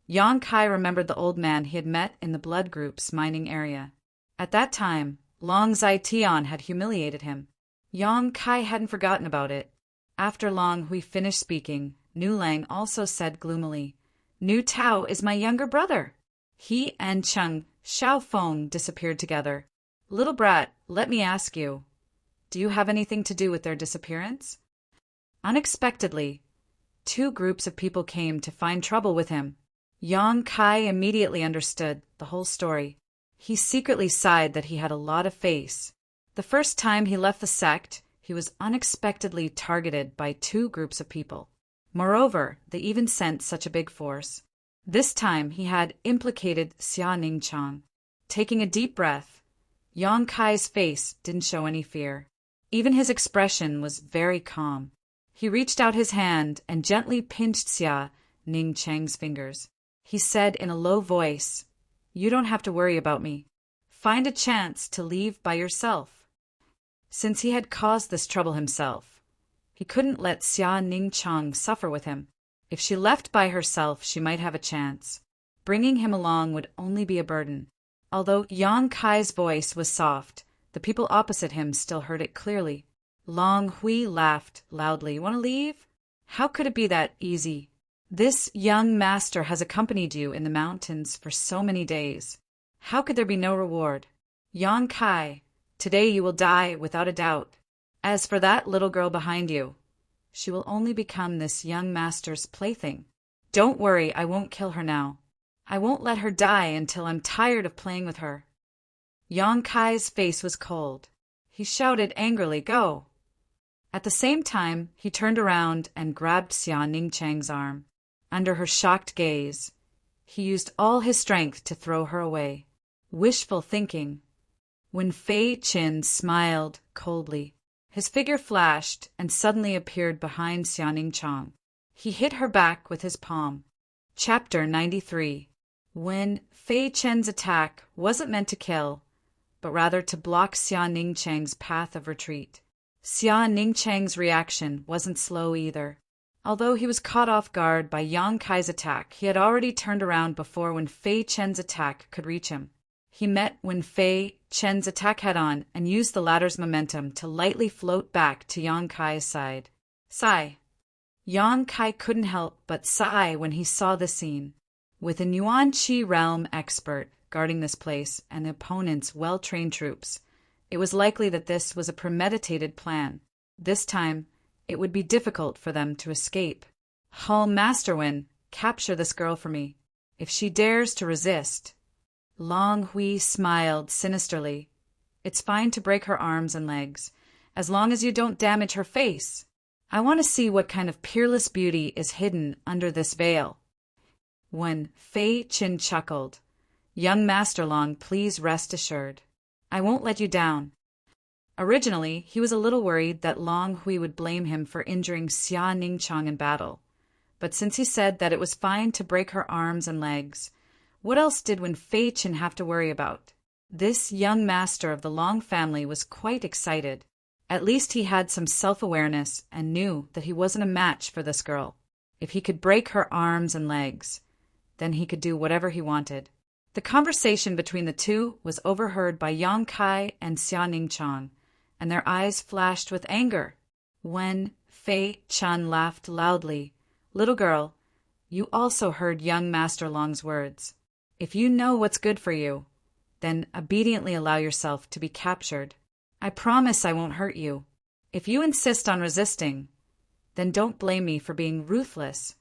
Yang Kai remembered the old man he had met in the Blood Group's mining area. At that time, Long Zaitian had humiliated him. Yang Kai hadn't forgotten about it. After Long Hui finished speaking, Nu Lang also said gloomily, "Nu Tao is my younger brother." He and Cheng Xiaofeng disappeared together. Little brat, let me ask you, do you have anything to do with their disappearance? Unexpectedly, 2 groups of people came to find trouble with him. Yang Kai immediately understood the whole story. He secretly sighed that he had a lot of face. The first time he left the sect, he was unexpectedly targeted by 2 groups of people. Moreover, they even sent such a big force. This time he had implicated Xia Ningchang. Taking a deep breath, Yang Kai's face didn't show any fear. Even his expression was very calm. He reached out his hand and gently pinched Xia Ningchang's fingers. He said in a low voice, "You don't have to worry about me. Find a chance to leave by yourself." Since he had caused this trouble himself, he couldn't let Xia Ningchang suffer with him. If she left by herself, she might have a chance. Bringing him along would only be a burden. Although Yang Kai's voice was soft, the people opposite him still heard it clearly. Long Hui laughed loudly. "Want to leave? How could it be that easy? This young master has accompanied you in the mountains for so many days. How could there be no reward? Yang Kai, today you will die without a doubt. As for that little girl behind you, she will only become this young master's plaything. Don't worry, I won't kill her now. I won't let her die until I'm tired of playing with her." Yang Kai's face was cold. He shouted angrily, "Go!" At the same time, he turned around and grabbed Xia Ningchang's arm. Under her shocked gaze, he used all his strength to throw her away. Wishful thinking. When Fei Qin smiled coldly, his figure flashed and suddenly appeared behind Xia Ningchang. He hit her back with his palm. Chapter 93. When Fei Qin's attack wasn't meant to kill, but rather to block Xia Ningchang's path of retreat. Xia Ningchang's reaction wasn't slow either. Although he was caught off guard by Yang Kai's attack, he had already turned around before Wen Fei Chen's attack could reach him. He met Wen Fei Chen's attack head-on and used the latter's momentum to lightly float back to Yang Kai's side. Sigh. Yang Kai couldn't help but sigh when he saw the scene. With a Yuan Qi realm expert guarding this place and the opponent's well-trained troops, it was likely that this was a premeditated plan. This time, it would be difficult for them to escape. Hall Masterwen, capture this girl for me. If she dares to resist. Long Hui smiled sinisterly. It's fine to break her arms and legs, as long as you don't damage her face. I want to see what kind of peerless beauty is hidden under this veil. When Fei Chin chuckled, Young Master Long, please rest assured. I won't let you down. Originally, he was a little worried that Long Hui would blame him for injuring Xia Ningchang in battle. But since he said that it was fine to break her arms and legs, what else did Wen Fei Chin have to worry about? This young master of the Long family was quite excited. At least he had some self-awareness and knew that he wasn't a match for this girl. If he could break her arms and legs, then he could do whatever he wanted. The conversation between the two was overheard by Yang Kai and Xia Ningchang, and their eyes flashed with anger. Wen Fei Chan laughed loudly. Little girl, you also heard young Master Long's words. If you know what's good for you, then obediently allow yourself to be captured. I promise I won't hurt you. If you insist on resisting, then don't blame me for being ruthless.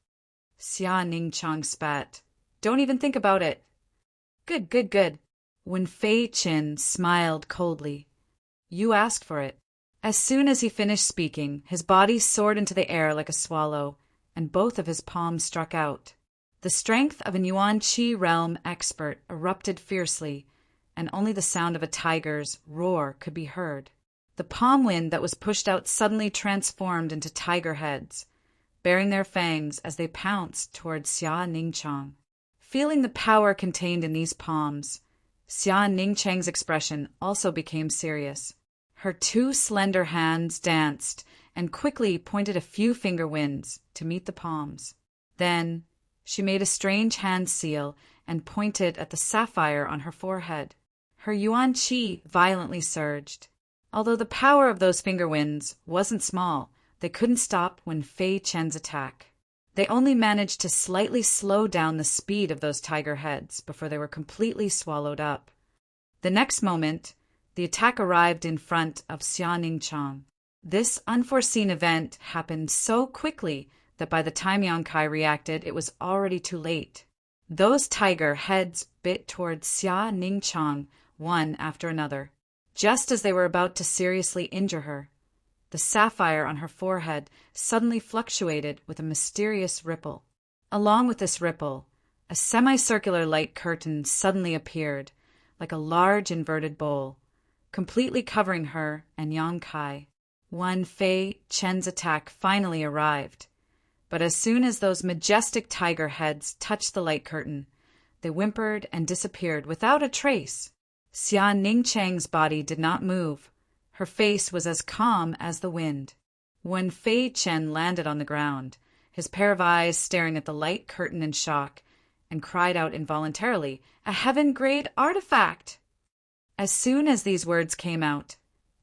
Xia Ningchang spat. Don't even think about it. Good, good, good. Wen Fei Chin smiled coldly. You asked for it. As soon as he finished speaking, his body soared into the air like a swallow, and both of his palms struck out. The strength of a Yuan Qi realm expert erupted fiercely, and only the sound of a tiger's roar could be heard. The palm wind that was pushed out suddenly transformed into tiger heads, baring their fangs as they pounced towards Xia Ningchang. Feeling the power contained in these palms, Xia Ningchang's expression also became serious. Her two slender hands danced and quickly pointed a few finger winds to meet the palms. Then she made a strange hand seal and pointed at the sapphire on her forehead. Her Yuan Qi violently surged. Although the power of those finger winds wasn't small, they couldn't stop Wen Fei Chen's attack. They only managed to slightly slow down the speed of those tiger heads before they were completely swallowed up. The next moment, the attack arrived in front of Xia Ningchang. This unforeseen event happened so quickly that by the time Yang Kai reacted, it was already too late. Those tiger heads bit towards Xia Ningchang one after another, just as they were about to seriously injure her. The sapphire on her forehead suddenly fluctuated with a mysterious ripple. Along with this ripple, a semicircular light curtain suddenly appeared, like a large inverted bowl, completely covering her and Yang Kai. Wen Fei Chen's attack finally arrived, but as soon as those majestic tiger heads touched the light curtain, they whimpered and disappeared without a trace. Xia Ningchang's body did not move. Her face was as calm as the wind. When Fei Chen landed on the ground, his pair of eyes staring at the light curtain in shock, and cried out involuntarily, "A heaven-grade artifact!" As soon as these words came out,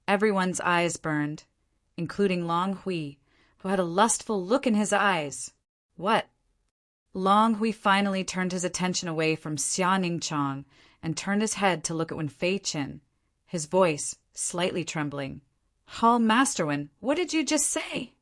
everyone's eyes burned, including Long Hui, who had a lustful look in his eyes. What? Long Hui finally turned his attention away from Xia Ningchang and turned his head to look at Wen Fei Chen, his voice slightly trembling. Hall Masterwen, what did you just say?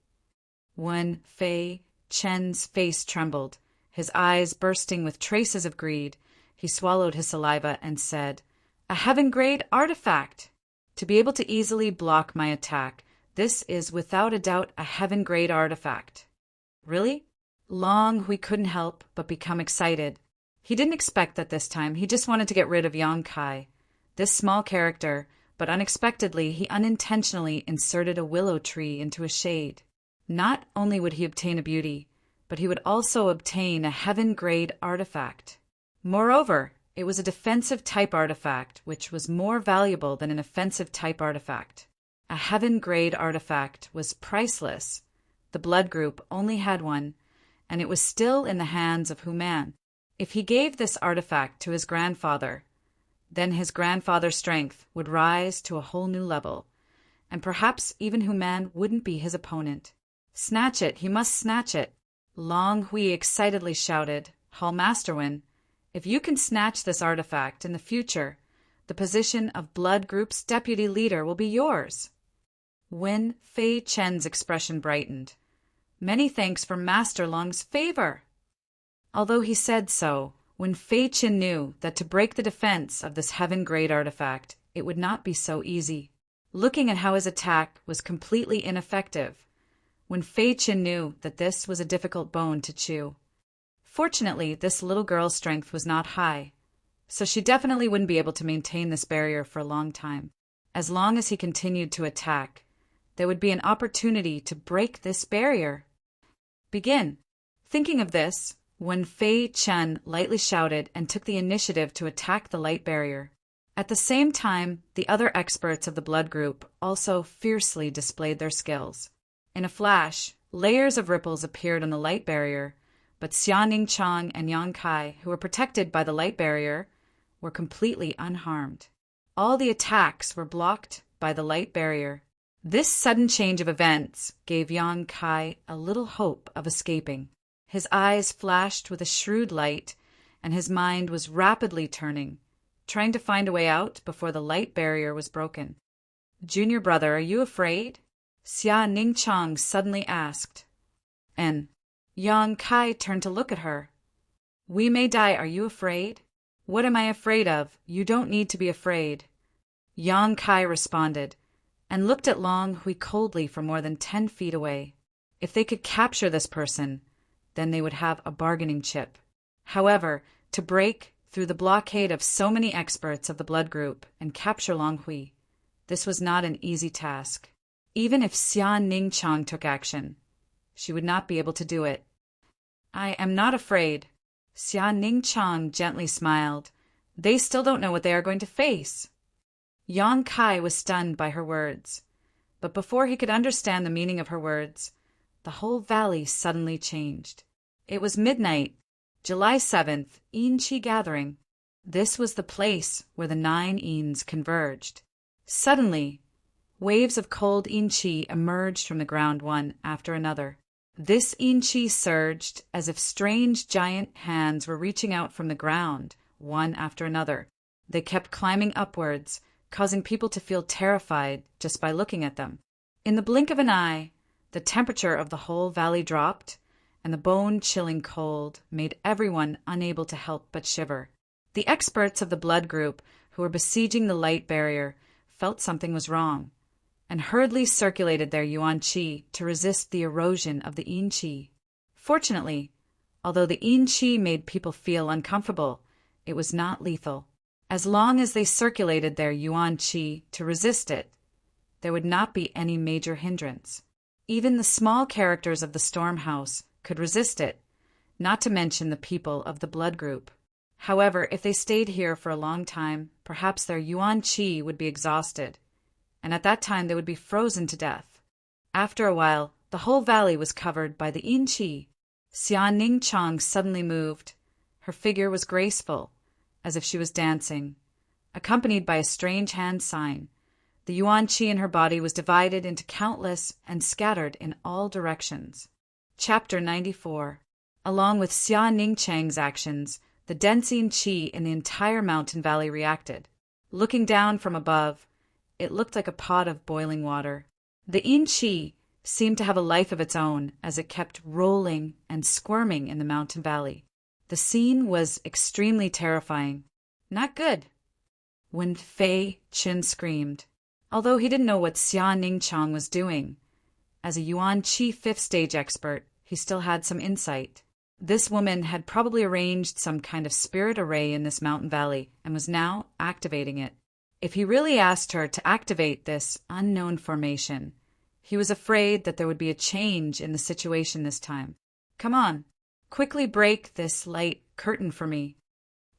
Wen Fei Chen's face trembled, his eyes bursting with traces of greed. He swallowed his saliva and said, "A heaven-grade artifact! To be able to easily block my attack, this is without a doubt a heaven-grade artifact." Really? Long Hui couldn't help but become excited. He didn't expect that this time. He just wanted to get rid of Yang Kai, this small character, but unexpectedly he unintentionally inserted a willow tree into a shade. Not only would he obtain a beauty, but he would also obtain a heaven-grade artifact. Moreover, it was a defensive type artifact, which was more valuable than an offensive type artifact. A heaven-grade artifact was priceless. The blood group only had one, and it was still in the hands of Human. If he gave this artifact to his grandfather, then his grandfather's strength would rise to a whole new level, and perhaps even Human wouldn't be his opponent. Snatch it, he must snatch it. Long Hui excitedly shouted, Hall Masterwin, if you can snatch this artifact in the future, the position of Blood Group's deputy leader will be yours. Wen Fei Chen's expression brightened. Many thanks for Master Long's favor. Although he said so, Wen Fei Chen knew that to break the defense of this heaven-grade artifact, it would not be so easy. Looking at how his attack was completely ineffective, Wen Fei Chen knew that this was a difficult bone to chew. Fortunately, this little girl's strength was not high, so she definitely wouldn't be able to maintain this barrier for a long time. As long as he continued to attack, there would be an opportunity to break this barrier. Begin. Thinking of this, Wen Fei Chen lightly shouted and took the initiative to attack the light barrier. At the same time, the other experts of the blood group also fiercely displayed their skills. In a flash, layers of ripples appeared on the light barrier, but Xia Ningchang and Yang Kai, who were protected by the light barrier, were completely unharmed. All the attacks were blocked by the light barrier. This sudden change of events gave Yang Kai a little hope of escaping. His eyes flashed with a shrewd light, and his mind was rapidly turning, trying to find a way out before the light barrier was broken. Junior brother, are you afraid? Xia Ningchang suddenly asked. And Yang Kai turned to look at her. We may die, are you afraid? What am I afraid of? You don't need to be afraid. Yang Kai responded, and looked at Long Hui coldly from more than 10 feet away. If they could capture this person, then they would have a bargaining chip. However, to break through the blockade of so many experts of the blood group and capture Long Hui, this was not an easy task. Even if Xia Ningchang took action, she would not be able to do it. I am not afraid. Xia Ningchang gently smiled. They still don't know what they are going to face. Yang Kai was stunned by her words, but before he could understand the meaning of her words, the whole valley suddenly changed. It was midnight, July 7th, Yin-Chi gathering. This was the place where the 9 Yins converged. Suddenly, waves of cold Yin-Chi emerged from the ground one after another. This Yin-Chi surged as if strange giant hands were reaching out from the ground, one after another. They kept climbing upwards, causing people to feel terrified just by looking at them. In the blink of an eye, the temperature of the whole valley dropped, and the bone-chilling cold made everyone unable to help but shiver. The experts of the blood group who were besieging the light barrier felt something was wrong, and hurriedly circulated their yuan qi to resist the erosion of the yin qi. Fortunately, although the yin qi made people feel uncomfortable, it was not lethal. As long as they circulated their yuan qi to resist it, there would not be any major hindrance. Even the small characters of the storm house could resist it, not to mention the people of the blood group. However, if they stayed here for a long time, perhaps their yuan qi would be exhausted, and at that time they would be frozen to death. After a while, the whole valley was covered by the yin qi. Xia Ningchang suddenly moved. Her figure was graceful, as if she was dancing, accompanied by a strange hand sign. The yuan qi in her body was divided into countless and scattered in all directions. Chapter 94. Along with Xia Ningchang's actions, the dense yin qi in the entire mountain valley reacted. Looking down from above, it looked like a pot of boiling water. The yin qi seemed to have a life of its own as it kept rolling and squirming in the mountain valley. The scene was extremely terrifying. Not good. Wen Fei Chen screamed. Although he didn't know what Xia Ningchang was doing, as a yuan qi 5th stage expert, he still had some insight. This woman had probably arranged some kind of spirit array in this mountain valley and was now activating it. If he really asked her to activate this unknown formation, he was afraid that there would be a change in the situation this time. Come on, quickly break this light curtain for me.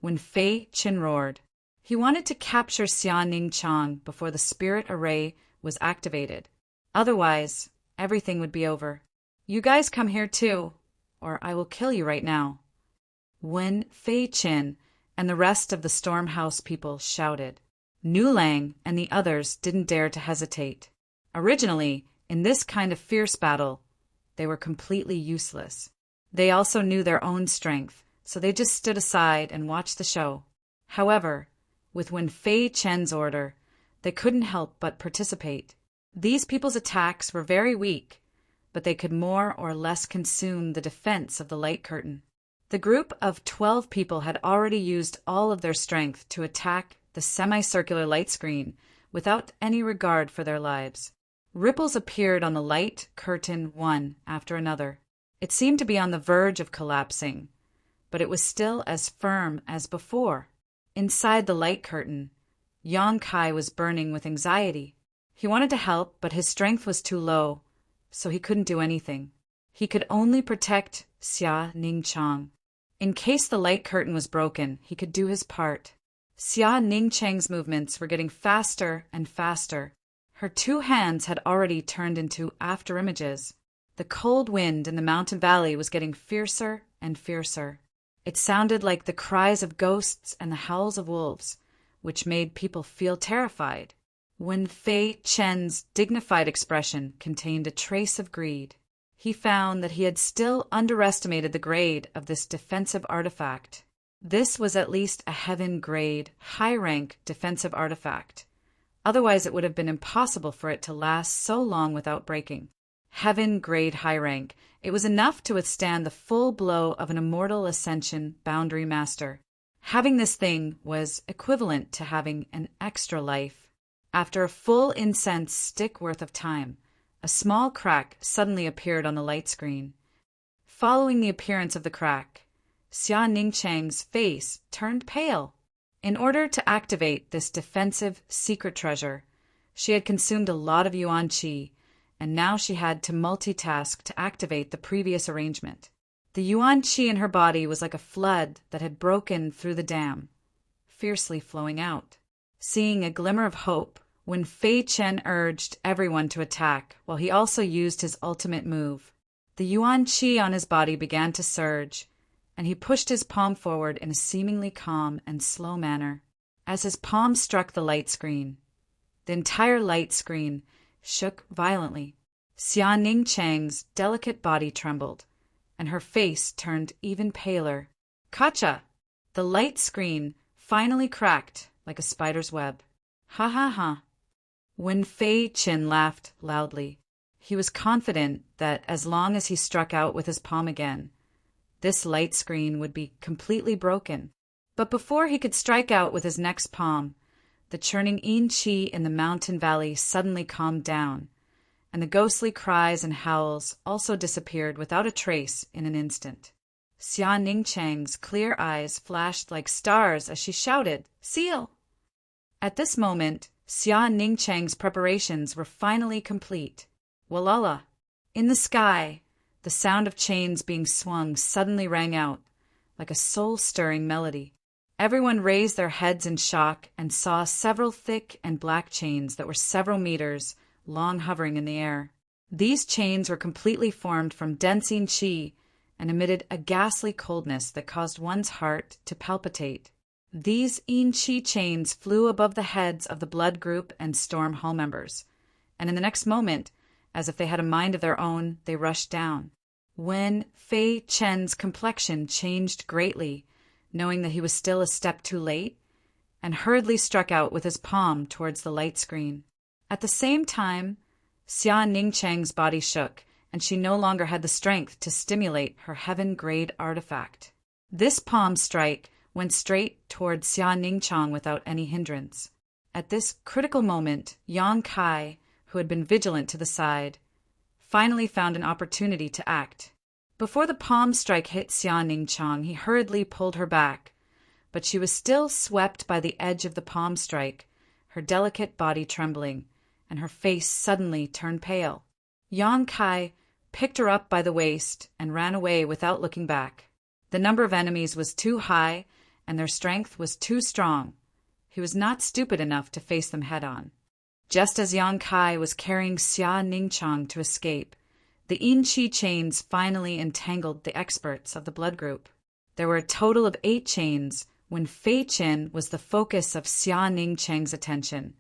Wen Fei Chen roared. He wanted to capture Xia Ningchang before the spirit array was activated. Otherwise, everything would be over. You guys come here too, or I will kill you right now. Wen Fei Qin and the rest of the Stormhouse people shouted. Nu Lang and the others didn't dare to hesitate. Originally, in this kind of fierce battle, they were completely useless. They also knew their own strength, so they just stood aside and watched the show. However, with Wen Fei Chen's order, they couldn't help but participate. These people's attacks were very weak, but they could more or less consume the defense of the light curtain. The group of 12 people had already used all of their strength to attack the semicircular light screen without any regard for their lives. Ripples appeared on the light curtain one after another. It seemed to be on the verge of collapsing, but it was still as firm as before. Inside the light curtain, Yang Kai was burning with anxiety. He wanted to help, but his strength was too low, so he couldn't do anything. He could only protect Xia Ningchang. In case the light curtain was broken, he could do his part. Xia Ningchang's movements were getting faster and faster. Her 2 hands had already turned into afterimages. The cold wind in the mountain valley was getting fiercer and fiercer. It sounded like the cries of ghosts and the howls of wolves, which made people feel terrified. Wen Fei Chen's dignified expression contained a trace of greed. He found that he had still underestimated the grade of this defensive artifact. This was at least a heaven-grade, high-rank defensive artifact. Otherwise it would have been impossible for it to last so long without breaking. Heaven-grade high rank, it was enough to withstand the full blow of an immortal ascension boundary master. Having this thing was equivalent to having an extra life. After a full incense stick worth of time, a small crack suddenly appeared on the light screen. Following the appearance of the crack, Xia Ningchang's face turned pale. In order to activate this defensive secret treasure, she had consumed a lot of yuan qi, and now she had to multitask to activate the previous arrangement. The yuan qi in her body was like a flood that had broken through the dam, fiercely flowing out. Seeing a glimmer of hope, Wen Fei Chen urged everyone to attack, while he also used his ultimate move. The yuan qi on his body began to surge, and he pushed his palm forward in a seemingly calm and slow manner. As his palm struck the light screen, the entire light screen shook violently. Xia Ningchang's delicate body trembled, and her face turned even paler. Kacha! The light screen finally cracked like a spider's web. Ha ha ha! Wen Fei Chen laughed loudly. He was confident that as long as he struck out with his palm again, this light screen would be completely broken. But before he could strike out with his next palm, the churning yin qi in the mountain valley suddenly calmed down, and the ghostly cries and howls also disappeared without a trace in an instant. Xia Ningchang's clear eyes flashed like stars as she shouted, "Seal!" At this moment, Xia Ningchang's preparations were finally complete. Walala! In the sky, the sound of chains being swung suddenly rang out, like a soul-stirring melody. Everyone raised their heads in shock and saw several thick and black chains that were several meters long hovering in the air. These chains were completely formed from dense yin qi and emitted a ghastly coldness that caused one's heart to palpitate. These yin qi chains flew above the heads of the Blood Group and Storm Hall members, and in the next moment, as if they had a mind of their own, they rushed down. Wen Fei Chen's complexion changed greatly, knowing that he was still a step too late, and hurriedly struck out with his palm towards the light screen. At the same time, Xia Ningchang's body shook, and she no longer had the strength to stimulate her heaven-grade artifact. This palm strike went straight towards Xia Ningchang without any hindrance. At this critical moment, Yang Kai, who had been vigilant to the side, finally found an opportunity to act. Before the palm strike hit Xia Ningchang, he hurriedly pulled her back, but she was still swept by the edge of the palm strike, her delicate body trembling, and her face suddenly turned pale. Yang Kai picked her up by the waist and ran away without looking back. The number of enemies was too high, and their strength was too strong. He was not stupid enough to face them head-on. Just as Yang Kai was carrying Xia Ningchang to escape, the Yin Qi chains finally entangled the experts of the blood group. There were a total of 8 chains when Fei Qin was the focus of Xia Ningchang's attention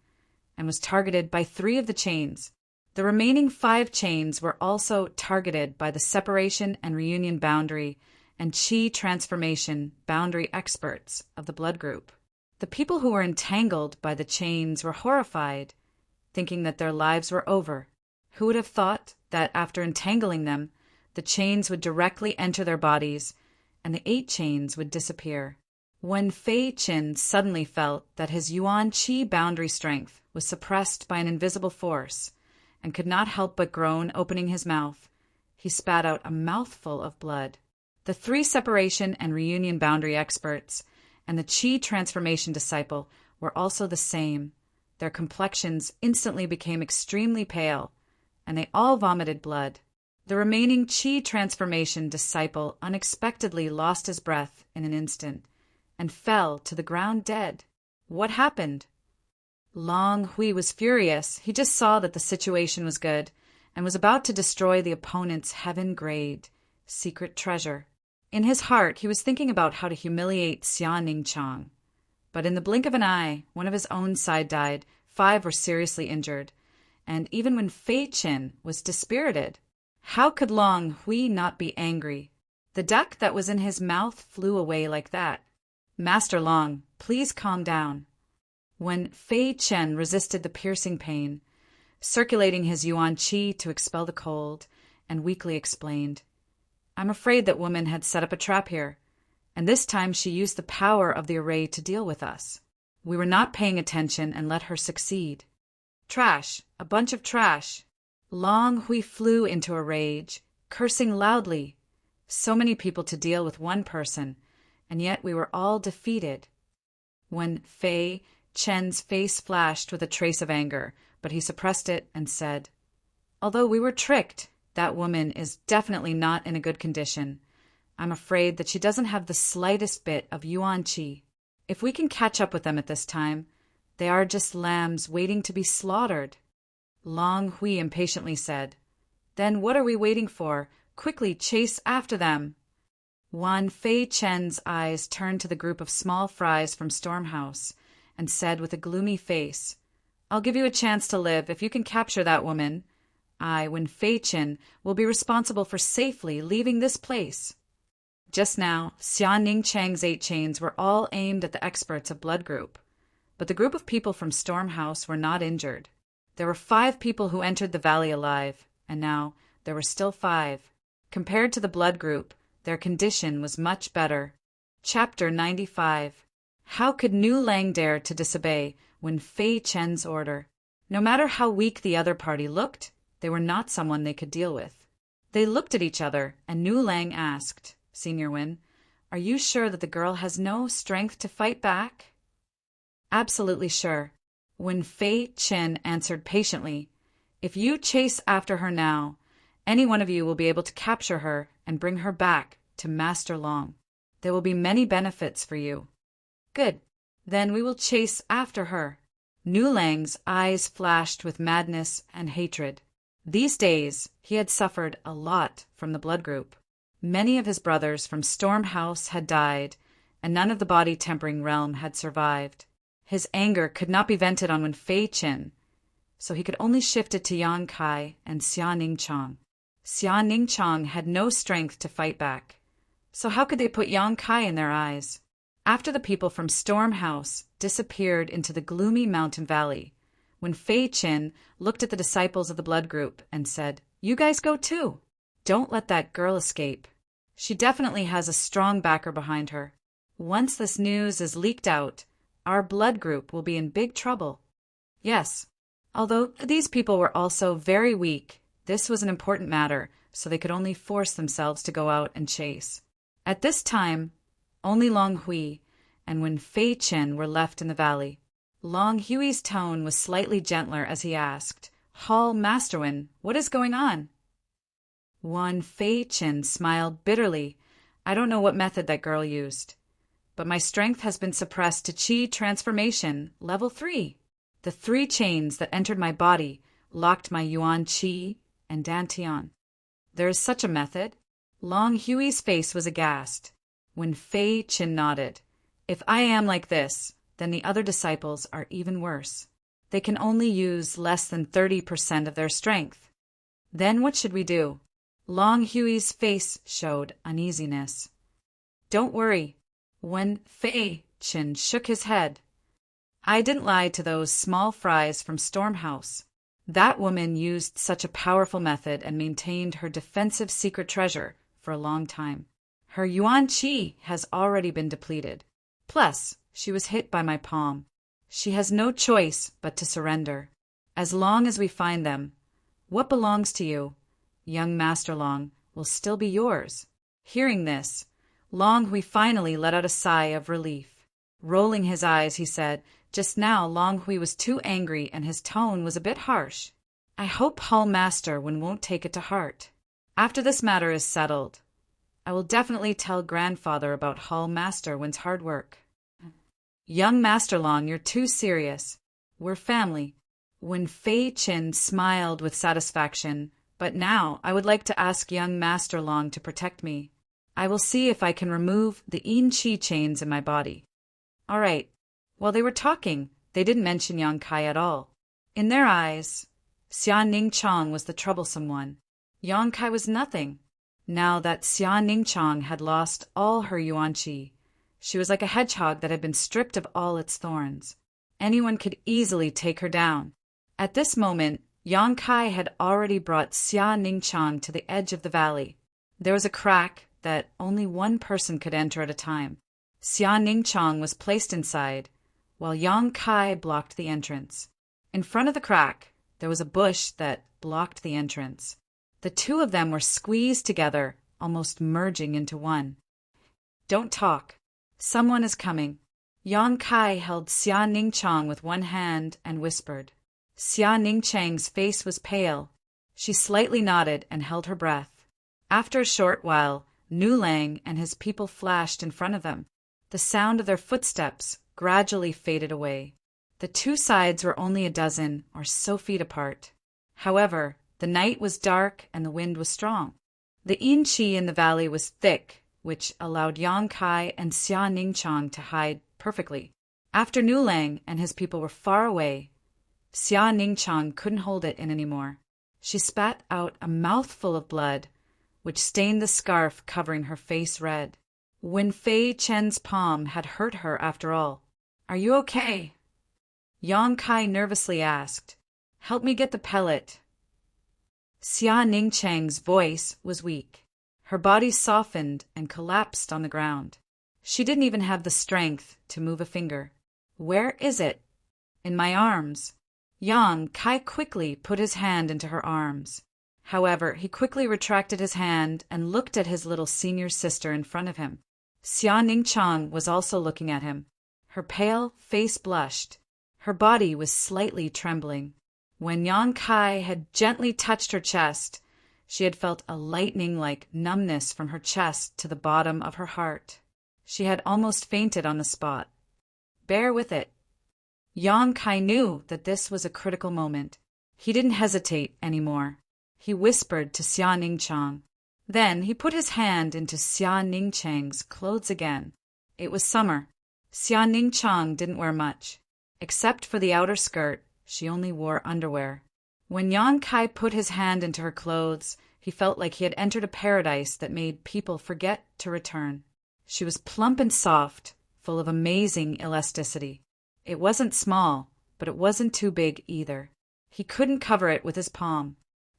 and was targeted by 3 of the chains. The remaining 5 chains were also targeted by the separation and reunion boundary and Qi transformation boundary experts of the blood group. The people who were entangled by the chains were horrified, thinking that their lives were over. Who would have thought that after entangling them, the chains would directly enter their bodies and the 8 chains would disappear? When Fei Qin suddenly felt that his Yuan Qi boundary strength was suppressed by an invisible force and could not help but groan, opening his mouth, he spat out a mouthful of blood. The 3 separation and reunion boundary experts and the Qi transformation disciple were also the same. Their complexions instantly became extremely pale, and they all vomited blood. The remaining Qi transformation disciple unexpectedly lost his breath in an instant and fell to the ground dead. What happened? Long Hui was furious. He just saw that the situation was good and was about to destroy the opponent's heaven-grade secret treasure. In his heart, he was thinking about how to humiliate Xia Ningchang. But in the blink of an eye, one of his own side died, 5 were seriously injured, and even when Fei Qin was dispirited, how could Long Hui not be angry? The duck that was in his mouth flew away like that. Master Long, please calm down. When Fei Qin resisted the piercing pain, circulating his Yuan Qi to expel the cold, and weakly explained, I'm afraid that woman had set up a trap here, and this time she used the power of the array to deal with us. We were not paying attention and let her succeed. Trash, a bunch of trash. Long Hui flew into a rage, cursing loudly. So many people to deal with one person, and yet we were all defeated. When Fei Qin's face flashed with a trace of anger, but he suppressed it and said, Although we were tricked, that woman is definitely not in a good condition. I'm afraid that she doesn't have the slightest bit of Yuan Qi. If we can catch up with them at this time, they are just lambs waiting to be slaughtered. Long Hui impatiently said, Then what are we waiting for? Quickly chase after them. Wan Fei Chen's eyes turned to the group of small fries from Stormhouse and said with a gloomy face, I'll give you a chance to live if you can capture that woman. I, Wen Fei Chen, will be responsible for safely leaving this place. Just now, Xia Ningchang's 8 chains were all aimed at the experts of Blood Group, but the group of people from Stormhouse were not injured. There were 5 people who entered the valley alive, and now there were still 5. Compared to the Blood Group, their condition was much better. Chapter 95. How could Nu Lang dare to disobey Wen Fei Chen's order? No matter how weak the other party looked, they were not someone they could deal with. They looked at each other, and Nu Lang asked, Senior Wen, are you sure that the girl has no strength to fight back? Absolutely sure. Wen Fei Chen answered patiently, If you chase after her now, any one of you will be able to capture her and bring her back to Master Long. There will be many benefits for you. Good. Then we will chase after her. Nu Lang's eyes flashed with madness and hatred. These days, he had suffered a lot from the Blood Group. Many of his brothers from Stormhouse had died, and none of the body-tempering realm had survived. His anger could not be vented on Wen Fei Qin, so he could only shift it to Yang Kai and Xia Ningchang. Xia Ningchang had no strength to fight back, so how could they put Yang Kai in their eyes? After the people from Stormhouse disappeared into the gloomy mountain valley, Wen Fei Qin looked at the disciples of the Blood Group and said, You guys go too. Don't let that girl escape. She definitely has a strong backer behind her. Once this news is leaked out, our Blood Group will be in big trouble. Yes, although these people were also very weak, this was an important matter, so they could only force themselves to go out and chase. At this time, only Long Hui and Wen Fei Qin were left in the valley. Long Hui's tone was slightly gentler as he asked, Hall Master Wen, what is going on? Wen Fei Qin smiled bitterly. I don't know what method that girl used, but my strength has been suppressed to Qi transformation, level 3. The 3 chains that entered my body locked my Yuan Qi and Dantian. There is such a method? Long Hui's face was aghast. When Fei Qin nodded, if I am like this, then the other disciples are even worse. They can only use less than 30% of their strength. Then what should we do? Long Hui's face showed uneasiness. Don't worry. When Fei Qin shook his head, I didn't lie to those small fries from Stormhouse. That woman used such a powerful method and maintained her defensive secret treasure for a long time. Her Yuan Qi has already been depleted. Plus, she was hit by my palm. She has no choice but to surrender. As long as we find them, what belongs to you, young Master Long, will still be yours. Hearing this, Long Hui finally let out a sigh of relief. Rolling his eyes, he said, just now Long Hui was too angry and his tone was a bit harsh. I hope Hall Master Wen won't take it to heart. After this matter is settled, I will definitely tell grandfather about Hall Master Wen's hard work. Young Master Long, you're too serious. We're family. When Fei Qin smiled with satisfaction, but now I would like to ask young Master Long to protect me. I will see if I can remove the Yin Qi chains in my body. All right. While they were talking, they didn't mention Yang Kai at all. In their eyes, Xia Ningchang was the troublesome one. Yang Kai was nothing. Now that Xia Ningchang had lost all her Yuan Qi, she was like a hedgehog that had been stripped of all its thorns. Anyone could easily take her down. At this moment, Yang Kai had already brought Xia Ningchang to the edge of the valley. There was a crack that only one person could enter at a time. Xia Ningchang was placed inside, while Yang Kai blocked the entrance. In front of the crack, there was a bush that blocked the entrance. The two of them were squeezed together, almost merging into one. Don't talk. Someone is coming. Yang Kai held Xia Ningchang with one hand and whispered. Xia Ningchang's face was pale. She slightly nodded and held her breath. After a short while, Nu Lang and his people flashed in front of them. The sound of their footsteps gradually faded away. The two sides were only a dozen or so feet apart. However, the night was dark and the wind was strong. The Yin Qi in the valley was thick, which allowed Yang Kai and Xia Ningchang to hide perfectly. After Nu Lang and his people were far away, Xia Ningchang couldn't hold it in anymore. She spat out a mouthful of blood, which stained the scarf covering her face red. When Fei Chen's palm had hurt her after all. Are you okay? Yang Kai nervously asked. Help me get the pellet. Xia Ningchang's voice was weak. Her body softened and collapsed on the ground. She didn't even have the strength to move a finger. Where is it? In my arms. Yang Kai quickly put his hand into her arms. However, he quickly retracted his hand and looked at his little senior sister in front of him. Xia Ningchang was also looking at him. Her pale face blushed. Her body was slightly trembling. When Yang Kai had gently touched her chest, she had felt a lightning-like numbness from her chest to the bottom of her heart. She had almost fainted on the spot. Bear with it. Yang Kai knew that this was a critical moment. He didn't hesitate anymore. He whispered to Xia Ningchang. Then he put his hand into Xia Ningchang's clothes again. It was summer. Xia Ningchang didn't wear much. Except for the outer skirt, she only wore underwear. When Yang Kai put his hand into her clothes, he felt like he had entered a paradise that made people forget to return. She was plump and soft, full of amazing elasticity. It wasn't small, but it wasn't too big either. He couldn't cover it with his palm.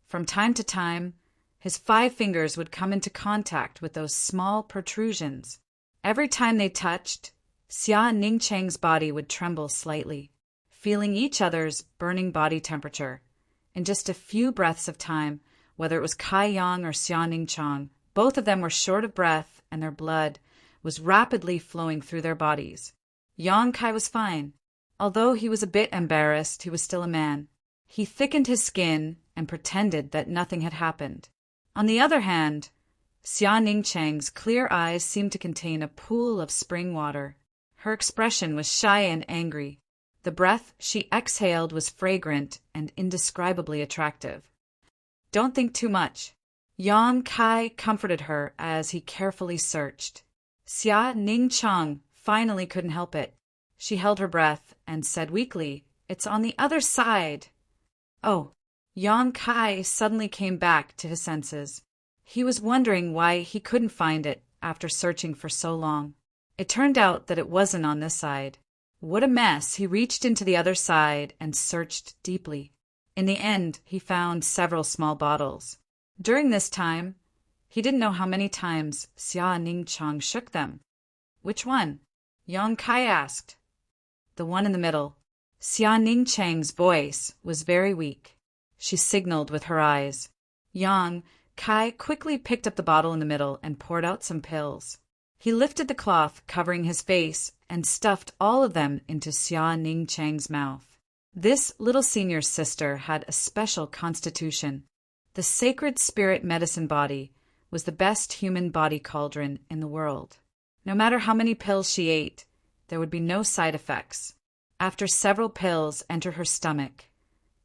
From time to time, his 5 fingers would come into contact with those small protrusions. Every time they touched, Xia Ningchang's body would tremble slightly, feeling each other's burning body temperature. In just a few breaths of time, whether it was Kai Yang or Xia Ningchang, both of them were short of breath and their blood was rapidly flowing through their bodies. Yang Kai was fine. Although he was a bit embarrassed, he was still a man. He thickened his skin and pretended that nothing had happened. On the other hand, Xia Ningchang's clear eyes seemed to contain a pool of spring water. Her expression was shy and angry. The breath she exhaled was fragrant and indescribably attractive. Don't think too much. Yang Kai comforted her as he carefully searched. Xia Ningchang finally couldn't help it. She held her breath and said weakly, "It's on the other side." Oh, Yang Kai suddenly came back to his senses. He was wondering why he couldn't find it after searching for so long. It turned out that it wasn't on this side. What a mess! He reached into the other side and searched deeply. In the end, he found several small bottles. During this time, he didn't know how many times Xia Ningchang shook them. Which one? Yang Kai asked. The one in the middle. Xia Ningchang's voice was very weak. She signaled with her eyes. Yang Kai quickly picked up the bottle in the middle and poured out some pills. He lifted the cloth covering his face and stuffed all of them into Xia Ningchang's mouth. This little senior sister had a special constitution. The sacred spirit medicine body was the best human body cauldron in the world. No matter how many pills she ate, there would be no side effects. After several pills entered her stomach,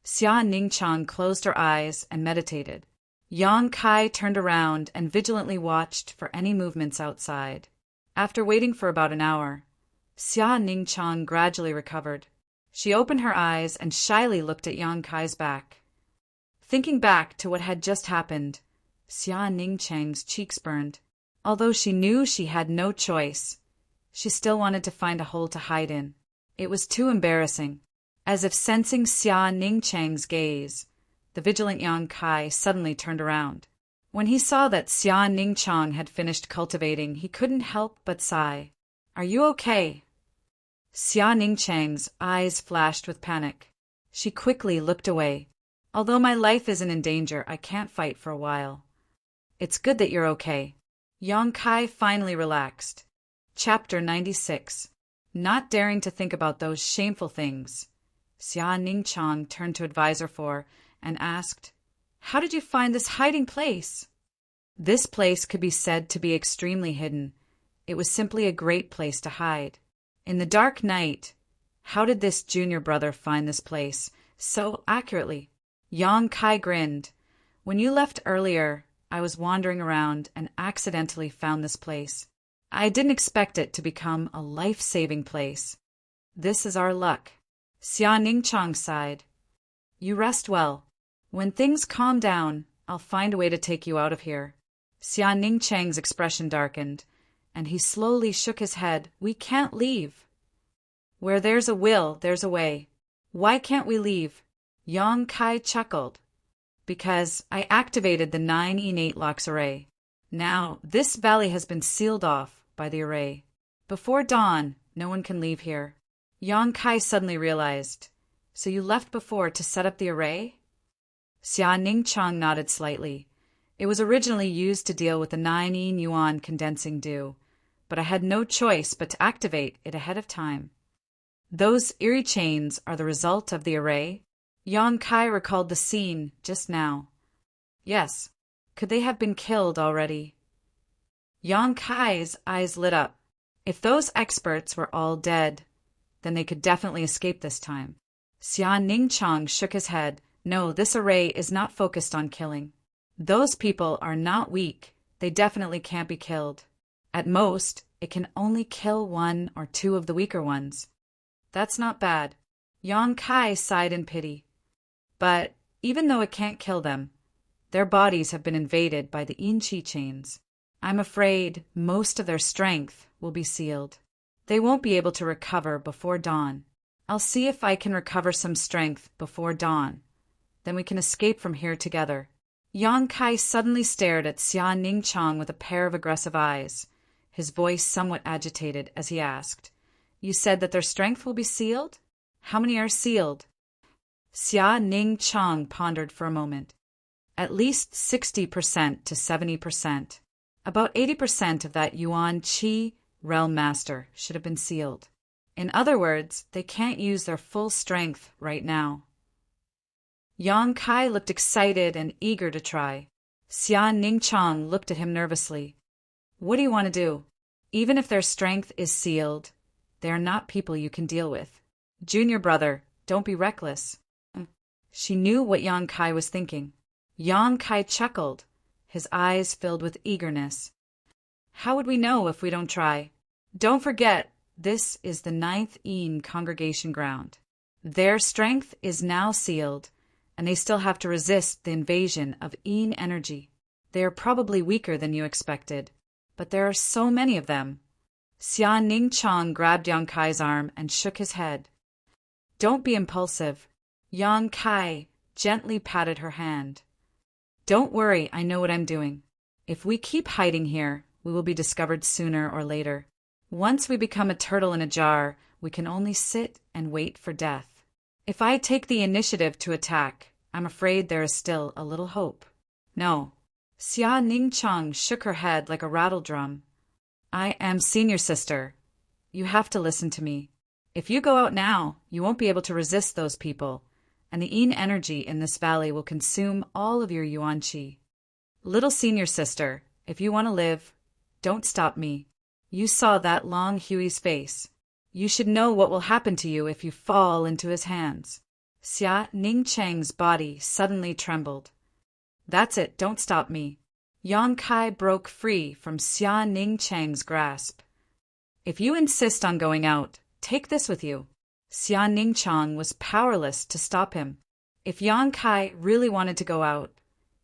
Xia Ningchang closed her eyes and meditated. Yang Kai turned around and vigilantly watched for any movements outside. After waiting for about an hour, Xia Ningchang gradually recovered. She opened her eyes and shyly looked at Yang Kai's back. Thinking back to what had just happened, Xia Ningchang's cheeks burned. Although she knew she had no choice, she still wanted to find a hole to hide in. It was too embarrassing. As if sensing Xia Ningchang's gaze, the vigilant Yang Kai suddenly turned around. When he saw that Xia Ningchang had finished cultivating, he couldn't help but sigh. "Are you okay?" Xia Ningchang's eyes flashed with panic. She quickly looked away. "Although my life isn't in danger, I can't fight for a while." "It's good that you're okay." Yang Kai finally relaxed. Chapter 96. Not daring to think about those shameful things, Xia Ningchang turned to Advisor 4 and asked, "How did you find this hiding place?" This place could be said to be extremely hidden. It was simply a great place to hide. In the dark night, how did this junior brother find this place so accurately? Yang Kai grinned. "When you left earlier, I was wandering around and accidentally found this place. I didn't expect it to become a life-saving place. This is our luck." Xia Ningchang sighed. "You rest well. When things calm down, I'll find a way to take you out of here." Xia Ningchang's expression darkened, and he slowly shook his head. "We can't leave." "Where there's a will, there's a way. Why can't we leave?" Yang Kai chuckled. "Because I activated the 9 innate locks array. Now, this valley has been sealed off by the array. Before dawn, no one can leave here." Yang Kai suddenly realized. "So you left before to set up the array?" Xia Ningchang nodded slightly. "It was originally used to deal with the 9 yin yuan condensing dew, but I had no choice but to activate it ahead of time." "Those eerie chains are the result of the array?" Yang Kai recalled the scene just now. "Yes. Could they have been killed already?" Yang Kai's eyes lit up. If those experts were all dead, then they could definitely escape this time. Xia Ningchang shook his head. "No, this array is not focused on killing. Those people are not weak. They definitely can't be killed. At most, it can only kill 1 or 2 of the weaker ones." "That's not bad." Yang Kai sighed in pity. "But even though it can't kill them, their bodies have been invaded by the yin qi chains. I'm afraid most of their strength will be sealed. They won't be able to recover before dawn. I'll see if I can recover some strength before dawn. Then we can escape from here together." Yang Kai suddenly stared at Xia Ningchang with a pair of aggressive eyes, his voice somewhat agitated as he asked, "You said that their strength will be sealed? How many are sealed?" Xia Ningchang pondered for a moment. "At least 60% to 70%. About 80% of that Yuan Qi realm master should have been sealed. In other words, they can't use their full strength right now." Yang Kai looked excited and eager to try. Xia Ningchang looked at him nervously. "What do you want to do? Even if their strength is sealed, they are not people you can deal with. Junior brother, don't be reckless. She knew what Yang Kai was thinking. Yang Kai chuckled, his eyes filled with eagerness. How would we know if we don't try? Don't forget, this is the 9th Een congregation ground. Their strength is now sealed, and they still have to resist the invasion of Een energy. They are probably weaker than you expected, but there are so many of them. Xia Ning Chang grabbed Yang Kai's arm and shook his head. Don't be impulsive. Yang Kai gently patted her hand. Don't worry, I know what I'm doing. If we keep hiding here, we will be discovered sooner or later. Once we become a turtle in a jar, we can only sit and wait for death. If I take the initiative to attack, I'm afraid there is still a little hope. No. Xia Ning Chang shook her head like a rattledrum. I am senior sister. You have to listen to me. If you go out now, you won't be able to resist those people, and the Een energy in this valley will consume all of your yuan qi. Little senior sister, if you want to live, don't stop me. You saw that Long Hui's face. You should know what will happen to you if you fall into his hands. Xia Ning Chang's body suddenly trembled. That's it, don't stop me. Yang Kai broke free from Xia Ning Chang's grasp. If you insist on going out, take this with you. Xia Ning Chang was powerless to stop him. If Yang Kai really wanted to go out,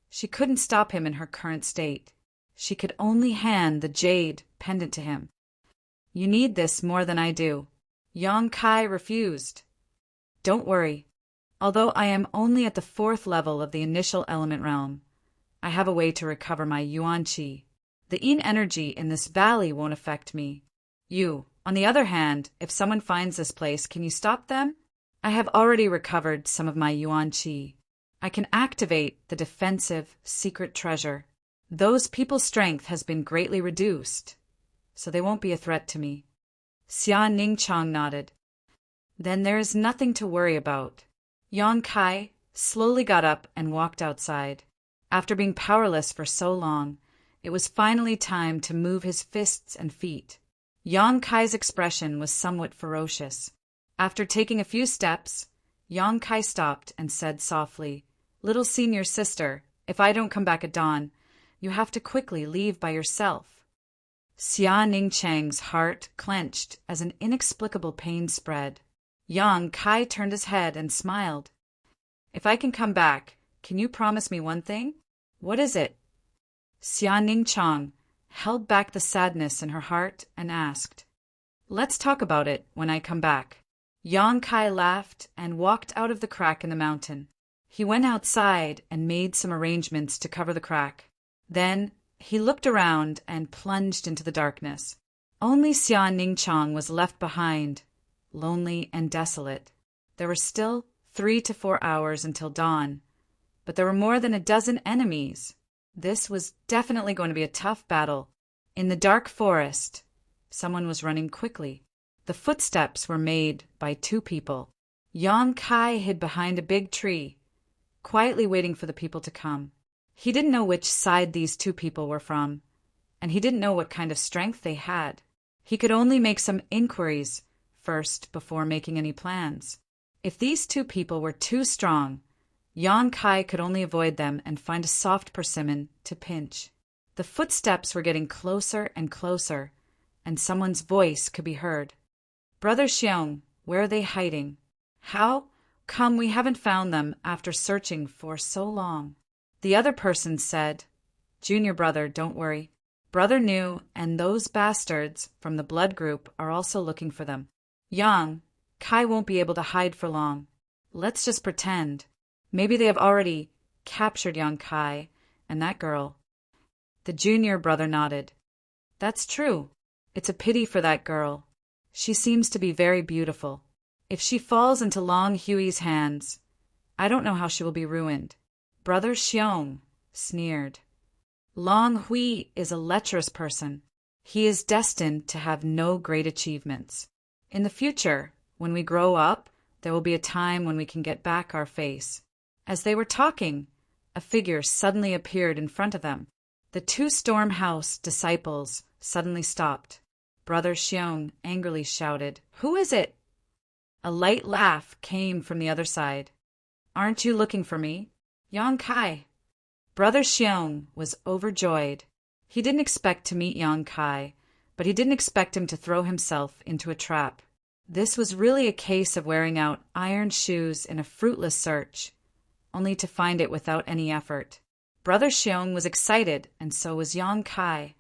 she couldn't stop him in her current state. She could only hand the jade pendant to him. You need this more than I do. Yang Kai refused. Don't worry. Although I am only at the 4th level of the initial element realm, I have a way to recover my yuan qi. The Een energy in this valley won't affect me. You, on the other hand, if someone finds this place, can you stop them? I have already recovered some of my yuan qi. I can activate the defensive secret treasure. Those people's strength has been greatly reduced, so they won't be a threat to me. Xia Ning Chang nodded. Then there is nothing to worry about. Yang Kai slowly got up and walked outside. After being powerless for so long, it was finally time to move his fists and feet. Yang Kai's expression was somewhat ferocious. After taking a few steps, Yang Kai stopped and said softly, Little senior sister, if I don't come back at dawn, you have to quickly leave by yourself. Xia Ning Chang's heart clenched as an inexplicable pain spread. Yang Kai turned his head and smiled. If I can come back, can you promise me one thing? What is it? Xia Ning Chang held back the sadness in her heart and asked, Let's talk about it when I come back. Yang Kai laughed and walked out of the crack in the mountain. He went outside and made some arrangements to cover the crack. Then he looked around and plunged into the darkness. Only Xia Ning Chang was left behind, lonely and desolate. There were still 3 to 4 hours until dawn, but there were more than a dozen enemies. This was definitely going to be a tough battle. In the dark forest, someone was running quickly. The footsteps were made by 2 people. Yang Kai hid behind a big tree, quietly waiting for the people to come. He didn't know which side these 2 people were from, and he didn't know what kind of strength they had. He could only make some inquiries first before making any plans. If these 2 people were too strong, Yang Kai could only avoid them and find a soft persimmon to pinch. The footsteps were getting closer and closer, and someone's voice could be heard. Brother Xiong, where are they hiding? How come we haven't found them after searching for so long? The other person said, Junior brother, don't worry. Brother New and those bastards from the blood group are also looking for them. Yang Kai won't be able to hide for long. Let's just pretend. Maybe they have already captured Yang Kai and that girl. The junior brother nodded. That's true. It's a pity for that girl. She seems to be very beautiful. If she falls into Long Hui's hands, I don't know how she will be ruined. Brother Xiong sneered. Long Hui is a lecherous person. He is destined to have no great achievements. In the future, when we grow up, there will be a time when we can get back our face. As they were talking, a figure suddenly appeared in front of them. The 2 Stormhouse disciples suddenly stopped. Brother Xiong angrily shouted, Who is it? A light laugh came from the other side. "Aren't you looking for me, Yang Kai?" Brother Xiong was overjoyed. He didn't expect to meet Yang Kai, but he didn't expect him to throw himself into a trap. This was really a case of wearing out iron shoes in a fruitless search, only to find it without any effort. Brother Xiong was excited, and so was Yang Kai.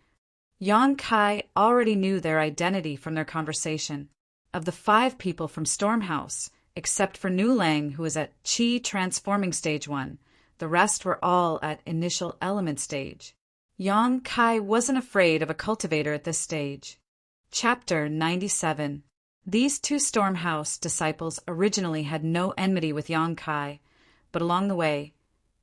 Yang Kai already knew their identity from their conversation. Of the 5 people from Stormhouse, except for Nu Lang, who was at Qi Transforming Stage 1, the rest were all at Initial Element Stage. Yang Kai wasn't afraid of a cultivator at this stage. Chapter 97. These 2 Stormhouse disciples originally had no enmity with Yang Kai, but along the way,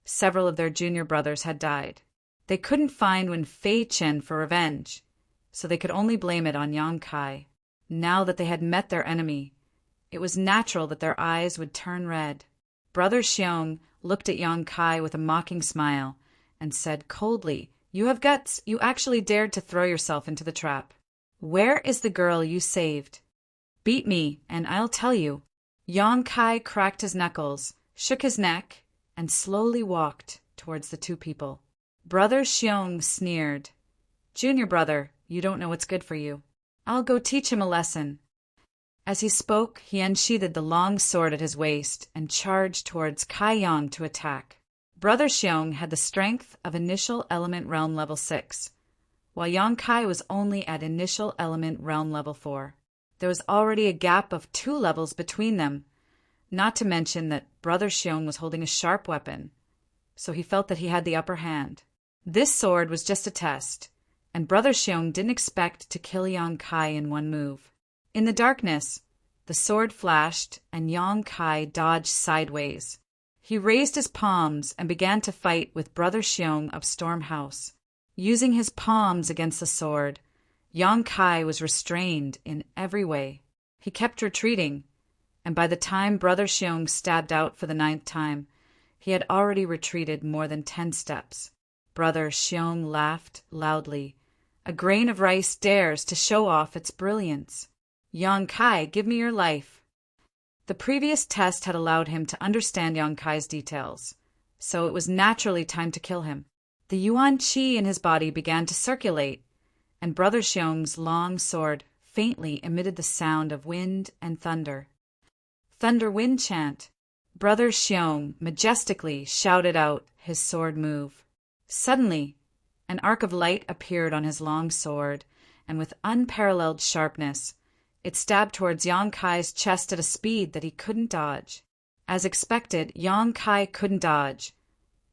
several of their junior brothers had died. They couldn't find Wen Fei Chen for revenge, so they could only blame it on Yang Kai. Now that they had met their enemy, it was natural that their eyes would turn red. Brother Xiong looked at Yang Kai with a mocking smile and said coldly, "You have guts. You actually dared to throw yourself into the trap. Where is the girl you saved? Beat me, and I'll tell you." Yang Kai cracked his knuckles, shook his neck, and slowly walked towards the 2 people. Brother Xiong sneered. "Junior brother, you don't know what's good for you. I'll go teach him a lesson." As he spoke, he unsheathed the long sword at his waist and charged towards Kai Yang to attack. Brother Xiong had the strength of Initial Element Realm Level 6, while Yang Kai was only at Initial Element Realm Level 4. There was already a gap of 2 levels between them, not to mention that Brother Xiong was holding a sharp weapon, so he felt that he had the upper hand. This sword was just a test, and Brother Xiong didn't expect to kill Yang Kai in one move. In the darkness, the sword flashed and Yang Kai dodged sideways. He raised his palms and began to fight with Brother Xiong of Stormhouse. Using his palms against the sword, Yang Kai was restrained in every way. He kept retreating, and by the time Brother Xiong stabbed out for the 9th time, he had already retreated more than 10 steps. Brother Xiong laughed loudly. "A grain of rice dares to show off its brilliance. Yang Kai, give me your life." The previous test had allowed him to understand Yang Kai's details, so it was naturally time to kill him. The Yuan Qi in his body began to circulate, and Brother Xiong's long sword faintly emitted the sound of wind and thunder. Thunder wind chant. Brother Xiong majestically shouted out his sword move. Suddenly, an arc of light appeared on his long sword, and with unparalleled sharpness, it stabbed towards Yang Kai's chest at a speed that he couldn't dodge. As expected, Yang Kai couldn't dodge,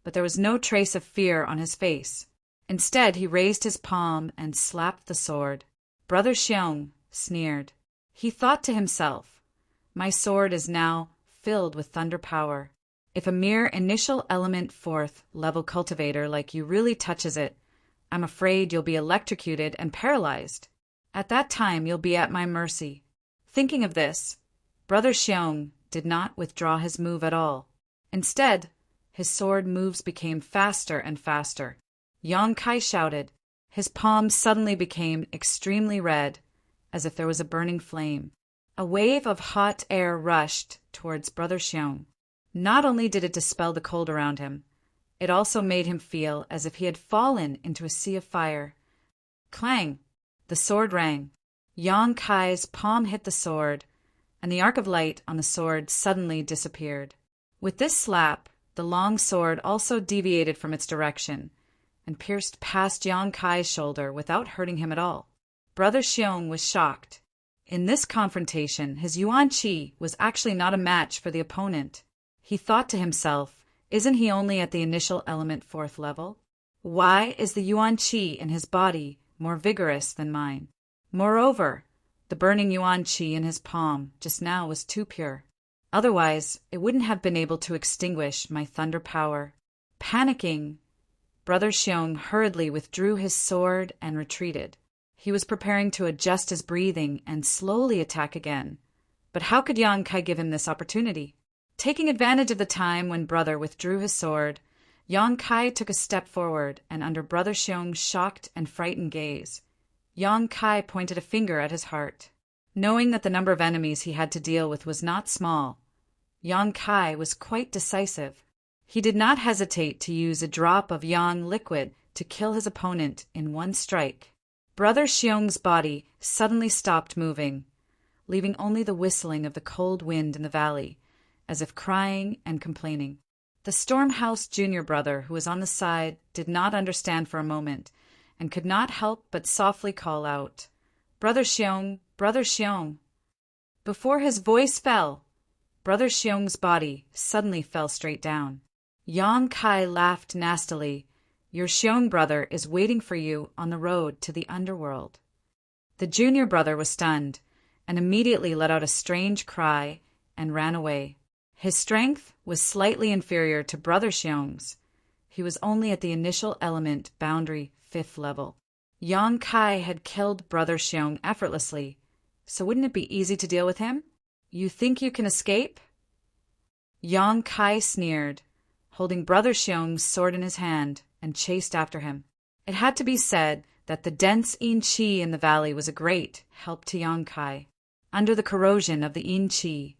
but there was no trace of fear on his face. Instead, he raised his palm and slapped the sword. Brother Xiong sneered. He thought to himself, "My sword is now filled with thunder power. If a mere Initial Element 4th level cultivator like you really touches it, I'm afraid you'll be electrocuted and paralyzed. At that time, you'll be at my mercy." Thinking of this, Brother Xiong did not withdraw his move at all. Instead, his sword moves became faster and faster. Yang Kai shouted. His palms suddenly became extremely red, as if there was a burning flame. A wave of hot air rushed towards Brother Xiong. Not only did it dispel the cold around him, it also made him feel as if he had fallen into a sea of fire. Clang! The sword rang. Yang Kai's palm hit the sword, and the arc of light on the sword suddenly disappeared. With this slap, the long sword also deviated from its direction and pierced past Yang Kai's shoulder without hurting him at all. Brother Xiong was shocked. In this confrontation, his Yuan Qi was actually not a match for the opponent. He thought to himself, isn't he only at the Initial Element 4th level? Why is the Yuan Qi in his body more vigorous than mine? Moreover, the burning Yuan Qi in his palm just now was too pure. Otherwise, it wouldn't have been able to extinguish my thunder power. Panicking, Brother Xiong hurriedly withdrew his sword and retreated. He was preparing to adjust his breathing and slowly attack again. But how could Yang Kai give him this opportunity? Taking advantage of the time when Brother withdrew his sword, Yang Kai took a step forward, and under Brother Xiong's shocked and frightened gaze, Yang Kai pointed a finger at his heart. Knowing that the number of enemies he had to deal with was not small, Yang Kai was quite decisive. He did not hesitate to use a drop of yang liquid to kill his opponent in one strike. Brother Xiong's body suddenly stopped moving, leaving only the whistling of the cold wind in the valley, as if crying and complaining. The Stormhouse junior brother, who was on the side, did not understand for a moment, and could not help but softly call out, "Brother Xiong! Brother Xiong!" Before his voice fell, Brother Xiong's body suddenly fell straight down. Yang Kai laughed nastily. "Your Xiong brother is waiting for you on the road to the underworld." The junior brother was stunned, and immediately let out a strange cry and ran away. His strength was slightly inferior to Brother Xiong's. He was only at the initial element boundary 5th level. Yang Kai had killed Brother Xiong effortlessly, so wouldn't it be easy to deal with him? "You think you can escape?" Yang Kai sneered, holding Brother Xiong's sword in his hand, and chased after him. It had to be said that the dense yin qi in the valley was a great help to Yang Kai. Under the corrosion of the yin qi,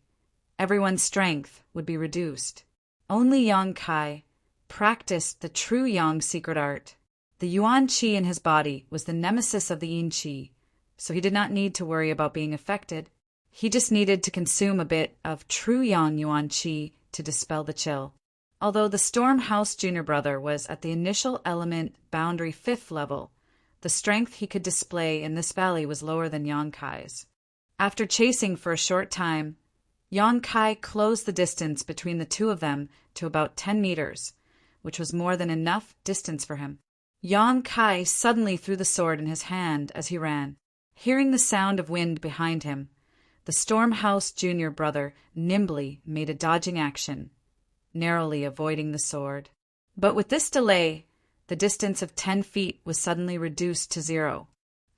everyone's strength would be reduced. Only Yang Kai practiced the true yang secret art. The yuan qi in his body was the nemesis of the yin qi, so he did not need to worry about being affected. He just needed to consume a bit of true yang yuan qi to dispel the chill. Although the Stormhouse junior brother was at the initial element boundary 5th level, the strength he could display in this valley was lower than Yang Kai's. After chasing for a short time, Yang Kai closed the distance between the two of them to about 10 meters, which was more than enough distance for him. Yang Kai suddenly threw the sword in his hand as he ran. Hearing the sound of wind behind him, the Stormhouse junior brother nimbly made a dodging action, narrowly avoiding the sword. But with this delay, the distance of 10 feet was suddenly reduced to 0.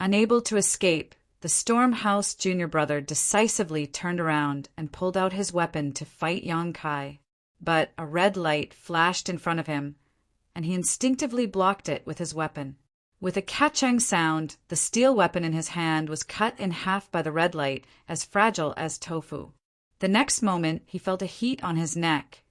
Unable to escape, the Stormhouse junior brother decisively turned around and pulled out his weapon to fight Yang Kai. But a red light flashed in front of him, and he instinctively blocked it with his weapon. With a catching sound, the steel weapon in his hand was cut in half by the red light, as fragile as tofu. The next moment, he felt a heat on his neck,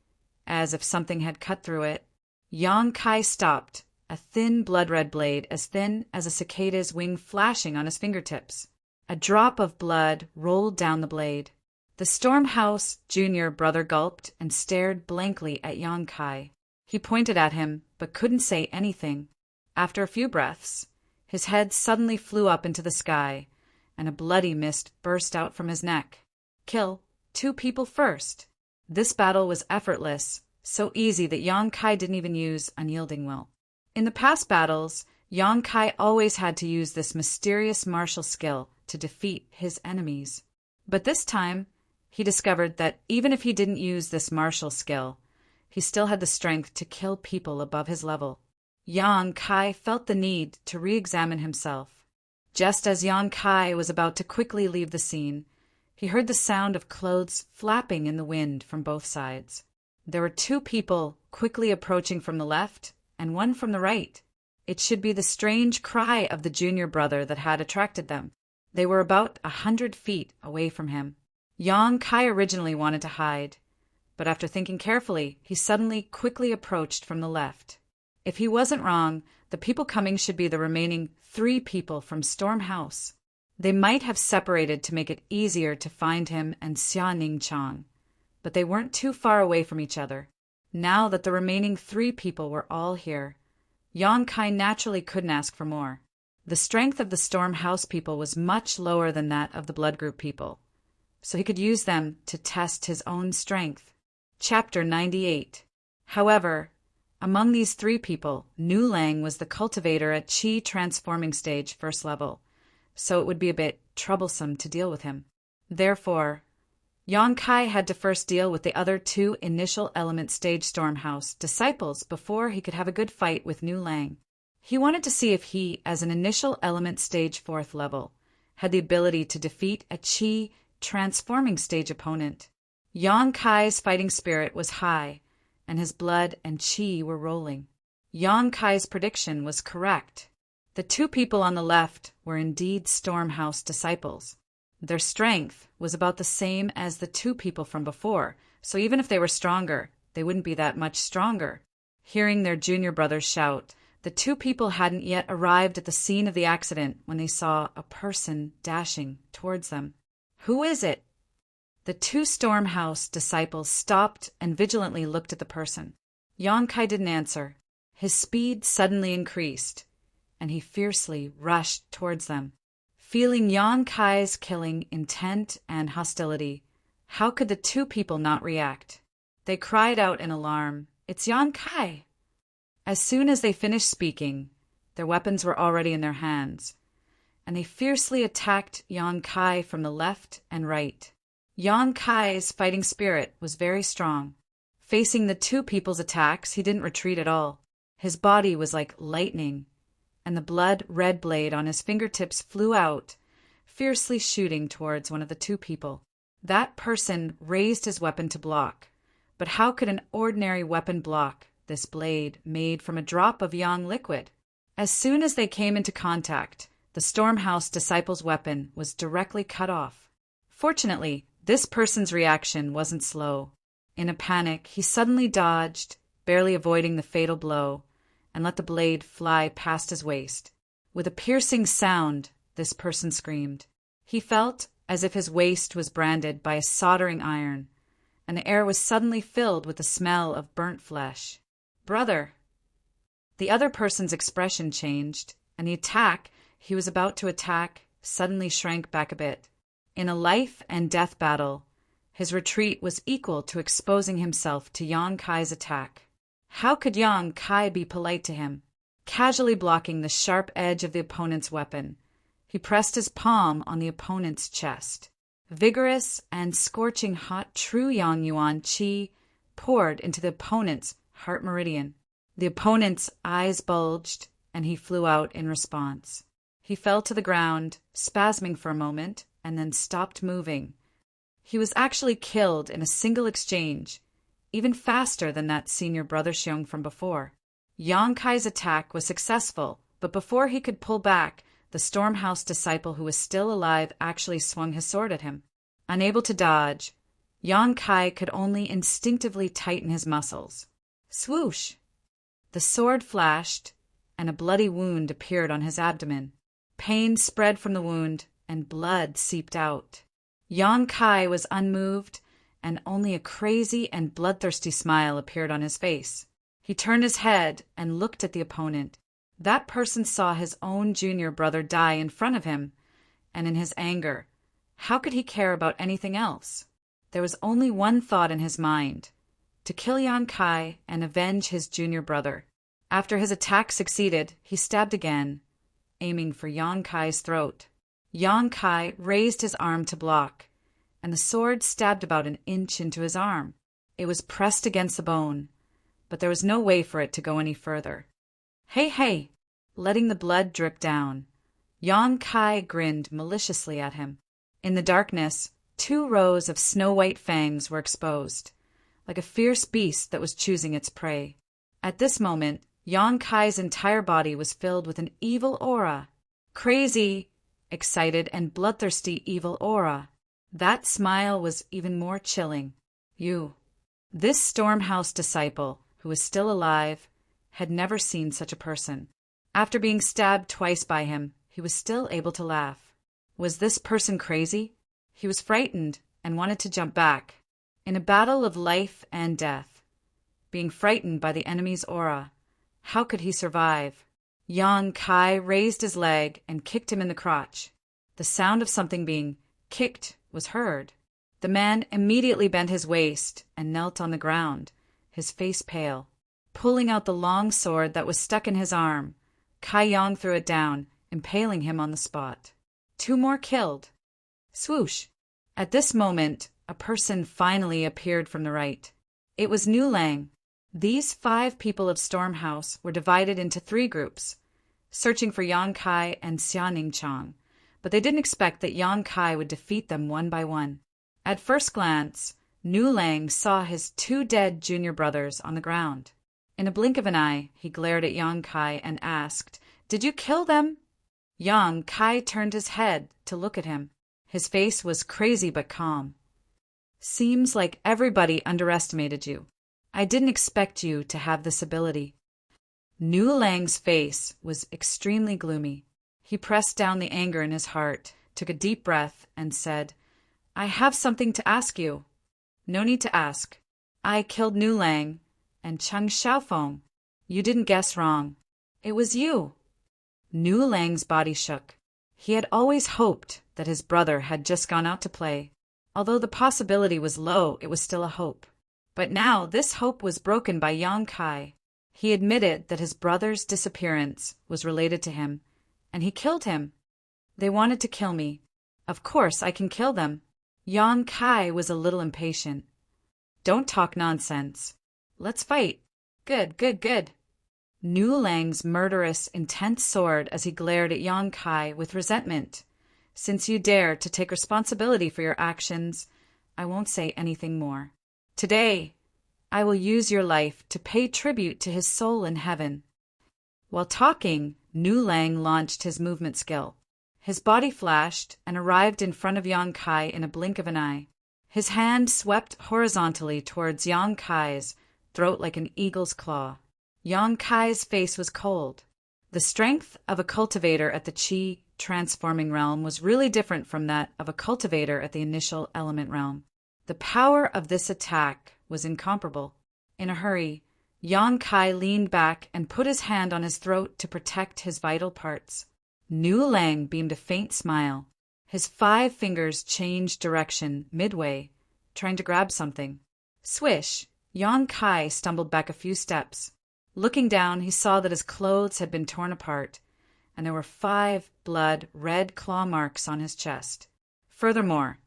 as if something had cut through it. Yang Kai stopped, a thin blood-red blade as thin as a cicada's wing flashing on his fingertips. A drop of blood rolled down the blade. The Stormhouse junior brother gulped and stared blankly at Yang Kai. He pointed at him, but couldn't say anything. After a few breaths, his head suddenly flew up into the sky, and a bloody mist burst out from his neck. Kill 2 people first. This battle was effortless, so easy that Yang Kai didn't even use Unyielding Will. In the past battles, Yang Kai always had to use this mysterious martial skill to defeat his enemies. But this time, he discovered that even if he didn't use this martial skill, he still had the strength to kill people above his level. Yang Kai felt the need to re-examine himself. Just as Yang Kai was about to quickly leave the scene, he heard the sound of clothes flapping in the wind from both sides. There were 2 people quickly approaching from the left and one from the right. It should be the strange cry of the junior brother that had attracted them. They were about 100 feet away from him. Yang Kai originally wanted to hide, but after thinking carefully, he suddenly quickly approached from the left. If he wasn't wrong, the people coming should be the remaining 3 people from Stormhouse. They might have separated to make it easier to find him and Xia Ningchang, but they weren't too far away from each other. Now that the remaining 3 people were all here, Yang Kai naturally couldn't ask for more. The strength of the Stormhouse people was much lower than that of the Blood Group people, so he could use them to test his own strength. Chapter 98. However, among these 3 people, Nu Lang was the cultivator at Qi transforming stage 1st level, so it would be a bit troublesome to deal with him. Therefore, Yang Kai had to first deal with the other 2 initial element stage Stormhouse disciples before he could have a good fight with Nu Lang. He wanted to see if he, as an initial element stage 4th level, had the ability to defeat a Qi transforming stage opponent. Yang Kai's fighting spirit was high, and his blood and qi were rolling. Yang Kai's prediction was correct. The 2 people on the left were indeed Stormhouse disciples. Their strength was about the same as the two people from before, so even if they were stronger, they wouldn't be that much stronger. Hearing their junior brothers shout, the two people hadn't yet arrived at the scene of the accident when they saw a person dashing towards them. "Who is it?" The two Stormhouse disciples stopped and vigilantly looked at the person. Yonkai didn't answer. His speed suddenly increased, and he fiercely rushed towards them. Feeling Yonkai's killing intent and hostility, how could the two people not react? They cried out in alarm, "It's Yonkai!" As soon as they finished speaking, their weapons were already in their hands, and they fiercely attacked Yonkai from the left and right. Yonkai's fighting spirit was very strong. Facing the two people's attacks, he didn't retreat at all. His body was like lightning, and the blood-red blade on his fingertips flew out, fiercely shooting towards one of the two people. That person raised his weapon to block, but how could an ordinary weapon block this blade made from a drop of yang liquid? As soon as they came into contact, the Stormhouse disciple's weapon was directly cut off. Fortunately, this person's reaction wasn't slow. In a panic, he suddenly dodged, barely avoiding the fatal blow, and let the blade fly past his waist. With a piercing sound, this person screamed. He felt as if his waist was branded by a soldering iron, and the air was suddenly filled with the smell of burnt flesh. "Brother!" The other person's expression changed, and the attack he was about to attack suddenly shrank back a bit. In a life-and-death battle, his retreat was equal to exposing himself to Yonkai's attack. How could Yonkai be polite to him? Casually blocking the sharp edge of the opponent's weapon, he pressed his palm on the opponent's chest. Vigorous and scorching hot true Yang Yuan Qi poured into the opponent's heart meridian. The opponent's eyes bulged, and he flew out in response. He fell to the ground, spasming for a moment, and then stopped moving. He was actually killed in a single exchange, even faster than that senior brother Xiong from before. Yonkai's attack was successful, but before he could pull back, the Stormhouse disciple who was still alive actually swung his sword at him. Unable to dodge, Yonkai could only instinctively tighten his muscles. Swoosh! The sword flashed, and a bloody wound appeared on his abdomen. Pain spread from the wound, and blood seeped out. Yonkai was unmoved, and only a crazy and bloodthirsty smile appeared on his face. He turned his head and looked at the opponent. That person saw his own junior brother die in front of him, and in his anger, how could he care about anything else? There was only one thought in his mind: to kill Yonkai and avenge his junior brother. After his attack succeeded, he stabbed again, aiming for Yonkai's throat. Yonkai raised his arm to block, and the sword stabbed about an inch into his arm. It was pressed against the bone, but there was no way for it to go any further. "Hey, hey!" Letting the blood drip down, Yonkai grinned maliciously at him. In the darkness, 2 rows of snow-white fangs were exposed, like a fierce beast that was choosing its prey. At this moment, Yonkai's entire body was filled with an evil aura. Crazy, excited, and bloodthirsty evil aura. That smile was even more chilling. This Stormhouse disciple, who was still alive, had never seen such a person. After being stabbed twice by him, he was still able to laugh. Was this person crazy? He was frightened and wanted to jump back. In a battle of life and death, being frightened by the enemy's aura, how could he survive? Yonkai raised his leg and kicked him in the crotch. The sound of something being kicked was heard. The man immediately bent his waist and knelt on the ground, his face pale. Pulling out the long sword that was stuck in his arm, Kai Yang threw it down, impaling him on the spot. 2 more killed. Swoosh! At this moment, a person finally appeared from the right. It was Nu Lang. These 5 people of Stormhouse were divided into 3 groups, searching for Yonkai and Xianing Chang, but they didn't expect that Yonkai would defeat them one by one. At first glance, Nu Lang saw his 2 dead junior brothers on the ground. In a blink of an eye, he glared at Yonkai and asked, "Did you kill them?" Yonkai turned his head to look at him. His face was crazy but calm. Seems like everybody underestimated you. I didn't expect you to have this ability. Nu Lang's face was extremely gloomy. He pressed down the anger in his heart, took a deep breath, and said, I have something to ask you. No need to ask. I killed Nu Lang and Cheng Xiaofeng. You didn't guess wrong. It was you. Nu Lang's body shook. He had always hoped that his brother had just gone out to play. Although the possibility was low, it was still a hope. But now this hope was broken by Yang Kai. He admitted that his brother's disappearance was related to him, and he killed him. They wanted to kill me. Of course I can kill them. Yang Kai was a little impatient. Don't talk nonsense. Let's fight. Good, good, good. Nu Lang's murderous, intense soared as he glared at Yang Kai with resentment. Since you dare to take responsibility for your actions, I won't say anything more. Today, I will use your life to pay tribute to his soul in heaven. While talking, Nu Lang launched his movement skill. His body flashed and arrived in front of Yang Kai in a blink of an eye. His hand swept horizontally towards Yang Kai's throat like an eagle's claw. Yang Kai's face was cold. The strength of a cultivator at the Qi transforming realm was really different from that of a cultivator at the initial element realm. The power of this attack was incomparable. In a hurry, Yang Kai leaned back and put his hand on his throat to protect his vital parts. Nu Lang beamed a faint smile. His 5 fingers changed direction midway, trying to grab something. Swish! Yang Kai stumbled back a few steps. Looking down, he saw that his clothes had been torn apart, and there were 5 blood-red claw marks on his chest. Furthermore,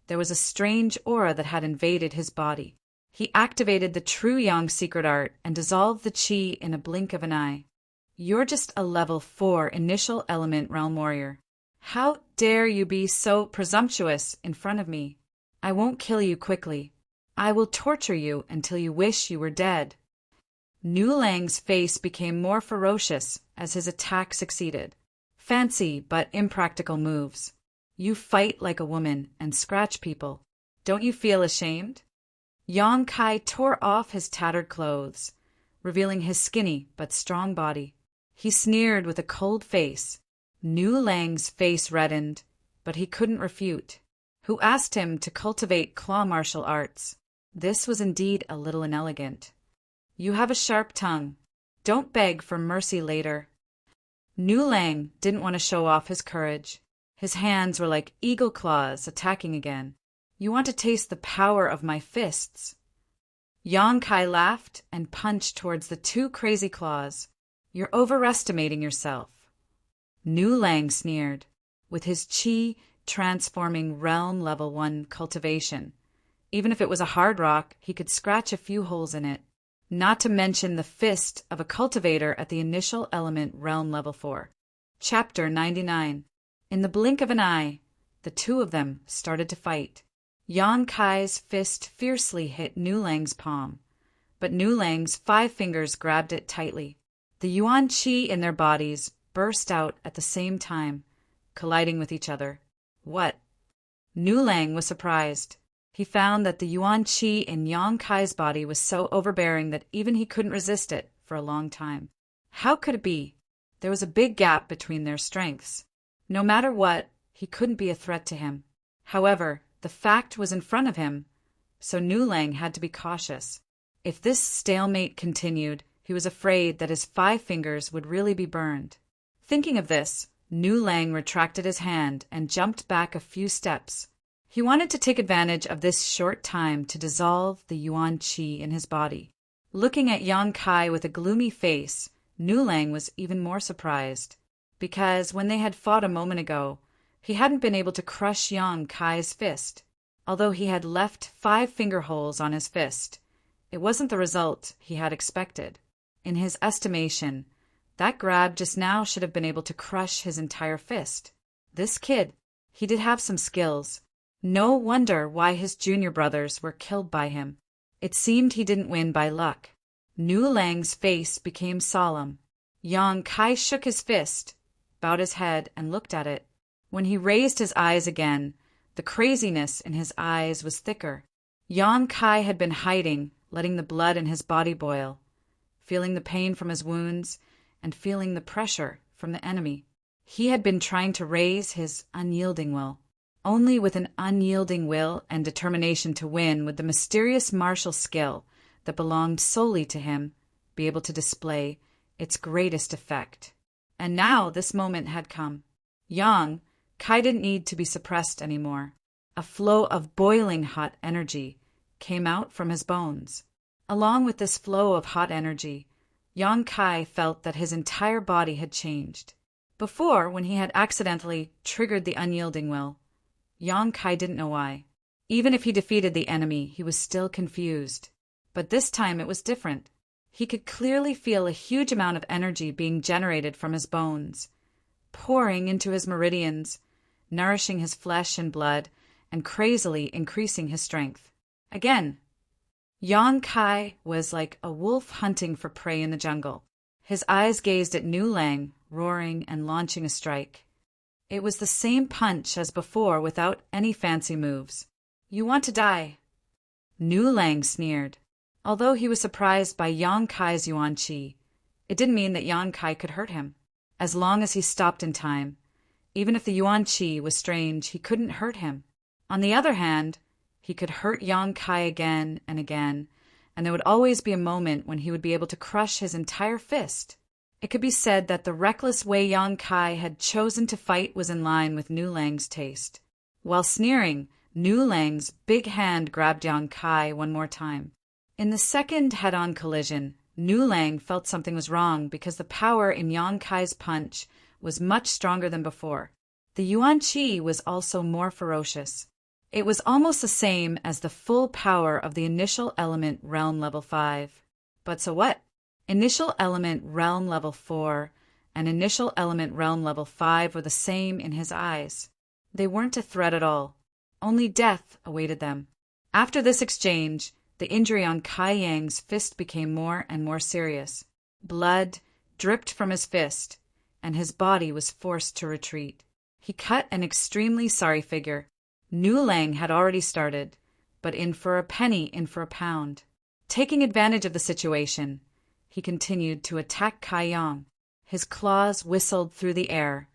there was a strange aura that had invaded his body. He activated the true Yang secret art and dissolved the Qi in a blink of an eye. You're just a level 4 initial element realm warrior. How dare you be so presumptuous in front of me? I won't kill you quickly. I will torture you until you wish you were dead. Nu Lang's face became more ferocious as his attack succeeded. Fancy but impractical moves. You fight like a woman and scratch people. Don't you feel ashamed? Yang Kai tore off his tattered clothes, revealing his skinny but strong body. He sneered with a cold face. Nu Lang's face reddened, but he couldn't refute. Who asked him to cultivate claw martial arts? This was indeed a little inelegant. You have a sharp tongue. Don't beg for mercy later. Nu Lang didn't want to show off his courage. His hands were like eagle claws attacking again. You want to taste the power of my fists? Yang Kai laughed and punched towards the 2 crazy claws. You're overestimating yourself. Nu Lang sneered. With his Qi transforming realm level 1 cultivation, even if it was a hard rock, he could scratch a few holes in it. Not to mention the fist of a cultivator at the initial element realm level 4. Chapter 99. In the blink of an eye, the 2 of them started to fight. Yang Kai's fist fiercely hit Nu Lang's palm, but Nu Lang's 5 fingers grabbed it tightly. The Yuan Qi in their bodies burst out at the same time, colliding with each other. What? Nu Lang was surprised. He found that the Yuan Qi in Yang Kai's body was so overbearing that even he couldn't resist it for a long time. How could it be? There was a big gap between their strengths. No matter what, he couldn't be a threat to him. However, the fact was in front of him, so Nu Lang had to be cautious. If this stalemate continued, he was afraid that his 5 fingers would really be burned. Thinking of this, Nu Lang retracted his hand and jumped back a few steps. He wanted to take advantage of this short time to dissolve the Yuan Qi in his body. Looking at Yang Kai with a gloomy face, Nu Lang was even more surprised, because when they had fought a moment ago, he hadn't been able to crush Yang Kai's fist. Although he had left 5 finger holes on his fist, it wasn't the result he had expected. In his estimation, that grab just now should have been able to crush his entire fist. This kid, he did have some skills. No wonder why his junior brothers were killed by him. It seemed he didn't win by luck. Nu Lang's face became solemn. Yang Kai shook his fist, bowed his head, and looked at it. When he raised his eyes again, The craziness in his eyes was thicker. Yang Kai had been hiding, letting the blood in his body boil, feeling the pain from his wounds, and feeling the pressure from the enemy. He had been trying to raise his unyielding will. Only with an unyielding will and determination to win would the mysterious martial skill that belonged solely to him be able to display its greatest effect. And now this moment had come. Yang Kai didn't need to be suppressed anymore. A flow of boiling hot energy came out from his bones. Along with this flow of hot energy, Yang Kai felt that his entire body had changed. Before, when he had accidentally triggered the unyielding will, Yang Kai didn't know why. Even if he defeated the enemy, he was still confused. But this time it was different. He could clearly feel a huge amount of energy being generated from his bones, pouring into his meridians, nourishing his flesh and blood, and crazily increasing his strength. Again, Yang Kai was like a wolf hunting for prey in the jungle. His eyes gazed at Nu Lang, roaring and launching a strike. It was the same punch as before without any fancy moves. "You want to die." Nu Lang sneered. Although he was surprised by Yang Kai's yuan qi, it didn't mean that Yang Kai could hurt him. As long as he stopped in time, even if the yuan qi was strange, he couldn't hurt him. On the other hand, he could hurt Yang Kai again and again, and there would always be a moment when he would be able to crush his entire fist. It could be said that the reckless way Yang Kai had chosen to fight was in line with Nu Lang's taste. While sneering, Nu Lang's big hand grabbed Yang Kai one more time. In the second head-on collision, Nu Lang felt something was wrong because the power in Yang Kai's punch was much stronger than before. The yuan qi was also more ferocious. It was almost the same as the full power of the initial element realm level 5. But so what? Initial element realm level 4 and initial element realm level 5 were the same in his eyes. They weren't a threat at all. Only death awaited them. After this exchange, the injury on Kai Yang's fist became more and more serious. Blood dripped from his fist, and his body was forced to retreat. He cut an extremely sorry figure. Nu Lang had already started, but in for a penny, in for a pound. Taking advantage of the situation, he continued to attack Kai Yang. His claws whistled through the air,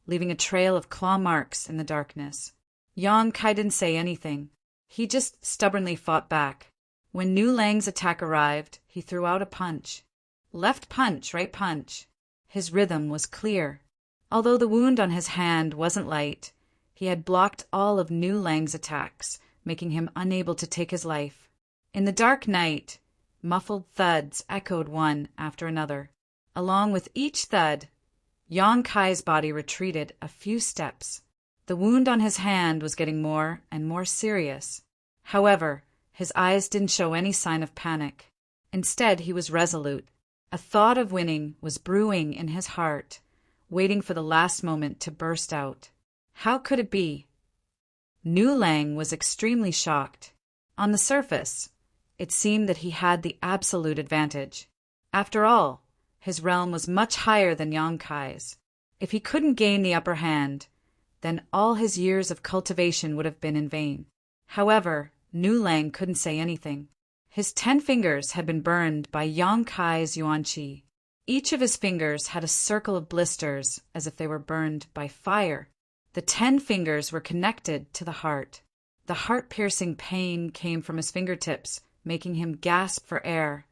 leaving a trail of claw marks in the darkness. Yang Kai didn't say anything. He just stubbornly fought back. When Nu Lang's attack arrived, he threw out a punch. Left punch, right punch. His rhythm was clear. Although the wound on his hand wasn't light, he had blocked all of Nu Lang's attacks, making him unable to take his life. In the dark night, muffled thuds echoed one after another. Along with each thud, Yang Kai's body retreated a few steps. The wound on his hand was getting more and more serious. However, his eyes didn't show any sign of panic. Instead, he was resolute. A thought of winning was brewing in his heart, waiting for the last moment to burst out. How could it be? Nu Lang was extremely shocked. On the surface, it seemed that he had the absolute advantage. After all, his realm was much higher than Yang Kai's. If he couldn't gain the upper hand, then all his years of cultivation would have been in vain. However, Nu Lang couldn't say anything. His 10 fingers had been burned by Yang Kai's yuan qi. Each of his fingers had a circle of blisters as if they were burned by fire. The 10 fingers were connected to the heart. The heart-piercing pain came from his fingertips, making him gasp for air.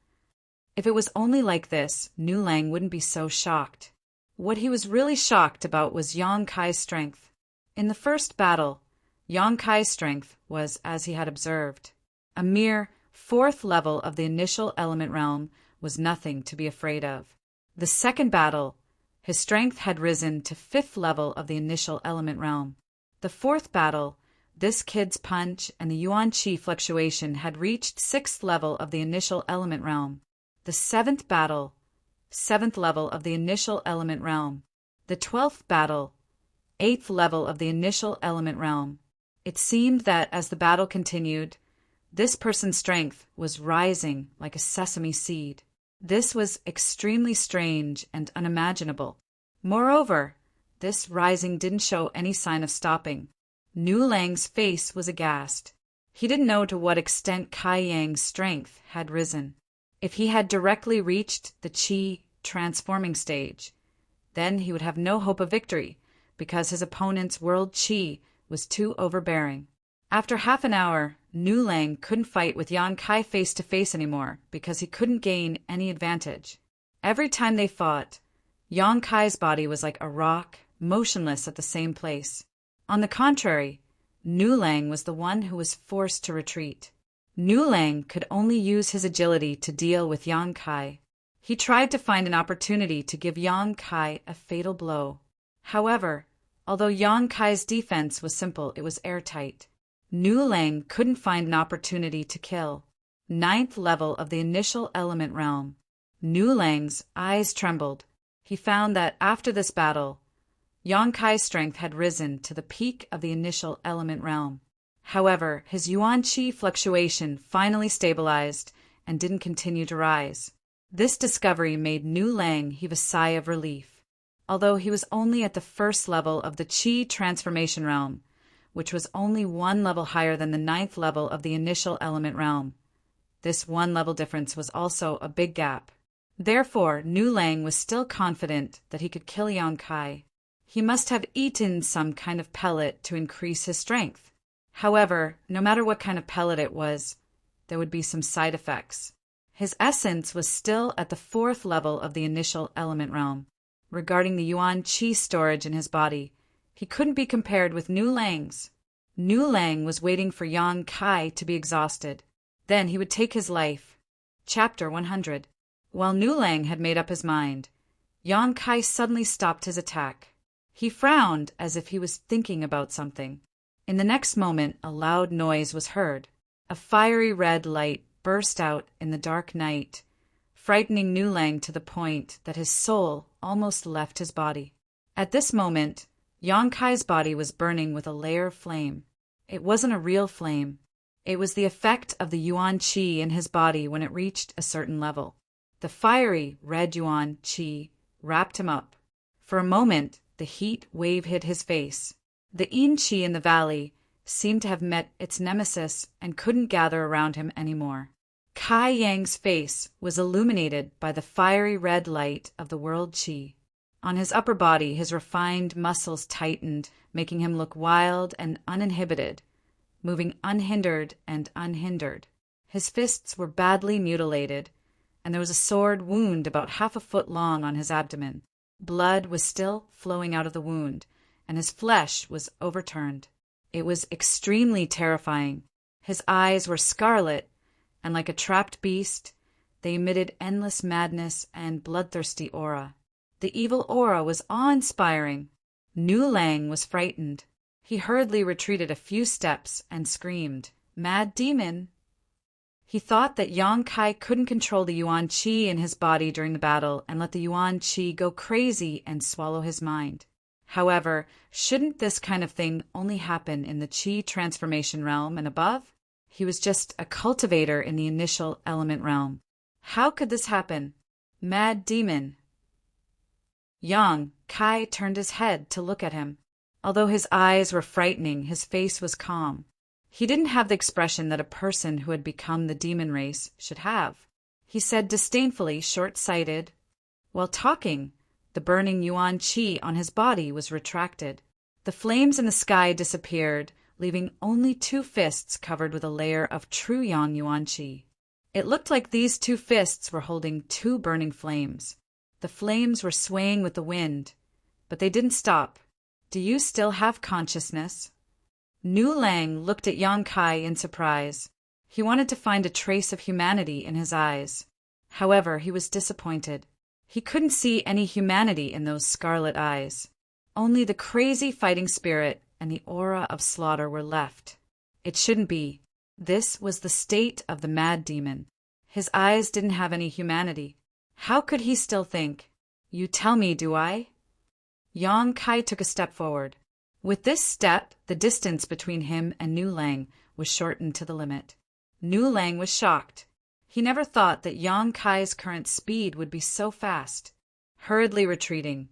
If it was only like this, Nu Lang wouldn't be so shocked. What he was really shocked about was Yang Kai's strength. In the first battle, Yang Kai's strength was as he had observed. A mere 4th level of the initial element realm was nothing to be afraid of. The second battle, his strength had risen to 5th level of the initial element realm. The 4th battle, this kid's punch and the yuan qi fluctuation had reached 6th level of the initial element realm. The 7th battle, 7th level of the initial element realm. The 12th battle, 8th level of the initial element realm. It seemed that as the battle continued, this person's strength was rising like a sesame seed. This was extremely strange and unimaginable. Moreover, this rising didn't show any sign of stopping. Nu Lang's face was aghast. He didn't know to what extent Kai Yang's strength had risen. If he had directly reached the Qi transforming stage, then he would have no hope of victory, because his opponent's world Qi was too overbearing. After half an hour, Nu Lang couldn't fight with Yan Kai face to face anymore because he couldn't gain any advantage. Every time they fought, Yan Kai's body was like a rock, motionless at the same place. On the contrary, Nu Lang was the one who was forced to retreat. Nu Lang could only use his agility to deal with Yan Kai. He tried to find an opportunity to give Yan Kai a fatal blow. However, although Yan Kai's defense was simple, it was airtight. Nu Lang couldn't find an opportunity to kill. 9th level of the initial element realm. Nu Lang's eyes trembled. He found that after this battle, Yan Kai's strength had risen to the peak of the initial element realm. However, his Yuan Qi fluctuation finally stabilized and didn't continue to rise. This discovery made Nu Lang heave a sigh of relief. Although he was only at the 1st level of the Qi transformation realm, which was only 1 level higher than the 9th level of the initial element realm. This 1 level difference was also a big gap. Therefore, Nu Lang was still confident that he could kill Yan Kai. He must have eaten some kind of pellet to increase his strength. However, no matter what kind of pellet it was, there would be some side effects. His essence was still at the 4th level of the initial element realm. Regarding the Yuan Qi storage in his body, he couldn't be compared with Nu Lang's. Nu Lang was waiting for Yan Kai to be exhausted. Then he would take his life. Chapter 100. While Nu Lang had made up his mind, Yan Kai suddenly stopped his attack. He frowned as if he was thinking about something. In the next moment, a loud noise was heard. A fiery red light burst out in the dark night, frightening Nu Lang to the point that his soul almost left his body. At this moment, Yan Kai's body was burning with a layer of flame. It wasn't a real flame. It was the effect of the Yuan Qi in his body when it reached a certain level. The fiery red Yuan Qi wrapped him up. For a moment, the heat wave hit his face. The Yin Qi in the valley seemed to have met its nemesis and couldn't gather around him anymore. Kai Yang's face was illuminated by the fiery red light of the world Qi. On his upper body, his refined muscles tightened, making him look wild and uninhibited, moving unhindered and unhindered. His fists were badly mutilated, and there was a sword wound about half a foot long on his abdomen. Blood was still flowing out of the wound, and his flesh was overturned. It was extremely terrifying. His eyes were scarlet, and like a trapped beast, they emitted endless madness and bloodthirsty aura. The evil aura was awe-inspiring. Nu Lang was frightened. He hurriedly retreated a few steps and screamed, "Mad demon!" He thought that Yan Kai couldn't control the Yuan Qi in his body during the battle and let the Yuan Qi go crazy and swallow his mind. However, shouldn't this kind of thing only happen in the Qi transformation realm and above? He was just a cultivator in the initial element realm. How could this happen? Mad demon! Yan Kai turned his head to look at him. Although his eyes were frightening, his face was calm. He didn't have the expression that a person who had become the demon race should have. He said disdainfully, short-sighted. While talking, the burning Yuan Qi on his body was retracted. The flames in the sky disappeared, leaving only 2 fists covered with a layer of true Yang Yuan Qi. It looked like these 2 fists were holding 2 burning flames. The flames were swaying with the wind, but they didn't stop. "Do you still have consciousness?" Nu Lang looked at Yan Kai in surprise. He wanted to find a trace of humanity in his eyes. However, he was disappointed. He couldn't see any humanity in those scarlet eyes. Only the crazy fighting spirit and the aura of slaughter were left. It shouldn't be. This was the state of the mad demon. His eyes didn't have any humanity. How could he still think? "You tell me, do I?" Yan Kai took a step forward. With this step, the distance between him and Nu Lang was shortened to the limit. Nu Lang was shocked. He never thought that Yan Kai's current speed would be so fast. Hurriedly retreating,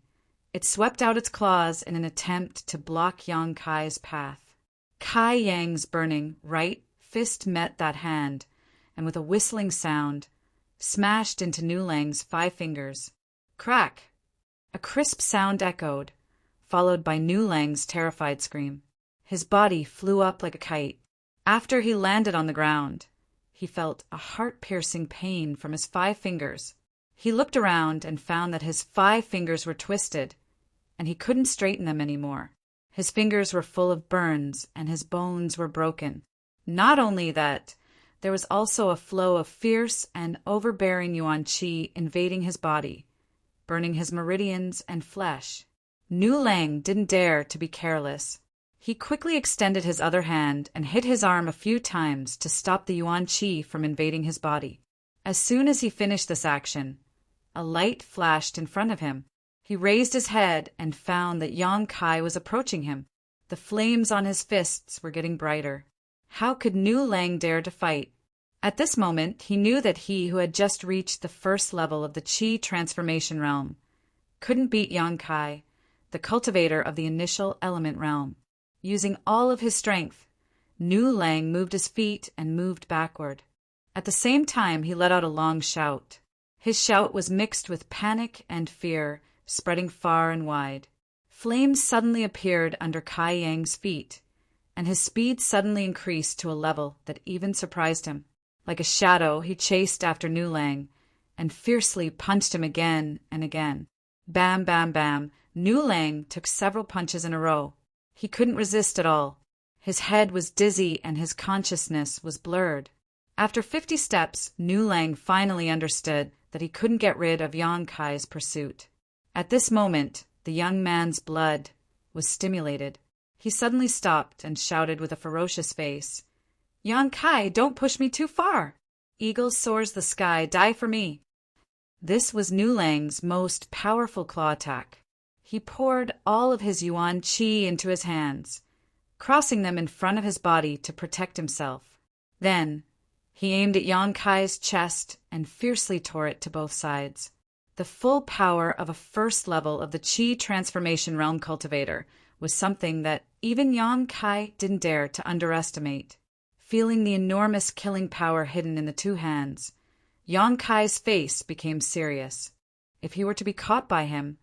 it swept out its claws in an attempt to block Yan Kai's path. Kai Yang's burning right fist met that hand, and with a whistling sound, smashed into Nu Lang's 5 fingers. Crack! A crisp sound echoed, followed by Nu Lang's terrified scream. His body flew up like a kite. After he landed on the ground, he felt a heart-piercing pain from his 5 fingers. He looked around and found that his 5 fingers were twisted, and he couldn't straighten them anymore. His fingers were full of burns, and his bones were broken. Not only that, there was also a flow of fierce and overbearing yuan qi invading his body, burning his meridians and flesh. Nu Lang didn't dare to be careless. He quickly extended his other hand and hit his arm a few times to stop the yuan qi from invading his body. As soon as he finished this action, a light flashed in front of him. He raised his head and found that Yang Kai was approaching him. The flames on his fists were getting brighter. How could Nu Lang dare to fight? At this moment, he knew that he who had just reached the first level of the Qi transformation realm couldn't beat Yang Kai, the cultivator of the initial element realm. Using all of his strength, Nu Lang moved his feet and moved backward. At the same time, he let out a long shout. His shout was mixed with panic and fear, spreading far and wide. Flames suddenly appeared under Kai Yang's feet, and his speed suddenly increased to a level that even surprised him. Like a shadow, he chased after Nu Lang and fiercely punched him again and again. Bam, bam, bam. Nu Lang took several punches in a row. He couldn't resist at all. His head was dizzy and his consciousness was blurred. After 50 steps, Nu Lang finally understood that he couldn't get rid of Yang Kai's pursuit. At this moment, the young man's blood was stimulated. He suddenly stopped and shouted with a ferocious face, "Yang Kai, don't push me too far! Eagle soars the sky, die for me!" This was Nu Lang's most powerful claw attack. He poured all of his yuan qi into his hands, crossing them in front of his body to protect himself. Then, he aimed at Yang Kai's chest and fiercely tore it to both sides. The full power of a first level of the Qi Transformation Realm cultivator was something that even Yang Kai didn't dare to underestimate. Feeling the enormous killing power hidden in the 2 hands, Yang Kai's face became serious. If he were to be caught by him,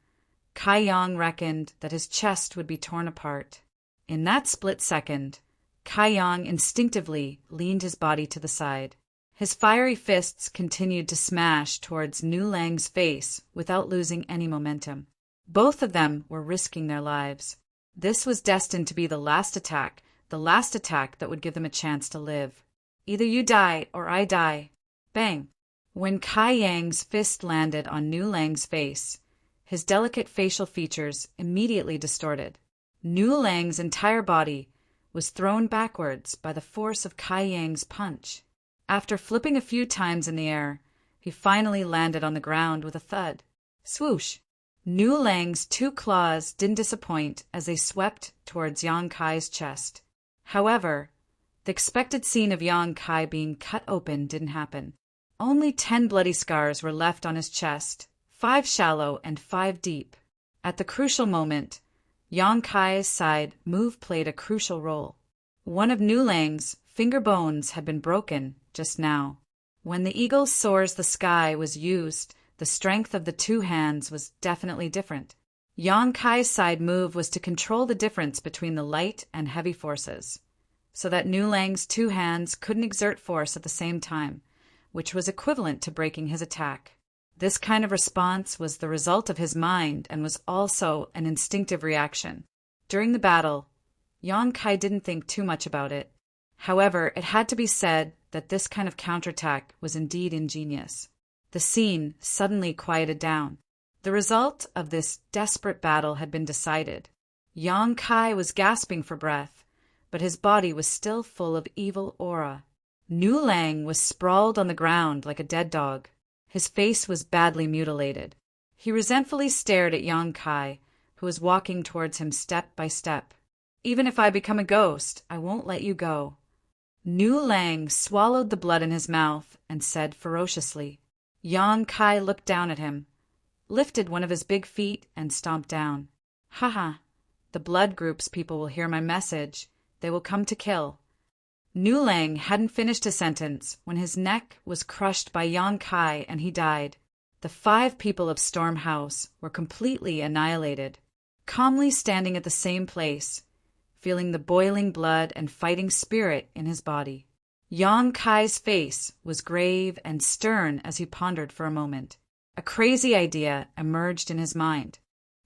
Kai Yang reckoned that his chest would be torn apart. In that split second, Kai Yang instinctively leaned his body to the side. His fiery fists continued to smash towards Nu Lang's face without losing any momentum. Both of them were risking their lives. This was destined to be the last attack that would give them a chance to live. Either you die or I die. Bang! When Kai Yang's fist landed on Nu Lang's face, his delicate facial features immediately distorted. Nu Lang's entire body was thrown backwards by the force of Kai Yang's punch. After flipping a few times in the air, he finally landed on the ground with a thud. Swoosh! Nu Lang's 2 claws didn't disappoint as they swept towards Yang Kai's chest. However, the expected scene of Yang Kai being cut open didn't happen. Only 10 bloody scars were left on his chest, 5 shallow and 5 deep. At the crucial moment, Yang Kai's side move played a crucial role. One of Nu Lang's finger bones had been broken just now. When the eagle soars the sky was used, the strength of the 2 hands was definitely different. Yang Kai's side move was to control the difference between the light and heavy forces, so that Nu Lang's 2 hands couldn't exert force at the same time, which was equivalent to breaking his attack. This kind of response was the result of his mind and was also an instinctive reaction. During the battle, Yang Kai didn't think too much about it. However, it had to be said that this kind of counterattack was indeed ingenious. The scene suddenly quieted down. The result of this desperate battle had been decided. Yang Kai was gasping for breath, but his body was still full of evil aura. Nu Lang was sprawled on the ground like a dead dog. His face was badly mutilated. He resentfully stared at Yang Kai, who was walking towards him step by step. "Even if I become a ghost, I won't let you go." Nu Lang swallowed the blood in his mouth and said ferociously. Yang Kai looked down at him, lifted one of his big feet and stomped down. "Haha, the blood group's people will hear my message they will come to kill. Nu Lang hadn't finished his sentence when his neck was crushed by Yang Kai and he died. The 5 people of Storm House were completely annihilated. Calmly standing at the same place, feeling the boiling blood and fighting spirit in his body. Yang Kai's face was grave and stern as he pondered for a moment. A crazy idea emerged in his mind.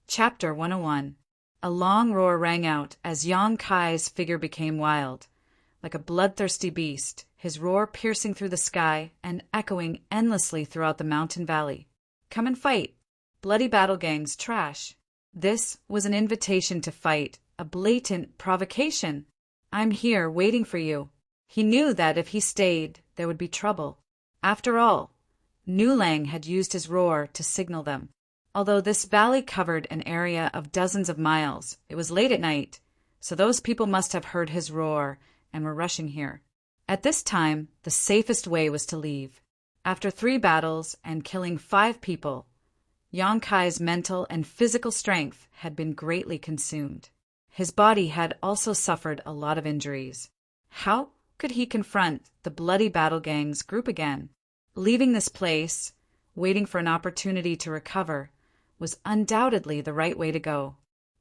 Chapter 101. A long roar rang out as Yang Kai's figure became wild. Like a bloodthirsty beast, his roar piercing through the sky and echoing endlessly throughout the mountain valley. Come and fight. Bloody battle gangs trash. This was an invitation to fight, a blatant provocation. I'm here waiting for you. He knew that if he stayed, there would be trouble. After all, Nu Lang had used his roar to signal them. Although this valley covered an area of dozens of miles, it was late at night, so those people must have heard his roar and were rushing here. At this time, the safest way was to leave. After 3 battles and killing 5 people, Yang Kai's mental and physical strength had been greatly consumed. His body had also suffered a lot of injuries. How could he confront the bloody battle gangs group again? Leaving this place, waiting for an opportunity to recover, was undoubtedly the right way to go.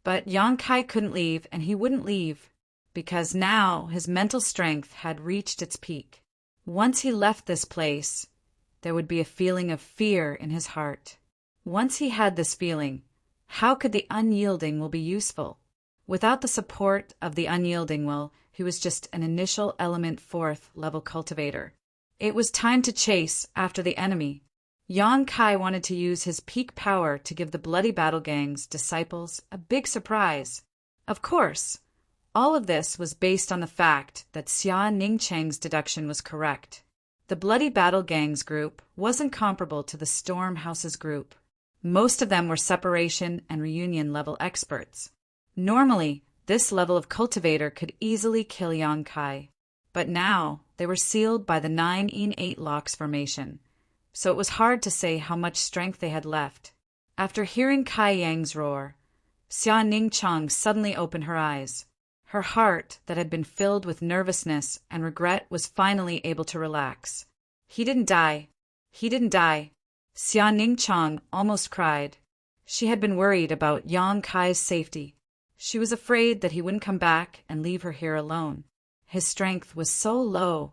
But Yang Kai couldn't leave, and he wouldn't leave, because now his mental strength had reached its peak. Once he left this place, there would be a feeling of fear in his heart. Once he had this feeling, how could the unyielding will be useful? Without the support of the unyielding will, he was just an initial element 4th level cultivator. It was time to chase after the enemy. Yang Kai wanted to use his peak power to give the bloody battle gang's disciples a big surprise. Of course, all of this was based on the fact that Xia Ningcheng's deduction was correct. The bloody battle gangs group wasn't comparable to the Storm House's group. Most of them were separation and reunion level experts. Normally, this level of cultivator could easily kill Yang Kai. But now, they were sealed by the 9-in-8 locks formation, so it was hard to say how much strength they had left. After hearing Kai Yang's roar, Xia Ningchang suddenly opened her eyes. Her heart, that had been filled with nervousness and regret, was finally able to relax. He didn't die. He didn't die. Xia Ningchang almost cried. She had been worried about Yang Kai's safety. She was afraid that he wouldn't come back and leave her here alone. His strength was so low,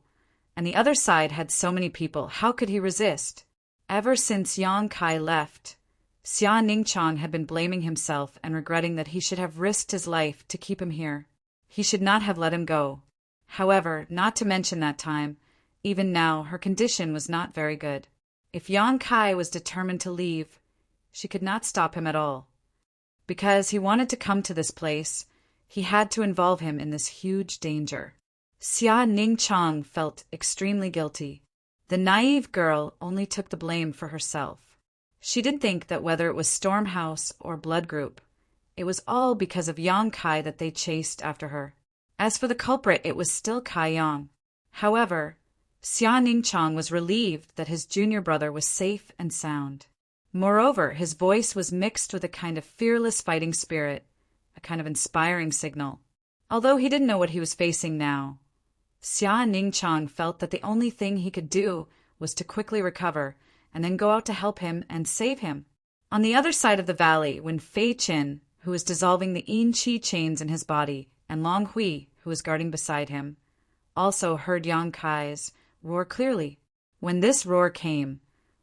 and the other side had so many people. How could he resist? Ever since Yang Kai left, Xia Ningchang had been blaming himself and regretting that he should have risked his life to keep him here. He should not have let him go. However, not to mention that time, even now her condition was not very good. If Yang Kai was determined to leave, she could not stop him at all. Because he wanted to come to this place, he had to involve him in this huge danger. Xia Ningchang felt extremely guilty. The naive girl only took the blame for herself. She didn't think that whether it was Storm House or Blood Group, it was all because of Yang Kai that they chased after her. As for the culprit, it was still Kai Yang. However, Xia Ningchang was relieved that his junior brother was safe and sound. Moreover, his voice was mixed with a kind of fearless fighting spirit, a kind of inspiring signal. Although he didn't know what he was facing now, Xia Ningchang felt that the only thing he could do was to quickly recover and then go out to help him and save him. On the other side of the valley, when Fei Qin, who was dissolving the yin qi chains in his body, and Long Hui, who was guarding beside him, also heard Yang Kai's roar clearly. When this roar came,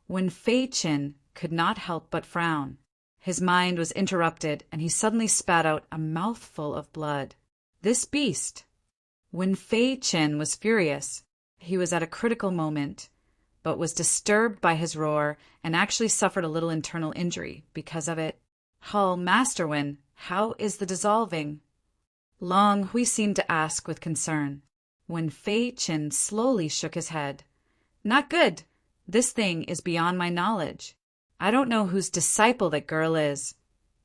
when Fei Qin could not help but frown, his mind was interrupted and he suddenly spat out a mouthful of blood. This beast! When Fei Qin was furious, he was at a critical moment, but was disturbed by his roar and actually suffered a little internal injury because of it. Hull Masterwin, how is the dissolving? Long Hui seemed to ask with concern, when Fei Qin slowly shook his head. Not good. This thing is beyond my knowledge. I don't know whose disciple that girl is,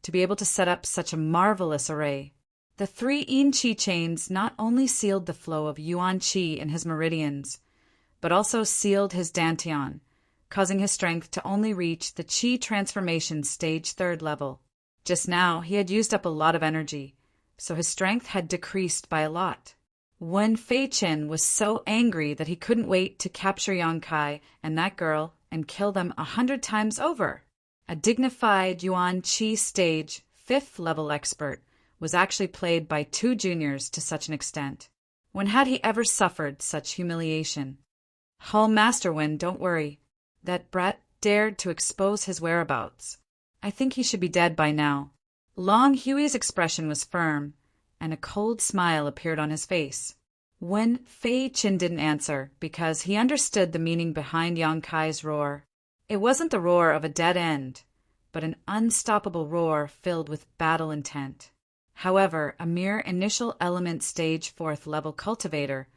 to be able to set up such a marvelous array. The 3 yin qi chains not only sealed the flow of yuan qi in his meridians, but also sealed his dantian, causing his strength to only reach the qi transformation stage 3rd level. Just now, he had used up a lot of energy, so his strength had decreased by a lot. Wen Fei-chin was so angry that he couldn't wait to capture Yang Kai and that girl and kill them 100 times over. A dignified Yuan Qi stage 5th level expert was actually played by 2 juniors to such an extent. When had he ever suffered such humiliation? Hall Master Wen, don't worry. That brat dared to expose his whereabouts. I think he should be dead by now. Long Huey's expression was firm, and a cold smile appeared on his face. Wen Fei-chin didn't answer because he understood the meaning behind Yang Kai's roar. It wasn't the roar of a dead end, but an unstoppable roar filled with battle intent. However, a mere initial element stage 4th level cultivator,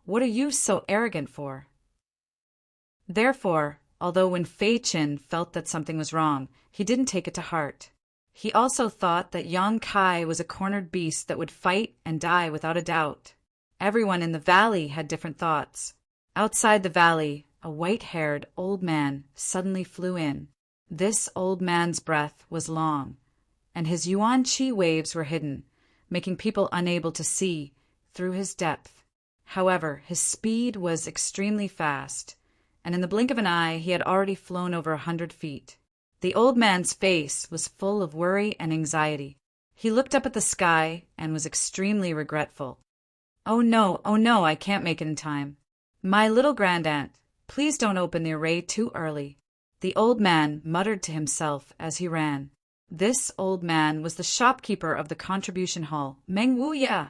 what are you so arrogant for? Therefore, although when Fei-chin felt that something was wrong, he didn't take it to heart. He also thought that Yang Kai was a cornered beast that would fight and die without a doubt. Everyone in the valley had different thoughts. Outside the valley, a white-haired old man suddenly flew in. This old man's breath was long, and his Yuan Qi waves were hidden, making people unable to see through his depth. However, his speed was extremely fast, and in the blink of an eye he had already flown over 100 feet. The old man's face was full of worry and anxiety. He looked up at the sky and was extremely regretful. Oh no, I can't make it in time. My little grandaunt, please don't open the array too early. The old man muttered to himself as he ran. This old man was the shopkeeper of the contribution hall, Meng Wu-ya.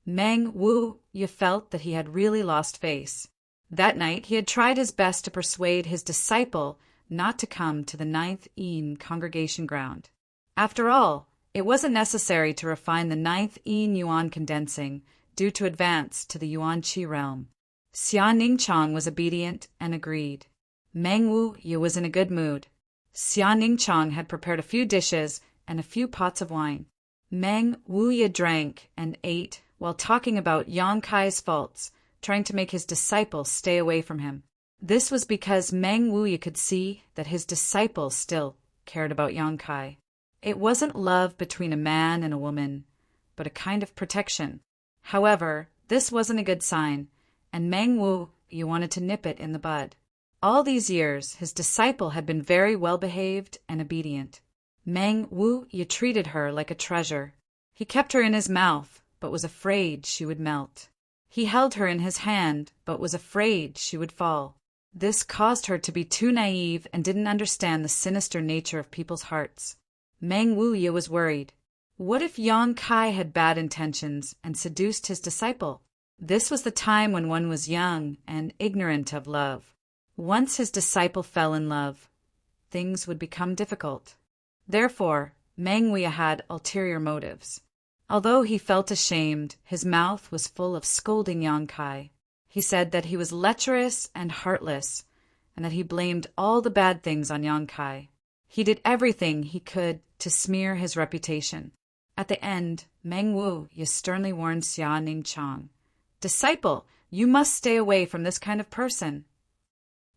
Meng Wu-ya felt that he had really lost face. That night he had tried his best to persuade his disciple not to come to the 9th Yin congregation ground. After all, it wasn't necessary to refine the 9th Yin Yuan condensing due to advance to the Yuan Qi realm. Xia Ningchong was obedient and agreed. Meng Wu-ya was in a good mood. Xia Ningchong had prepared a few dishes and a few pots of wine. Meng Wu-ya drank and ate while talking about Yang Kai's faults, trying to make his disciple stay away from him. This was because Meng Wu-ya could see that his disciple still cared about Yang Kai. It wasn't love between a man and a woman, but a kind of protection. However, this wasn't a good sign, and Meng Wu-ya wanted to nip it in the bud. All these years, his disciple had been very well-behaved and obedient. Meng Wu-ya treated her like a treasure. He kept her in his mouth, but was afraid she would melt. He held her in his hand, but was afraid she would fall. This caused her to be too naive and didn't understand the sinister nature of people's hearts. Meng Wu-ya was worried. What if Yang Kai had bad intentions and seduced his disciple? This was the time when one was young and ignorant of love. Once his disciple fell in love, things would become difficult. Therefore, Meng Wu-ya had ulterior motives. Although he felt ashamed, his mouth was full of scolding Yang Kai. He said that he was lecherous and heartless, and that he blamed all the bad things on Yang Kai. He did everything he could to smear his reputation. At the end, Meng Wu-ya sternly warned Xia Ningchong, "Disciple, you must stay away from this kind of person."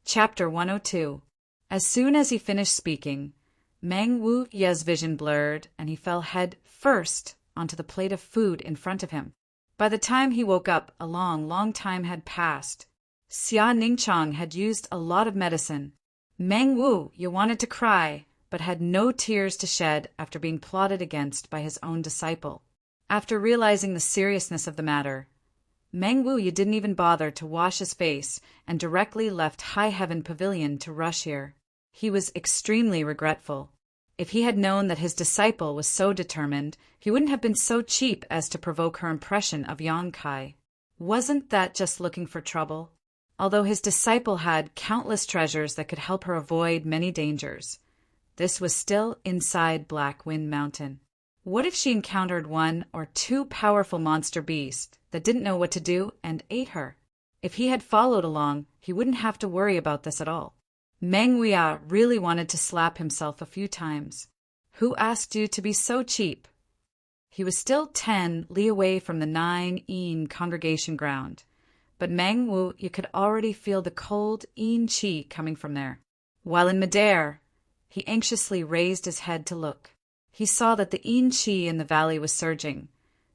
Chapter 102. As soon as he finished speaking, Meng Wu-ya's vision blurred, and he fell head first onto the plate of food in front of him. By the time he woke up, a long time had passed. Xia Ningchong had used a lot of medicine. Meng Wu-ya wanted to cry, but had no tears to shed after being plotted against by his own disciple. After realizing the seriousness of the matter, Meng Wu-ya didn't even bother to wash his face and directly left High Heaven Pavilion to rush here. He was extremely regretful. If he had known that his disciple was so determined, he wouldn't have been so cheap as to provoke her impression of Yang Kai. Wasn't that just looking for trouble? Although his disciple had countless treasures that could help her avoid many dangers, this was still inside Black Wind Mountain. What if she encountered one or two powerful monster beasts that didn't know what to do and ate her? If he had followed along, he wouldn't have to worry about this at all. Meng Wu-ya really wanted to slap himself a few times. Who asked you to be so cheap? He was still 10 li away from the 9 Yin congregation ground, but Meng Wu-ya could already feel the cold Yin qi coming from there. While in midair, he anxiously raised his head to look. He saw that the Yin qi in the valley was surging,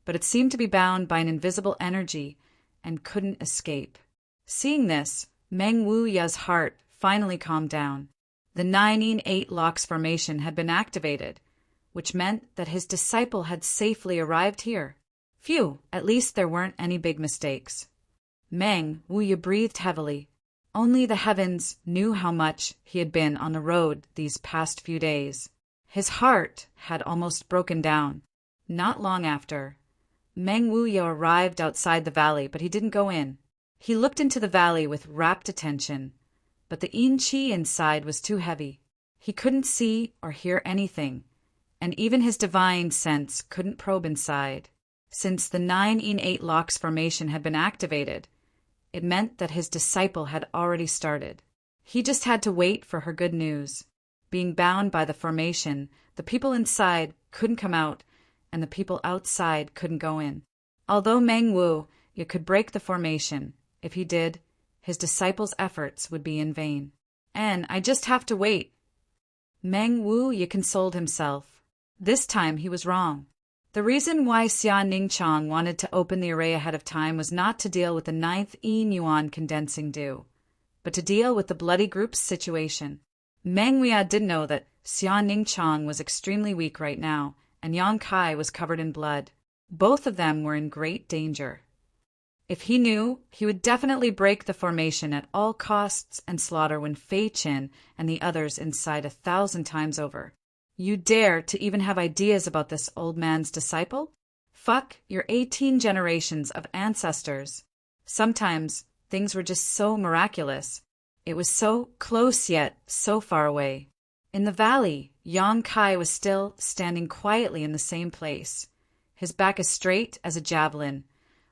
but it seemed to be bound by an invisible energy and couldn't escape. Seeing this, Meng Wuya's heart finally calmed down. The 9-8 locks formation had been activated, which meant that his disciple had safely arrived here. Phew, at least there weren't any big mistakes. Meng Wuya breathed heavily. Only the heavens knew how much he had been on the road these past few days. His heart had almost broken down. Not long after, Meng Wuya arrived outside the valley, but he didn't go in. He looked into the valley with rapt attention, but the yin qi inside was too heavy. He couldn't see or hear anything, and even his divine sense couldn't probe inside. Since the 9-8 locks formation had been activated, it meant that his disciple had already started. He just had to wait for her good news. Being bound by the formation, the people inside couldn't come out, and the people outside couldn't go in. Although Meng Wuya could break the formation, if he did, his disciple's efforts would be in vain. And I just have to wait. Meng Wuya consoled himself. This time he was wrong. The reason why Xia Ningchang wanted to open the array ahead of time was not to deal with the 9th Yin Yuan condensing dew, but to deal with the bloody group's situation. Meng Wuya did know that Xia Ningchang was extremely weak right now, and Yang Kai was covered in blood. Both of them were in great danger. If he knew, he would definitely break the formation at all costs and slaughter Wen Fei Qin and the others inside 1,000 times over. You dare to even have ideas about this old man's disciple? Fuck your 18 generations of ancestors. Sometimes things were just so miraculous. It was so close yet so far away. In the valley, Yang Kai was still standing quietly in the same place, his back as straight as a javelin,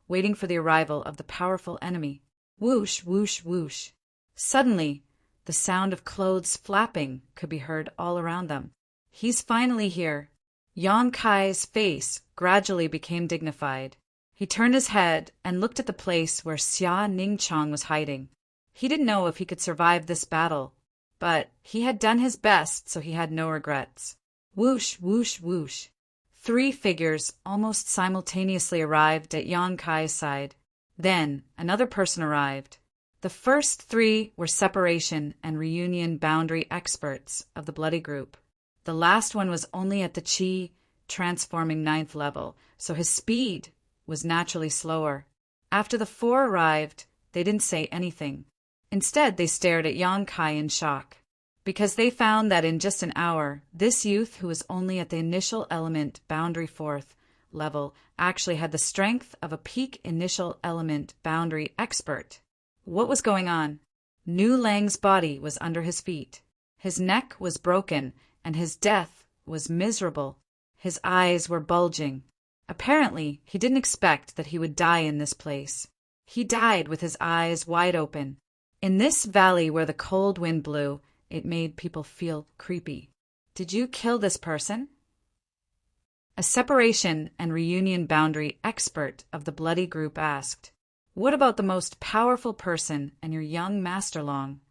waiting for the arrival of the powerful enemy. Whoosh, whoosh, whoosh. Suddenly, the sound of clothes flapping could be heard all around them. He's finally here. Yang Kai's face gradually became dignified. He turned his head and looked at the place where Xia Ningchang was hiding. He didn't know if he could survive this battle, but he had done his best, so he had no regrets. Whoosh, whoosh, whoosh. 3 figures almost simultaneously arrived at Yang Kai's side. Then another person arrived. The first 3 were separation and reunion boundary experts of the bloody group. The last one was only at the Qi transforming 9th level, so his speed was naturally slower. After the 4 arrived, they didn't say anything. Instead, they stared at Yang Kai in shock, because they found that in just an hour, this youth who was only at the initial element boundary 4th level actually had the strength of a peak initial element boundary expert. What was going on? Nu Lang's body was under his feet. His neck was broken, and his death was miserable. His eyes were bulging. Apparently, he didn't expect that he would die in this place. He died with his eyes wide open. In this valley where the cold wind blew, it made people feel creepy. Did you kill this person? A separation and reunion boundary expert of the bloody group asked. What about the most powerful person and your young master Long?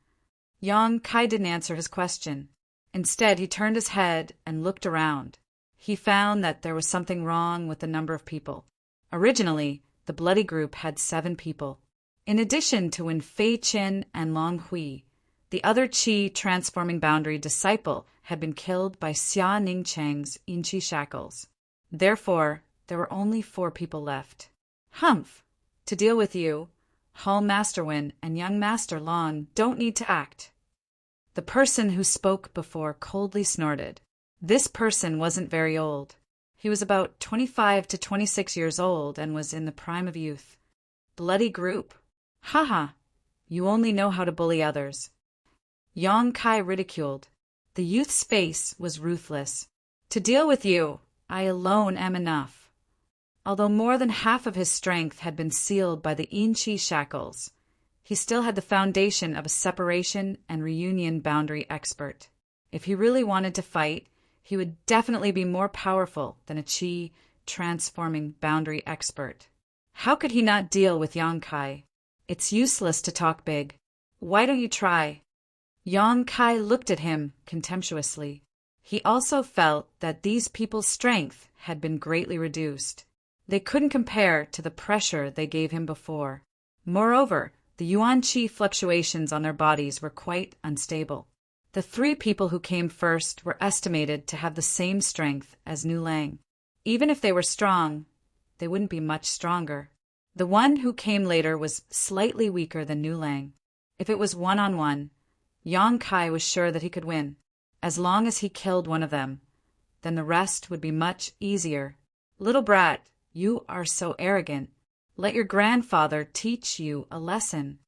Yang Kai didn't answer his question. Instead, he turned his head and looked around. He found that there was something wrong with the number of people. Originally, the bloody group had 7 people. In addition to Wen Fei Qin and Long Hui, the other Qi transforming boundary disciple had been killed by Xia Ningchang's Yin Qi shackles. Therefore, there were only 4 people left. Humph! To deal with you, Hall Master Wen and young Master Long don't need to act. The person who spoke before coldly snorted. This person wasn't very old. He was about 25 to 26 years old and was in the prime of youth. Bloody group. Haha, you only know how to bully others. Yang Kai ridiculed. The youth's face was ruthless. To deal with you, I alone am enough. Although more than half of his strength had been sealed by the Yin Qi shackles, he still had the foundation of a separation and reunion boundary expert. If he really wanted to fight, he would definitely be more powerful than a Qi transforming boundary expert. How could he not deal with Yang Kai? It's useless to talk big. Why don't you try? Yang Kai looked at him contemptuously. He also felt that these people's strength had been greatly reduced. They couldn't compare to the pressure they gave him before. Moreover, the yuan qi fluctuations on their bodies were quite unstable. The 3 people who came first were estimated to have the same strength as Nu Lang. Even if they were strong, they wouldn't be much stronger. The one who came later was slightly weaker than Nu Lang. If it was one-on-one, Yang Kai was sure that he could win. As long as he killed one of them, then the rest would be much easier. Little brat, you are so arrogant. Let your grandfather teach you a lesson.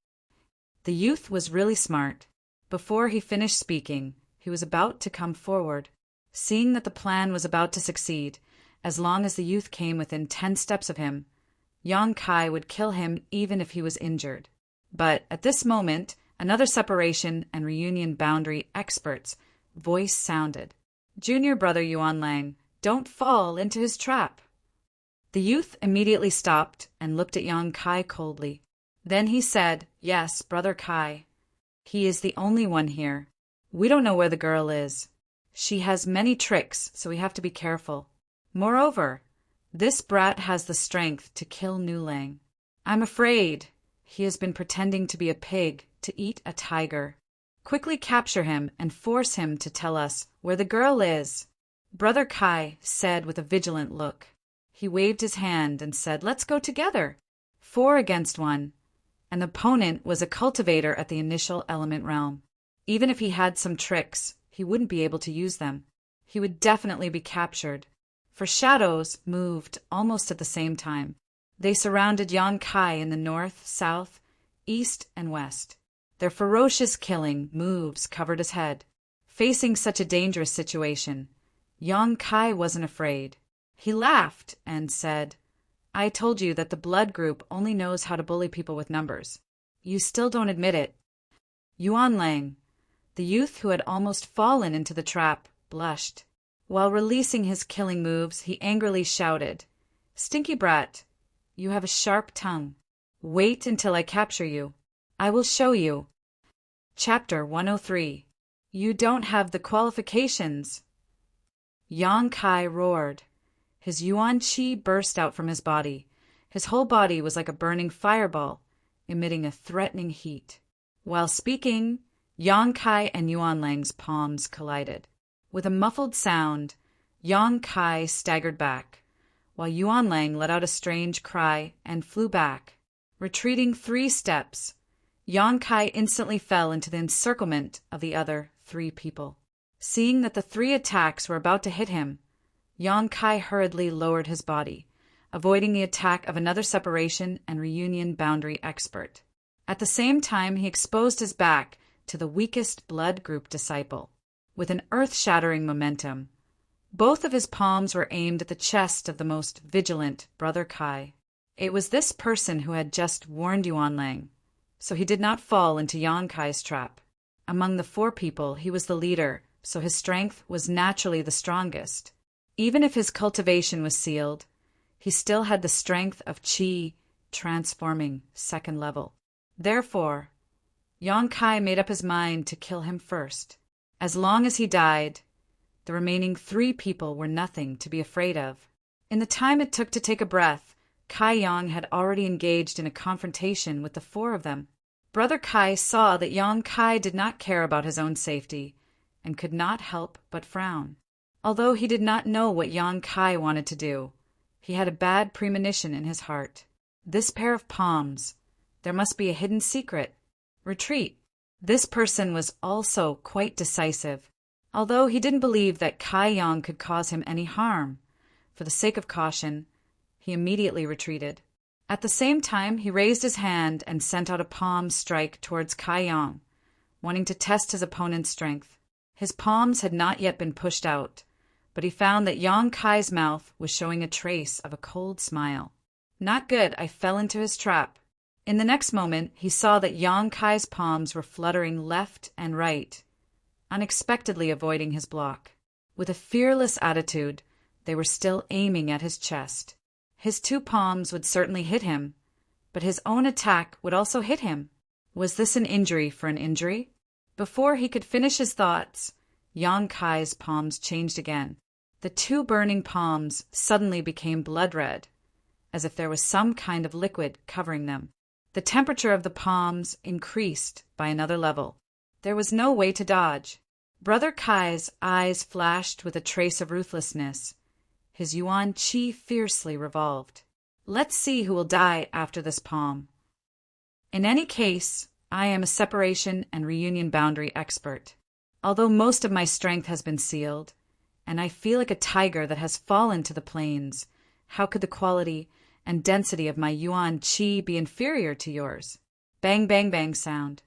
The youth was really smart. Before he finished speaking, he was about to come forward. Seeing that the plan was about to succeed, as long as the youth came within 10 steps of him, Yang Kai would kill him even if he was injured. But at this moment, another separation and reunion boundary expert's voice sounded. Junior brother Yuan Lang, don't fall into his trap. The youth immediately stopped and looked at Yang Kai coldly. Then he said, Yes, brother Kai. He is the only one here. We don't know where the girl is. She has many tricks, so we have to be careful. Moreover, this brat has the strength to kill Nu Lang. I'm afraid he has been pretending to be a pig to eat a tiger. Quickly capture him and force him to tell us where the girl is. Brother Kai said with a vigilant look. He waved his hand and said, Let's go together. 4 against 1. An opponent was a cultivator at the initial element realm. Even if he had some tricks, he wouldn't be able to use them. He would definitely be captured. For shadows moved almost at the same time. They surrounded Yang Kai in the north, south, east, and west. Their ferocious killing moves covered his head. Facing such a dangerous situation, Yang Kai wasn't afraid. He laughed and said, I told you that the blood group only knows how to bully people with numbers. You still don't admit it. Yuan Lang, the youth who had almost fallen into the trap, blushed. While releasing his killing moves, he angrily shouted, Stinky brat, you have a sharp tongue. Wait until I capture you. I will show you. Chapter 103. You don't have the qualifications. Yang Kai roared. His yuan qi burst out from his body. His whole body was like a burning fireball, emitting a threatening heat. While speaking, Yang Kai and Yuan Lang's palms collided. With a muffled sound, Yang Kai staggered back, while Yuan Lang let out a strange cry and flew back. Retreating 3 steps, Yang Kai instantly fell into the encirclement of the other 3 people. Seeing that the 3 attacks were about to hit him, Yang Kai hurriedly lowered his body, avoiding the attack of another separation and reunion boundary expert. At the same time, he exposed his back to the weakest blood group disciple. With an earth-shattering momentum, both of his palms were aimed at the chest of the most vigilant brother Kai. It was this person who had just warned Yuan Lang, so he did not fall into Yang Kai's trap. Among the 4 people, he was the leader, so his strength was naturally the strongest. Even if his cultivation was sealed, he still had the strength of qi transforming 2nd level. Therefore, Yang Kai made up his mind to kill him first. As long as he died, the remaining 3 people were nothing to be afraid of. In the time it took to take a breath, Kai Yang had already engaged in a confrontation with the 4 of them. Brother Kai saw that Yang Kai did not care about his own safety and could not help but frown. Although he did not know what Yang Kai wanted to do, he had a bad premonition in his heart. This pair of palms, there must be a hidden secret. Retreat. This person was also quite decisive. Although he didn't believe that Kai Yang could cause him any harm, for the sake of caution, he immediately retreated. At the same time, he raised his hand and sent out a palm strike towards Kai Yang, wanting to test his opponent's strength. His palms had not yet been pushed out, but he found that Yang Kai's mouth was showing a trace of a cold smile. Not good, I fell into his trap. In the next moment, he saw that Yang Kai's palms were fluttering left and right, unexpectedly avoiding his block. With a fearless attitude, they were still aiming at his chest. His 2 palms would certainly hit him, but his own attack would also hit him. Was this an injury for an injury? Before he could finish his thoughts, Yang Kai's palms changed again. The 2 burning palms suddenly became blood red, as if there was some kind of liquid covering them. The temperature of the palms increased by another level. There was no way to dodge. Brother Kai's eyes flashed with a trace of ruthlessness. His yuan qi fiercely revolved. Let's see who will die after this palm. In any case, I am a separation and reunion boundary expert. Although most of my strength has been sealed, and I feel like a tiger that has fallen to the plains, how could the quality and density of my yuan qi be inferior to yours? Bang, bang, bang sound.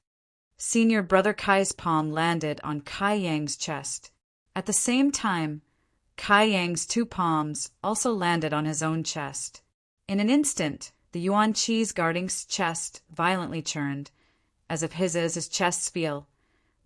Senior Brother Kai's palm landed on Kai Yang's chest. At the same time, Kai Yang's two palms also landed on his own chest. In an instant, the yuan qi's guarding chest violently churned, as if his chest's feel.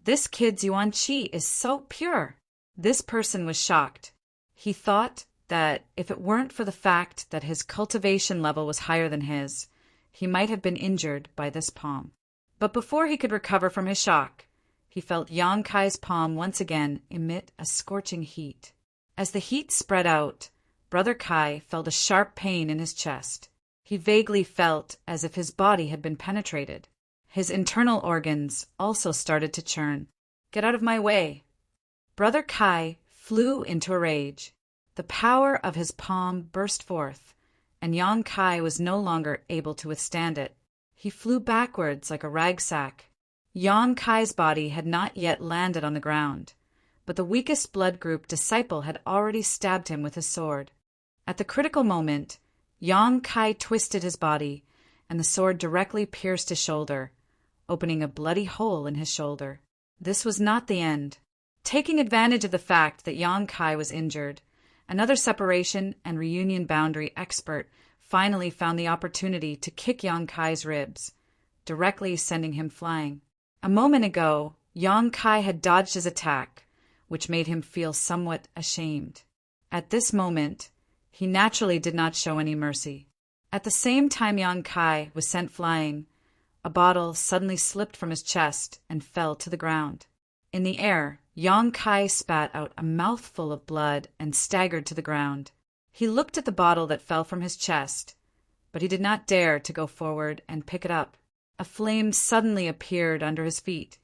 This kid's yuan qi is so pure. This person was shocked. He thought that if it weren't for the fact that his cultivation level was higher than his, he might have been injured by this palm. But before he could recover from his shock, he felt Yang Kai's palm once again emit a scorching heat. As the heat spread out, Brother Kai felt a sharp pain in his chest. He vaguely felt as if his body had been penetrated. His internal organs also started to churn. Get out of my way! Brother Kai flew into a rage. The power of his palm burst forth, and Yang Kai was no longer able to withstand it. He flew backwards like a rag sack. Yang Kai's body had not yet landed on the ground, but the weakest blood group disciple had already stabbed him with his sword. At the critical moment, Yang Kai twisted his body, and the sword directly pierced his shoulder, opening a bloody hole in his shoulder. This was not the end. Taking advantage of the fact that Yang Kai was injured, another separation and reunion boundary expert finally found the opportunity to kick Yang Kai's ribs, directly sending him flying. A moment ago, Yang Kai had dodged his attack, which made him feel somewhat ashamed. At this moment, he naturally did not show any mercy. At the same time Yang Kai was sent flying, a bottle suddenly slipped from his chest and fell to the ground. In the air, Yang Kai spat out a mouthful of blood and staggered to the ground. He looked at the bottle that fell from his chest, but he did not dare to go forward and pick it up. A flame suddenly appeared under his feet,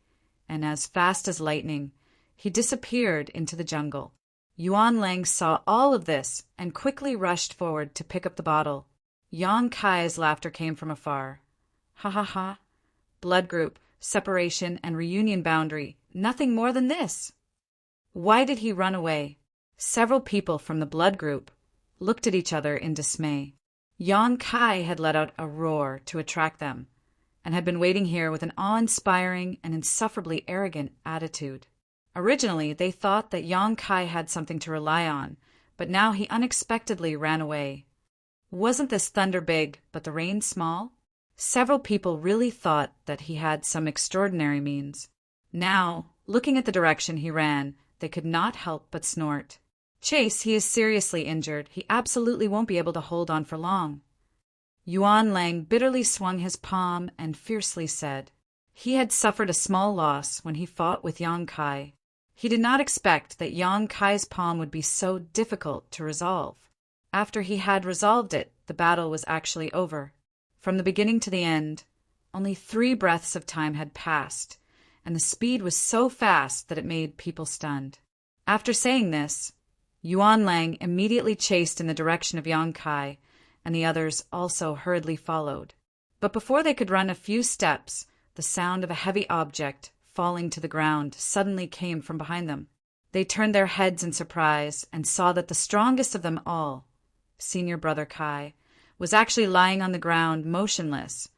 and as fast as lightning, he disappeared into the jungle. Yuan Lang saw all of this and quickly rushed forward to pick up the bottle. Yang Kai's laughter came from afar. Ha ha ha. Blood group, separation, and reunion boundary. Nothing more than this. Why did he run away? Several people from the blood group looked at each other in dismay. Yang Kai had let out a roar to attract them, and had been waiting here with an awe-inspiring and insufferably arrogant attitude. Originally, they thought that Yang Kai had something to rely on, but now he unexpectedly ran away. Wasn't this thunder big, but the rain small? Several people really thought that he had some extraordinary means. Now, looking at the direction he ran, they could not help but snort. Chase, he is seriously injured. He absolutely won't be able to hold on for long. Yuan Lang bitterly swung his palm and fiercely said. He had suffered a small loss when he fought with Yang Kai. He did not expect that Yang Kai's palm would be so difficult to resolve. After he had resolved it, the battle was actually over. From the beginning to the end, only 3 breaths of time had passed, and the speed was so fast that it made people stunned. After saying this, Yuan Lang immediately chased in the direction of Yang Kai, and the others also hurriedly followed. But before they could run a few steps, the sound of a heavy object falling to the ground suddenly came from behind them. They turned their heads in surprise and saw that the strongest of them all, Senior Brother Kai, was actually lying on the ground motionless,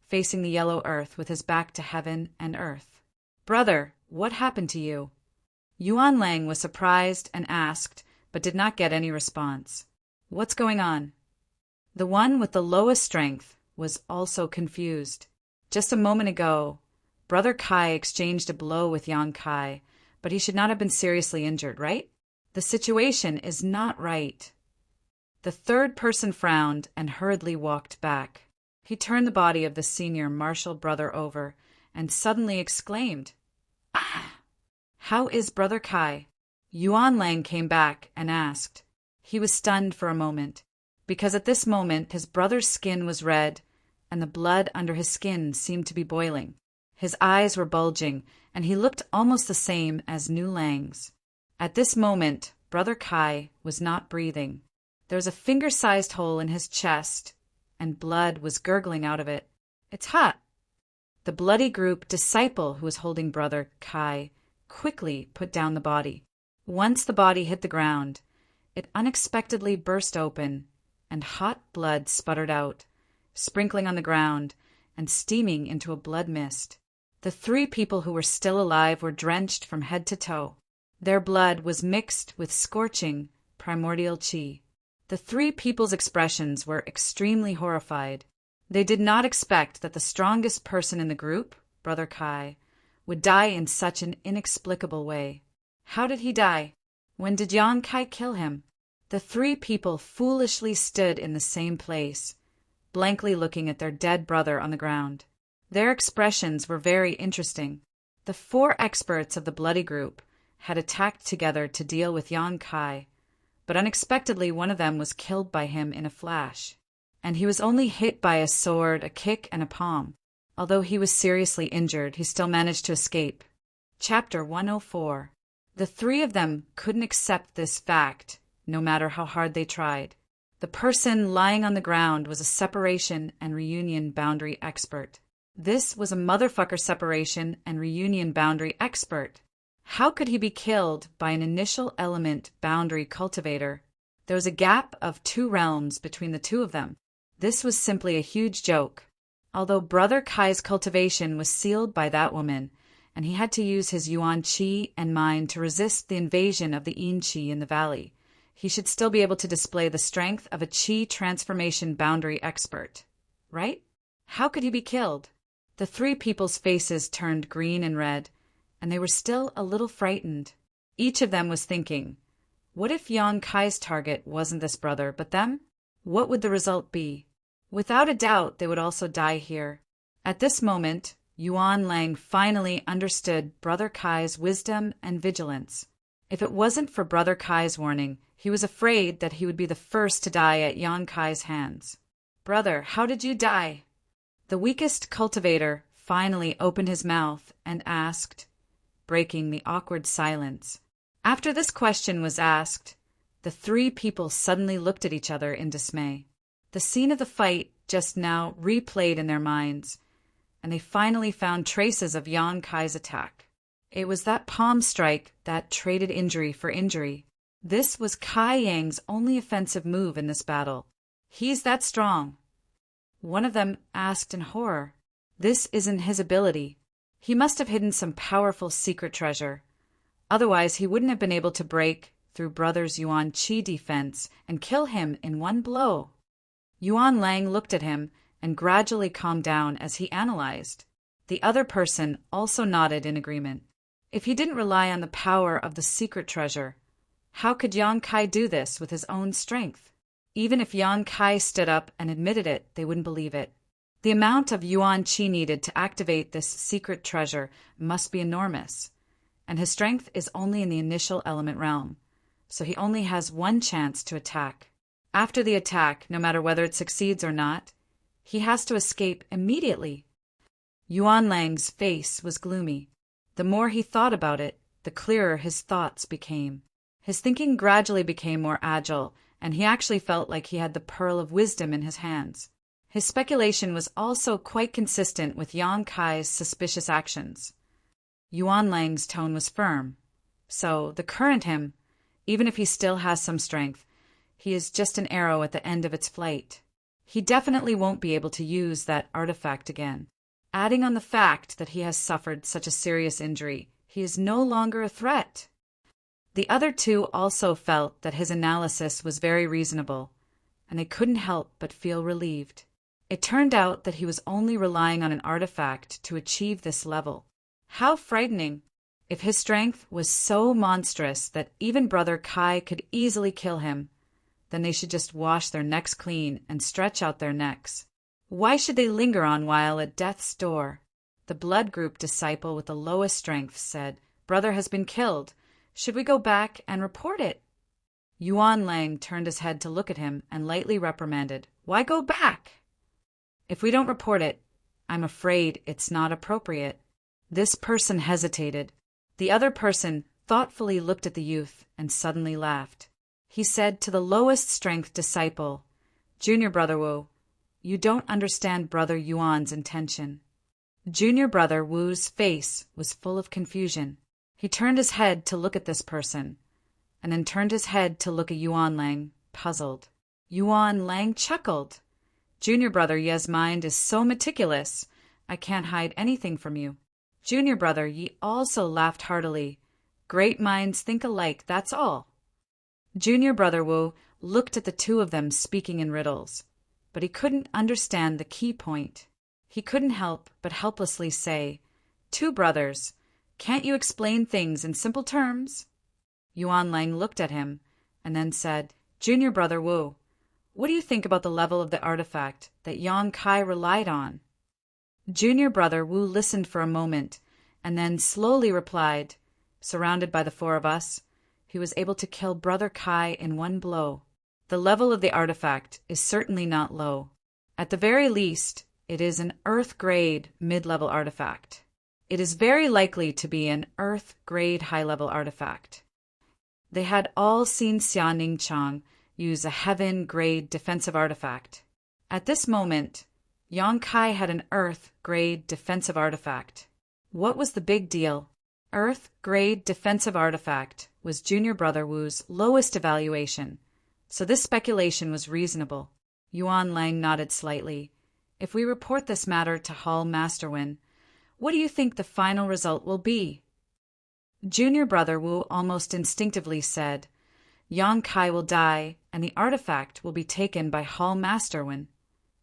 facing the yellow earth with his back to heaven and earth. Brother, what happened to you? Yuan Lang was surprised and asked, but did not get any response. What's going on? The one with the lowest strength was also confused. Just a moment ago, Brother Kai exchanged a blow with Yang Kai, but he should not have been seriously injured, right? The situation is not right. The third person frowned and hurriedly walked back. He turned the body of the senior martial brother over and suddenly exclaimed, "Ah! How is Brother Kai?" Yuan Lang came back and asked. He was stunned for a moment. because at this moment his brother's skin was red, and the blood under his skin seemed to be boiling. His eyes were bulging, and he looked almost the same as Nu Lang's. At this moment, Brother Kai was not breathing. There was a finger-sized hole in his chest, and blood was gurgling out of it. "It's hot." The bloody group disciple who was holding Brother Kai quickly put down the body. Once the body hit the ground, it unexpectedly burst open, and hot blood sputtered out, sprinkling on the ground and steaming into a blood mist. The 3 people who were still alive were drenched from head to toe. Their blood was mixed with scorching, primordial chi. The 3 people's expressions were extremely horrified. They did not expect that the strongest person in the group, Brother Kai, would die in such an inexplicable way. How did he die? When did Yang Kai kill him? The 3 people foolishly stood in the same place, blankly looking at their dead brother on the ground. Their expressions were very interesting. The 4 experts of the bloody group had attacked together to deal with Yang Kai, but unexpectedly one of them was killed by him in a flash, and he was only hit by a sword, a kick, and a palm. Although he was seriously injured, he still managed to escape. Chapter 104. The 3 of them couldn't accept this fact, no matter how hard they tried. The person lying on the ground was a separation and reunion boundary expert. This was a motherfucker separation and reunion boundary expert. How could he be killed by an initial element boundary cultivator? There was a gap of 2 realms between the 2 of them. This was simply a huge joke. Although Brother Kai's cultivation was sealed by that woman, and he had to use his Yuan Qi and mind to resist the invasion of the Yin Qi in the valley, he should still be able to display the strength of a Qi transformation boundary expert. Right? How could he be killed? The 3 people's faces turned green and red, and they were still a little frightened. Each of them was thinking, what if Yang Kai's target wasn't this brother, but them? What would the result be? Without a doubt, they would also die here. At this moment, Yuan Lang finally understood Brother Kai's wisdom and vigilance. If it wasn't for Brother Kai's warning, he was afraid that he would be the first to die at Yang Kai's hands. "Brother, how did you die?" The weakest cultivator finally opened his mouth and asked, breaking the awkward silence. After this question was asked, the 3 people suddenly looked at each other in dismay. The scene of the fight just now replayed in their minds, and they finally found traces of Yang Kai's attack. It was that palm strike that traded injury for injury. This was Kai Yang's only offensive move in this battle. He's that strong. One of them asked in horror. This isn't his ability. He must have hidden some powerful secret treasure. Otherwise, he wouldn't have been able to break through Brother's Yuan Qi defense and kill him in one blow. Yuan Lang looked at him and gradually calmed down as he analyzed. The other person also nodded in agreement. If he didn't rely on the power of the secret treasure, how could Yang Kai do this with his own strength? Even if Yang Kai stood up and admitted it, they wouldn't believe it. The amount of Yuan Qi needed to activate this secret treasure must be enormous, and his strength is only in the initial element realm, so he only has one chance to attack. After the attack, no matter whether it succeeds or not, he has to escape immediately. Yuan Lang's face was gloomy. The more he thought about it, the clearer his thoughts became. His thinking gradually became more agile, and he actually felt like he had the pearl of wisdom in his hands. His speculation was also quite consistent with Yang Kai's suspicious actions. Yuan Lang's tone was firm. So, the current him, even if he still has some strength, he is just an arrow at the end of its flight. He definitely won't be able to use that artifact again. Adding on the fact that he has suffered such a serious injury, he is no longer a threat. The other 2 also felt that his analysis was very reasonable, and they couldn't help but feel relieved. It turned out that he was only relying on an artifact to achieve this level. How frightening! If his strength was so monstrous that even Brother Kai could easily kill him, then they should just wash their necks clean and stretch out their necks. Why should they linger on while at death's door? The blood group disciple with the lowest strength said, "Brother has been killed. Should we go back and report it?" Yuan Lang turned his head to look at him and lightly reprimanded, "Why go back?" "If we don't report it, I'm afraid it's not appropriate." This person hesitated. The other person thoughtfully looked at the youth and suddenly laughed. He said to the lowest strength disciple, "Junior Brother Wu, you don't understand Brother Yuan's intention." Junior Brother Wu's face was full of confusion. He turned his head to look at this person, and then turned his head to look at Yuan Lang, puzzled. Yuan Lang chuckled. "Junior Brother Ye's mind is so meticulous, I can't hide anything from you." Junior Brother Yi also laughed heartily. "Great minds think alike, that's all." Junior Brother Wu looked at the two of them speaking in riddles, but he couldn't understand the key point. He couldn't help but helplessly say, "Two brothers, can't you explain things in simple terms?" Yuan Lang looked at him and then said, "Junior Brother Wu, what do you think about the level of the artifact that Yang Kai relied on?" Junior Brother Wu listened for a moment and then slowly replied, "Surrounded by the four of us, he was able to kill Brother Kai in one blow. The level of the artifact is certainly not low. At the very least, it is an Earth-grade mid-level artifact. It is very likely to be an Earth-grade high-level artifact." They had all seen Xia Ningchang use a Heaven-grade defensive artifact. At this moment, Yang Kai had an Earth-grade defensive artifact. What was the big deal? Earth-grade defensive artifact was Junior Brother Wu's lowest evaluation, so this speculation was reasonable. Yuan Lang nodded slightly. "If we report this matter to Hall Masterwin, what do you think the final result will be?" Junior Brother Wu almost instinctively said, "Yang Kai will die, and the artifact will be taken by Hall Masterwin."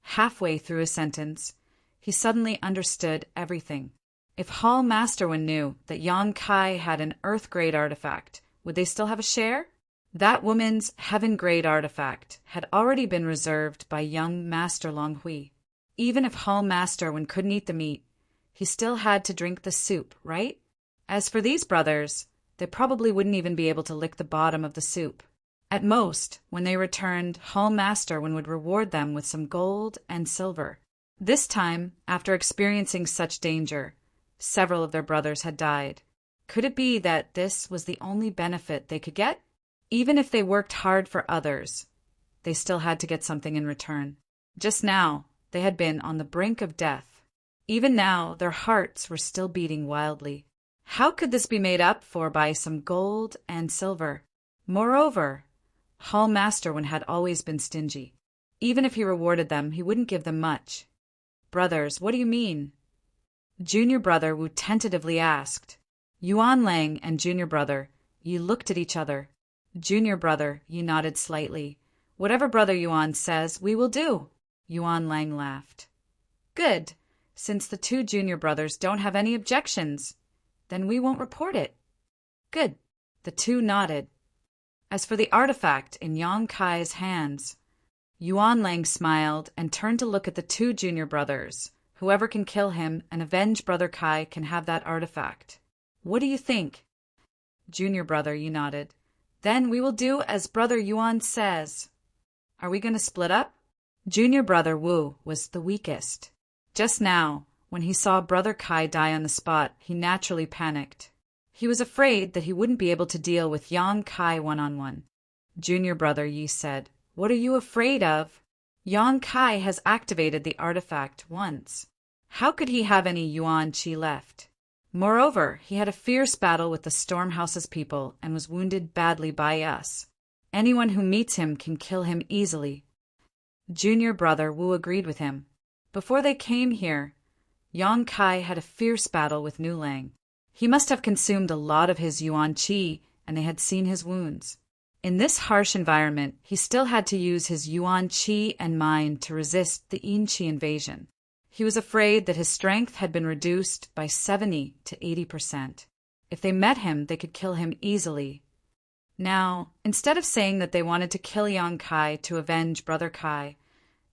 Halfway through a sentence, he suddenly understood everything. If Hall Masterwin knew that Yang Kai had an Earth-grade artifact, would they still have a share? That woman's Heaven-grade artifact had already been reserved by young Master Long Hui. Even if Hall Masterwin couldn't eat the meat, he still had to drink the soup, right? As for these brothers, they probably wouldn't even be able to lick the bottom of the soup. At most, when they returned, Hall Masterwin would reward them with some gold and silver. This time, after experiencing such danger, several of their brothers had died. Could it be that this was the only benefit they could get? Even if they worked hard for others, they still had to get something in return. Just now, they had been on the brink of death. Even now, their hearts were still beating wildly. How could this be made up for by some gold and silver? Moreover, Hall Masterwin had always been stingy. Even if he rewarded them, he wouldn't give them much. "Brothers, what do you mean?" Junior Brother Wu tentatively asked. Yuan Lang and Junior Brother Yi looked at each other. Junior Brother Yi nodded slightly. "Whatever Brother Yuan says, we will do." Yuan Lang laughed. "Good. Since the two junior brothers don't have any objections, then we won't report it." "Good." The two nodded. As for the artifact in Yang Kai's hands, Yuan Lang smiled and turned to look at the two junior brothers. "Whoever can kill him and avenge Brother Kai can have that artifact. What do you think?" Junior Brother Yi nodded. "Then we will do as Brother Yuan says." "Are we going to split up?" Junior Brother Wu was the weakest. Just now, when he saw Brother Kai die on the spot, he naturally panicked. He was afraid that he wouldn't be able to deal with Yang Kai one-on-one. Junior Brother Yi said, "What are you afraid of? Yang Kai has activated the artifact once. How could he have any Yuan Qi left? Moreover, he had a fierce battle with the Stormhouse's people and was wounded badly by us. Anyone who meets him can kill him easily." Junior Brother Wu agreed with him. Before they came here, Yang Kai had a fierce battle with Nu Lang. He must have consumed a lot of his Yuan Qi, and they had seen his wounds. In this harsh environment, he still had to use his Yuan Qi and mind to resist the Yin Qi invasion. He was afraid that his strength had been reduced by 70 to 80%. If they met him, they could kill him easily. Now, instead of saying that they wanted to kill Yang Kai to avenge Brother Kai,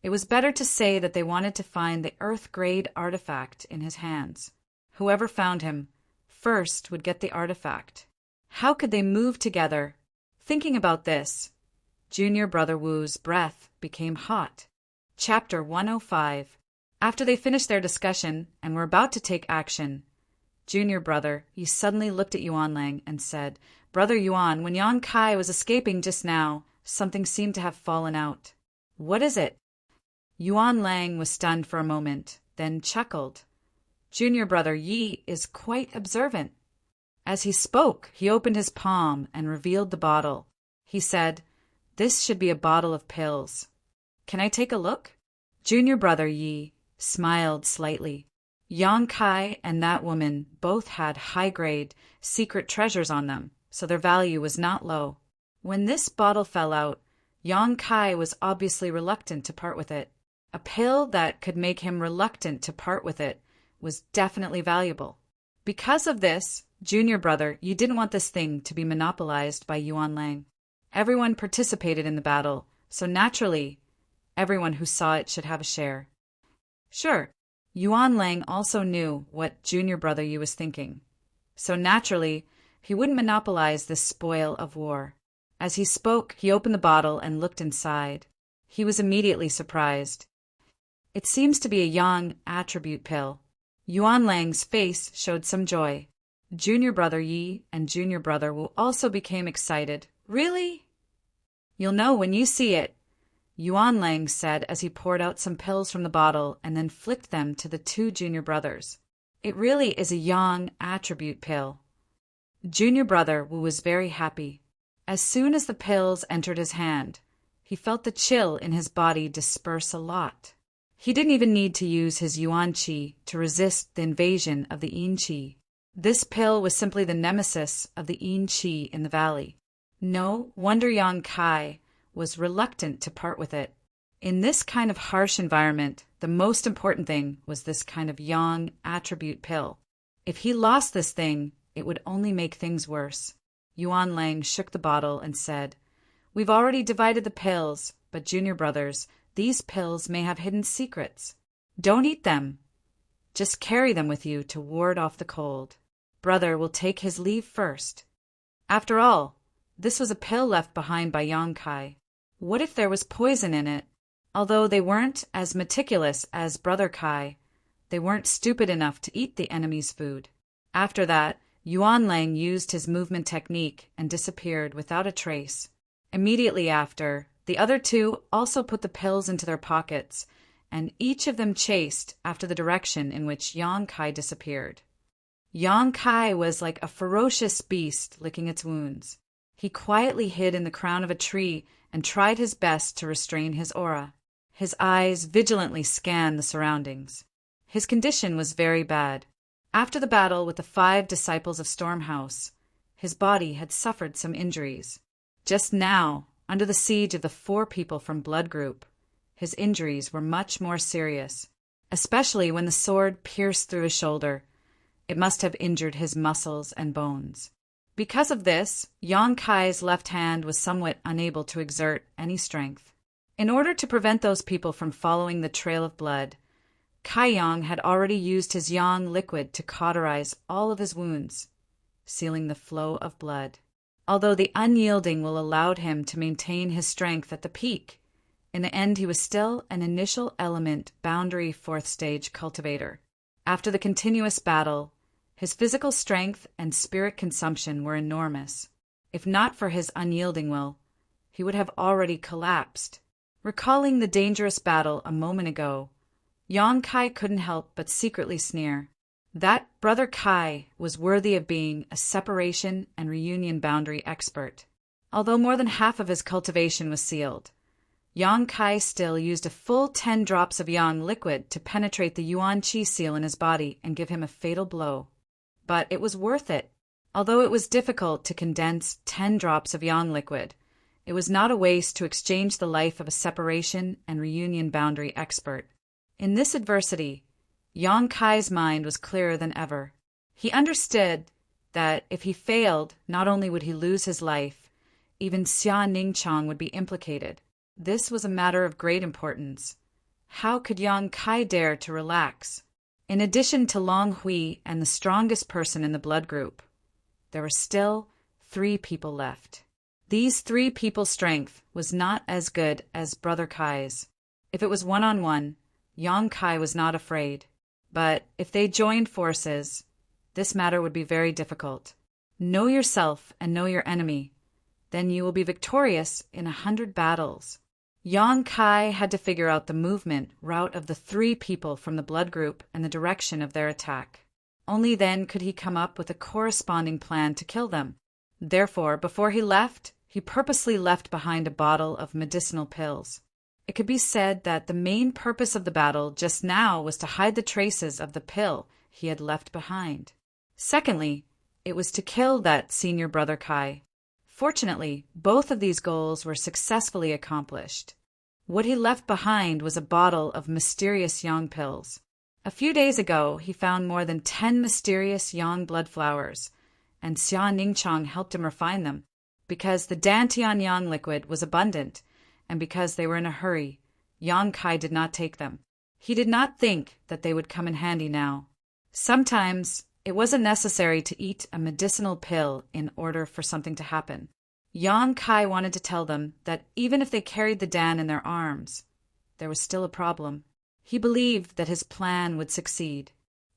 it was better to say that they wanted to find the Earth-grade artifact in his hands. Whoever found him first would get the artifact. How could they move together Thinking about this, Junior Brother Wu's breath became hot. Chapter 105. After they finished their discussion and were about to take action, Junior Brother Yi suddenly looked at Yuan Lang and said, "Brother Yuan, when Yang Kai was escaping just now, something seemed to have fallen out." "What is it?" Yuan Lang was stunned for a moment, then chuckled. Junior Brother Yi is quite observant. As he spoke, he opened his palm and revealed the bottle. He said, "This should be a bottle of pills. Can I take a look?" Junior Brother Yi smiled slightly. Yang Kai and that woman both had high-grade, secret treasures on them, so their value was not low. When this bottle fell out, Yang Kai was obviously reluctant to part with it. A pill that could make him reluctant to part with it was definitely valuable. Because of this, Junior Brother, you didn't want this thing to be monopolized by Yuan Lang. Everyone participated in the battle, so naturally, everyone who saw it should have a share. Sure, Yuan Lang also knew what Junior Brother Yu was thinking, so naturally, he wouldn't monopolize this spoil of war. As he spoke, he opened the bottle and looked inside. He was immediately surprised. It seems to be a Yang attribute pill. Yuan Lang's face showed some joy. Junior Brother Yi and Junior Brother Wu also became excited. "Really?" "You'll know when you see it," Yuan Lang said as he poured out some pills from the bottle and then flicked them to the two junior brothers. "It really is a Yang attribute pill." Junior Brother Wu was very happy. As soon as the pills entered his hand, he felt the chill in his body disperse a lot. He didn't even need to use his Yuan Qi to resist the invasion of the Yin Qi. This pill was simply the nemesis of the Yin Qi in the valley. No wonder Yang Kai was reluctant to part with it. In this kind of harsh environment, the most important thing was this kind of Yang attribute pill. If he lost this thing, it would only make things worse. Yuan Lang shook the bottle and said, "We've already divided the pills, but Junior Brothers, these pills may have hidden secrets. Don't eat them. Just carry them with you to ward off the cold. Brother will take his leave first." After all, this was a pill left behind by Yang Kai. What if there was poison in it? Although they weren't as meticulous as Brother Kai, they weren't stupid enough to eat the enemy's food. After that, Yuan Lang used his movement technique and disappeared without a trace. Immediately after, the other two also put the pills into their pockets, and each of them chased after the direction in which Yang Kai disappeared. Yang Kai was like a ferocious beast licking its wounds. He quietly hid in the crown of a tree and tried his best to restrain his aura. His eyes vigilantly scanned the surroundings. His condition was very bad. After the battle with the 5 disciples of Stormhouse, his body had suffered some injuries. Just now, under the siege of the 4 people from Blood Group, his injuries were much more serious, especially when the sword pierced through his shoulder. It must have injured his muscles and bones. Because of this, Yang Kai's left hand was somewhat unable to exert any strength. In order to prevent those people from following the trail of blood, Kai Yang had already used his Yang liquid to cauterize all of his wounds, sealing the flow of blood. Although the unyielding will allowed him to maintain his strength at the peak, in the end he was still an initial element boundary 4th stage cultivator. After the continuous battle, his physical strength and spirit consumption were enormous. If not for his unyielding will, he would have already collapsed. Recalling the dangerous battle a moment ago, Yang Kai couldn't help but secretly sneer. That Brother Kai was worthy of being a separation and reunion boundary expert. Although more than half of his cultivation was sealed, Yang Kai still used a full 10 drops of Yang liquid to penetrate the Yuan Qi seal in his body and give him a fatal blow. But it was worth it. Although it was difficult to condense 10 drops of Yang liquid, it was not a waste to exchange the life of a separation and reunion boundary expert. In this adversity, Yang Kai's mind was clearer than ever. He understood that if he failed, not only would he lose his life, even Xia Ningchang would be implicated. This was a matter of great importance. How could Yang Kai dare to relax? In addition to Long Hui and the strongest person in the blood group, there were still 3 people left. These three people's strength was not as good as Brother Kai's. If it was one-on-one, Yang Kai was not afraid. But if they joined forces, this matter would be very difficult. Know yourself and know your enemy. Then you will be victorious in 100 battles. Yang Kai had to figure out the movement route of the three people from the blood group and the direction of their attack. Only then could he come up with a corresponding plan to kill them. Therefore, before he left, he purposely left behind a bottle of medicinal pills. It could be said that the main purpose of the battle just now was to hide the traces of the pill he had left behind. Secondly, it was to kill that senior Brother Kai. Fortunately, both of these goals were successfully accomplished. What he left behind was a bottle of mysterious yang pills. A few days ago, he found more than 10 mysterious yang blood flowers, and Xia Ningchang helped him refine them. Because the Dantian yang liquid was abundant, and because they were in a hurry, Yang Kai did not take them. He did not think that they would come in handy now. Sometimes it wasn't necessary to eat a medicinal pill in order for something to happen. Yang Kai wanted to tell them that even if they carried the Dan in their arms, there was still a problem. He believed that his plan would succeed.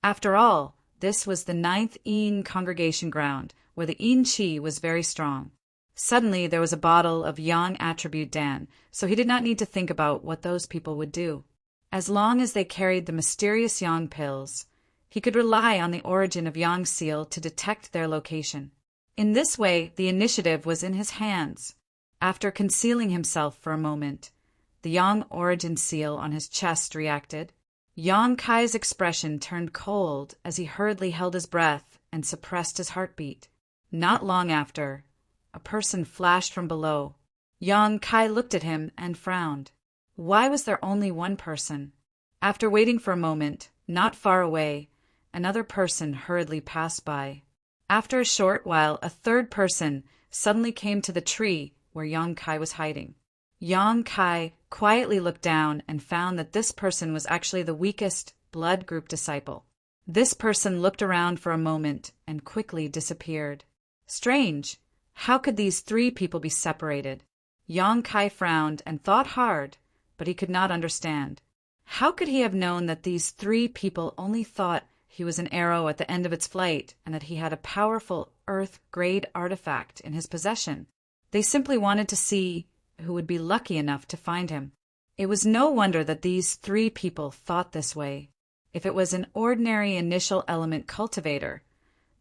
After all, this was the 9th Yin congregation ground, where the Yin Qi was very strong. Suddenly there was a bottle of Yang attribute Dan, so he did not need to think about what those people would do. As long as they carried the mysterious Yang pills, he could rely on the origin of Yang seal to detect their location. In this way, the initiative was in his hands. After concealing himself for a moment, the Yang origin seal on his chest reacted. Yang Kai's expression turned cold as he hurriedly held his breath and suppressed his heartbeat. Not long after, a person flashed from below. Yang Kai looked at him and frowned. Why was there only one person? After waiting for a moment, not far away, another person hurriedly passed by. After a short while, a third person suddenly came to the tree where Yang Kai was hiding. Yang Kai quietly looked down and found that this person was actually the weakest blood group disciple. This person looked around for a moment and quickly disappeared. Strange! How could these three people be separated? Yang Kai frowned and thought hard, but he could not understand. How could he have known that these three people only thought he was an arrow at the end of its flight and that he had a powerful Earth-grade artifact in his possession? They simply wanted to see who would be lucky enough to find him. It was no wonder that these three people thought this way. If it was an ordinary initial element cultivator,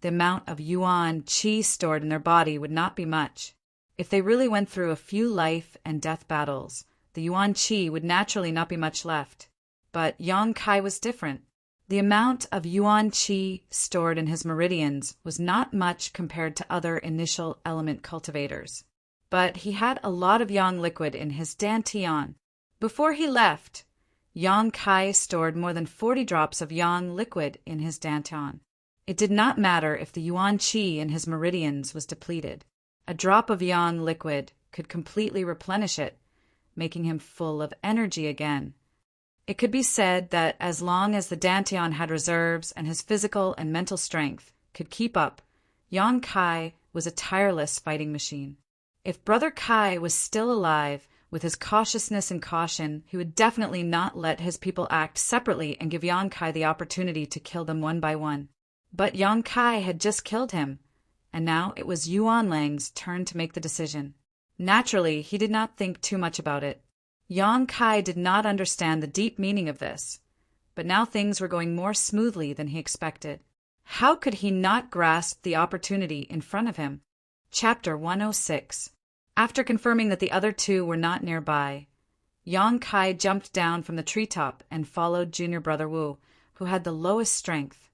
the amount of yuan qi stored in their body would not be much. If they really went through a few life and death battles, the yuan qi would naturally not be much left. But Yang Kai was different. The amount of yuan qi stored in his meridians was not much compared to other initial element cultivators. But he had a lot of yang liquid in his dantian. Before he left, Yang Kai stored more than 40 drops of yang liquid in his dantian. It did not matter if the yuan qi in his meridians was depleted. A drop of yang liquid could completely replenish it, making him full of energy again. It could be said that as long as the dantian had reserves and his physical and mental strength could keep up, Yang Kai was a tireless fighting machine. If Brother Kai was still alive, with his cautiousness and caution, he would definitely not let his people act separately and give Yang Kai the opportunity to kill them one by one. But Yang Kai had just killed him, and now it was Yuan Lang's turn to make the decision. Naturally, he did not think too much about it. Yang Kai did not understand the deep meaning of this, but now things were going more smoothly than he expected. How could he not grasp the opportunity in front of him? Chapter 106. After confirming that the other two were not nearby, Yang Kai jumped down from the treetop and followed Junior Brother Wu, who had the lowest strength.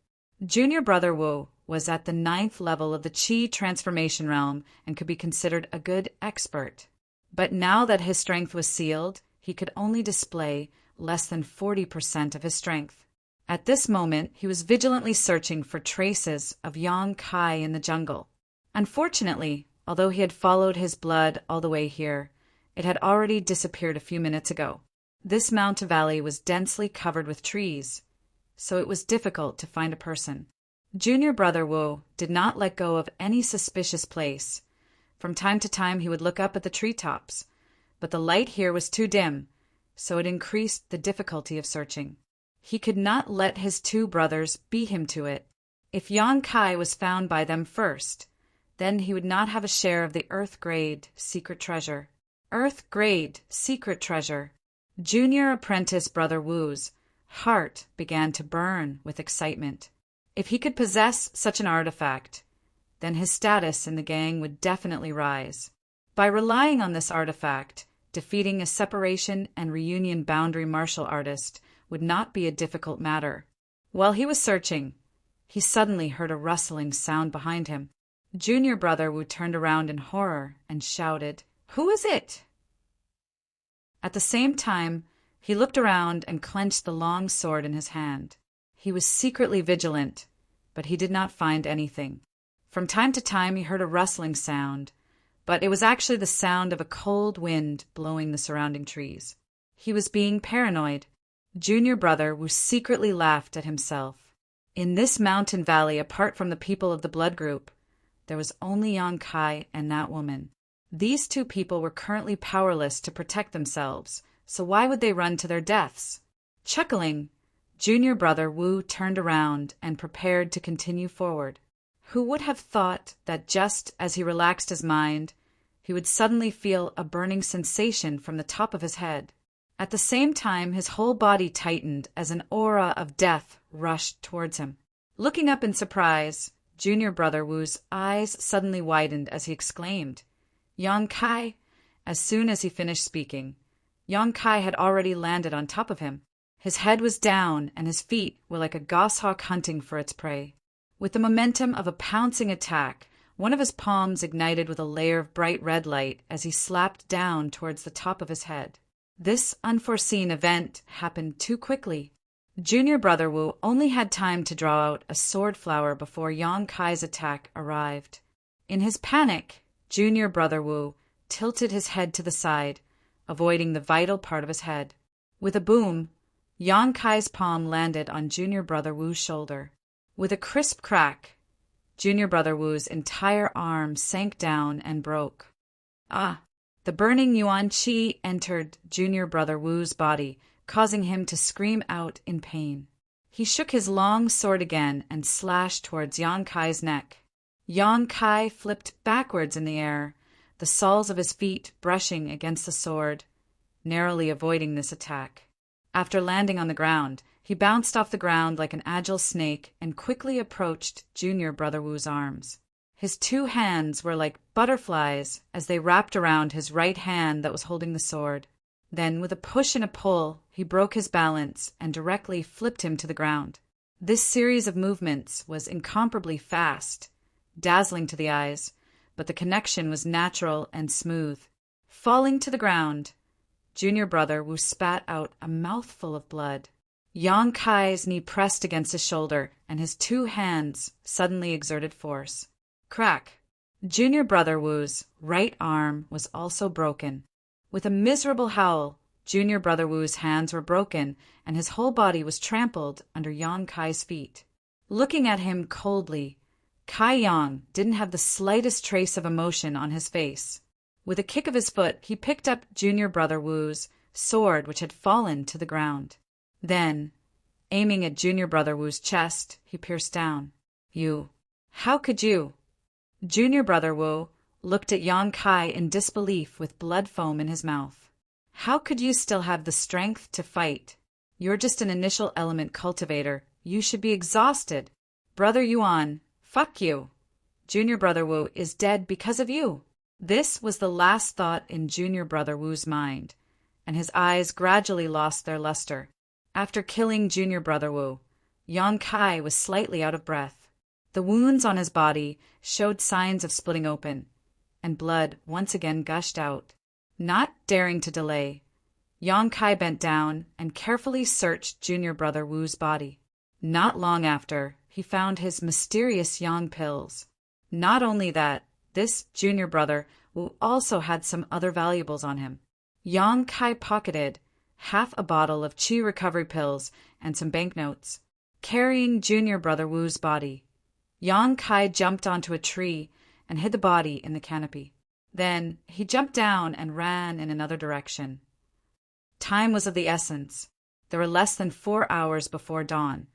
Junior Brother Wu was at the 9th level of the Qi transformation realm and could be considered a good expert. But now that his strength was sealed, he could only display less than 40% of his strength. At this moment, he was vigilantly searching for traces of Yang Kai in the jungle. Unfortunately, although he had followed his blood all the way here, it had already disappeared a few minutes ago. This mountain valley was densely covered with trees, so it was difficult to find a person. Junior Brother Wu did not let go of any suspicious place, From time to time he would look up at the treetops, but the light here was too dim, so it increased the difficulty of searching. He could not let his two brothers beat him to it. If Yang Kai was found by them first, then he would not have a share of the Earth-grade secret treasure. Earth-grade secret treasure. Junior apprentice Brother Wu's heart began to burn with excitement. If he could possess such an artifact, then his status in the gang would definitely rise. By relying on this artifact, defeating a separation and reunion boundary martial artist would not be a difficult matter. While he was searching, he suddenly heard a rustling sound behind him. Junior Brother Wu turned around in horror and shouted, "Who is it?" At the same time, he looked around and clenched the long sword in his hand. He was secretly vigilant, but he did not find anything. From time to time he heard a rustling sound, but it was actually the sound of a cold wind blowing the surrounding trees. He was being paranoid. Junior Brother Wu secretly laughed at himself. In this mountain valley, apart from the people of the blood group, there was only Yang Kai and that woman. These two people were currently powerless to protect themselves, so why would they run to their deaths? Chuckling, Junior Brother Wu turned around and prepared to continue forward. Who would have thought that just as he relaxed his mind, he would suddenly feel a burning sensation from the top of his head. At the same time, his whole body tightened as an aura of death rushed towards him. Looking up in surprise, Junior Brother Wu's eyes suddenly widened as he exclaimed, "Yang Kai!" As soon as he finished speaking, Yang Kai had already landed on top of him. His head was down and his feet were like a goshawk hunting for its prey. With the momentum of a pouncing attack, one of his palms ignited with a layer of bright red light as he slapped down towards the top of his head. This unforeseen event happened too quickly. Junior Brother Wu only had time to draw out a sword flower before Yang Kai's attack arrived. In his panic, Junior Brother Wu tilted his head to the side, avoiding the vital part of his head. With a boom, Yang Kai's palm landed on Junior Brother Wu's shoulder. With a crisp crack, Junior Brother Wu's entire arm sank down and broke. Ah! The burning Yuan Qi entered Junior Brother Wu's body, causing him to scream out in pain. He shook his long sword again and slashed towards Yang Kai's neck. Yang Kai flipped backwards in the air, the soles of his feet brushing against the sword, narrowly avoiding this attack. After landing on the ground, he bounced off the ground like an agile snake and quickly approached Junior Brother Wu's arms. His two hands were like butterflies as they wrapped around his right hand that was holding the sword. Then, with a push and a pull, he broke his balance and directly flipped him to the ground. This series of movements was incomparably fast, dazzling to the eyes, but the connection was natural and smooth. Falling to the ground, Junior Brother Wu spat out a mouthful of blood. Yang Kai's knee pressed against his shoulder, and his two hands suddenly exerted force. Crack! Junior Brother Wu's right arm was also broken. With a miserable howl, Junior Brother Wu's hands were broken, and his whole body was trampled under Yang Kai's feet. Looking at him coldly, Kai Yang didn't have the slightest trace of emotion on his face. With a kick of his foot, he picked up Junior Brother Wu's sword, which had fallen to the ground. Then, aiming at Junior Brother Wu's chest, he pierced down. "You, how could you?" Junior Brother Wu looked at Yang Kai in disbelief with blood foam in his mouth. "How could you still have the strength to fight? You're just an initial element cultivator. You should be exhausted. Brother Yuan, fuck you. Junior Brother Wu is dead because of you." This was the last thought in Junior Brother Wu's mind, and his eyes gradually lost their luster. After killing Junior Brother Wu, Yang Kai was slightly out of breath. The wounds on his body showed signs of splitting open, and blood once again gushed out. Not daring to delay, Yang Kai bent down and carefully searched Junior Brother Wu's body. Not long after, he found his mysterious yang pills. Not only that, this Junior Brother Wu also had some other valuables on him. Yang Kai pocketed half a bottle of chi recovery pills and some banknotes. Carrying Junior Brother Wu's body, Yang Kai jumped onto a tree and hid the body in the canopy. Then he jumped down and ran in another direction. Time was of the essence. There were less than 4 hours before dawn,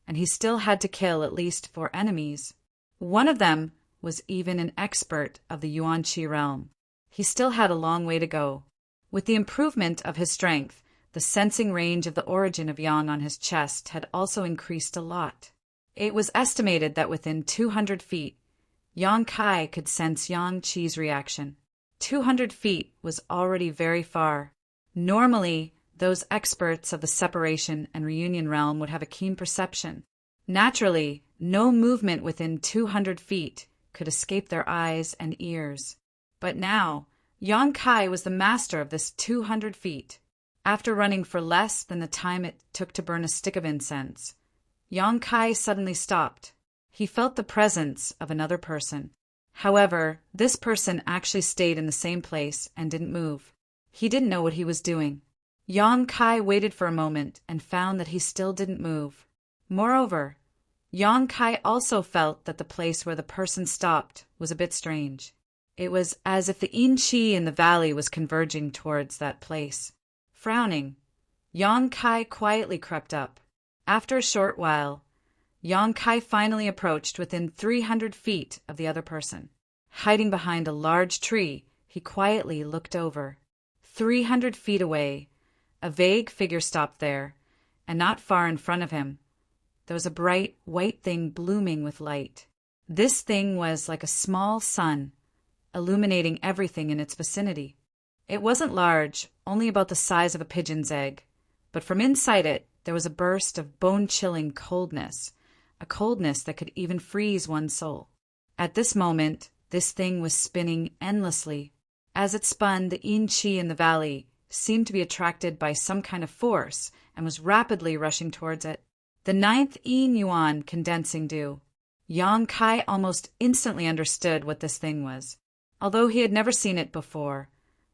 and he still had to kill at least 4 enemies. One of them was even an expert of the Yuan-Chi realm. He still had a long way to go. With the improvement of his strength, the sensing range of the origin of yang on his chest had also increased a lot. It was estimated that within 200 feet, Yang Kai could sense Yang Qi's reaction. 200 feet was already very far. Normally, those experts of the separation and reunion realm would have a keen perception. Naturally, no movement within 200 feet could escape their eyes and ears. But now, Yang Kai was the master of this 200 feet. After running for less than the time it took to burn a stick of incense, Yang Kai suddenly stopped. He felt the presence of another person. However, this person actually stayed in the same place and didn't move. He didn't know what he was doing. Yang Kai waited for a moment and found that he still didn't move. Moreover, Yang Kai also felt that the place where the person stopped was a bit strange. It was as if the yin qi in the valley was converging towards that place. Frowning, Yang Kai quietly crept up. After a short while, Yang Kai finally approached within 300 feet of the other person. Hiding behind a large tree, he quietly looked over. 300 feet away, a vague figure stopped there, and not far in front of him, there was a bright white thing blooming with light. This thing was like a small sun, illuminating everything in its vicinity. It wasn't large, only about the size of a pigeon's egg, but from inside it there was a burst of bone-chilling coldness, a coldness that could even freeze one's soul. At this moment, this thing was spinning endlessly. As it spun, the yin qi in the valley seemed to be attracted by some kind of force and was rapidly rushing towards it. The 9th yin yuan condensing dew. Yang Kai almost instantly understood what this thing was. Although he had never seen it before,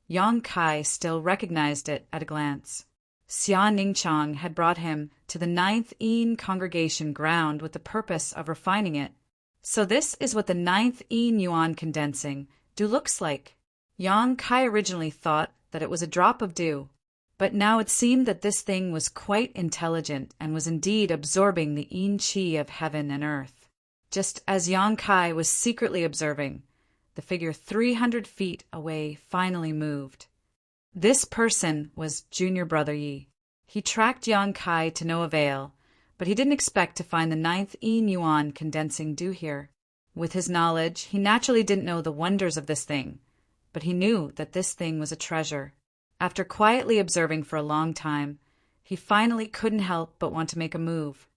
Yang Kai still recognized it at a glance. Xia Ningchang had brought him to the 9th yin congregation ground with the purpose of refining it. So this is what the 9th yin yuan condensing dew looks like. Yang Kai originally thought that it was a drop of dew, but now it seemed that this thing was quite intelligent and was indeed absorbing the yin qi of heaven and earth. Just as Yang Kai was secretly observing, the figure 300 feet away finally moved. This person was Junior Brother Yi. He tracked Yang Kai to no avail, but he didn't expect to find the 9th yin yuan condensing dew here. With his knowledge, he naturally didn't know the wonders of this thing, but he knew that this thing was a treasure. After quietly observing for a long time, he finally couldn't help but want to make a move.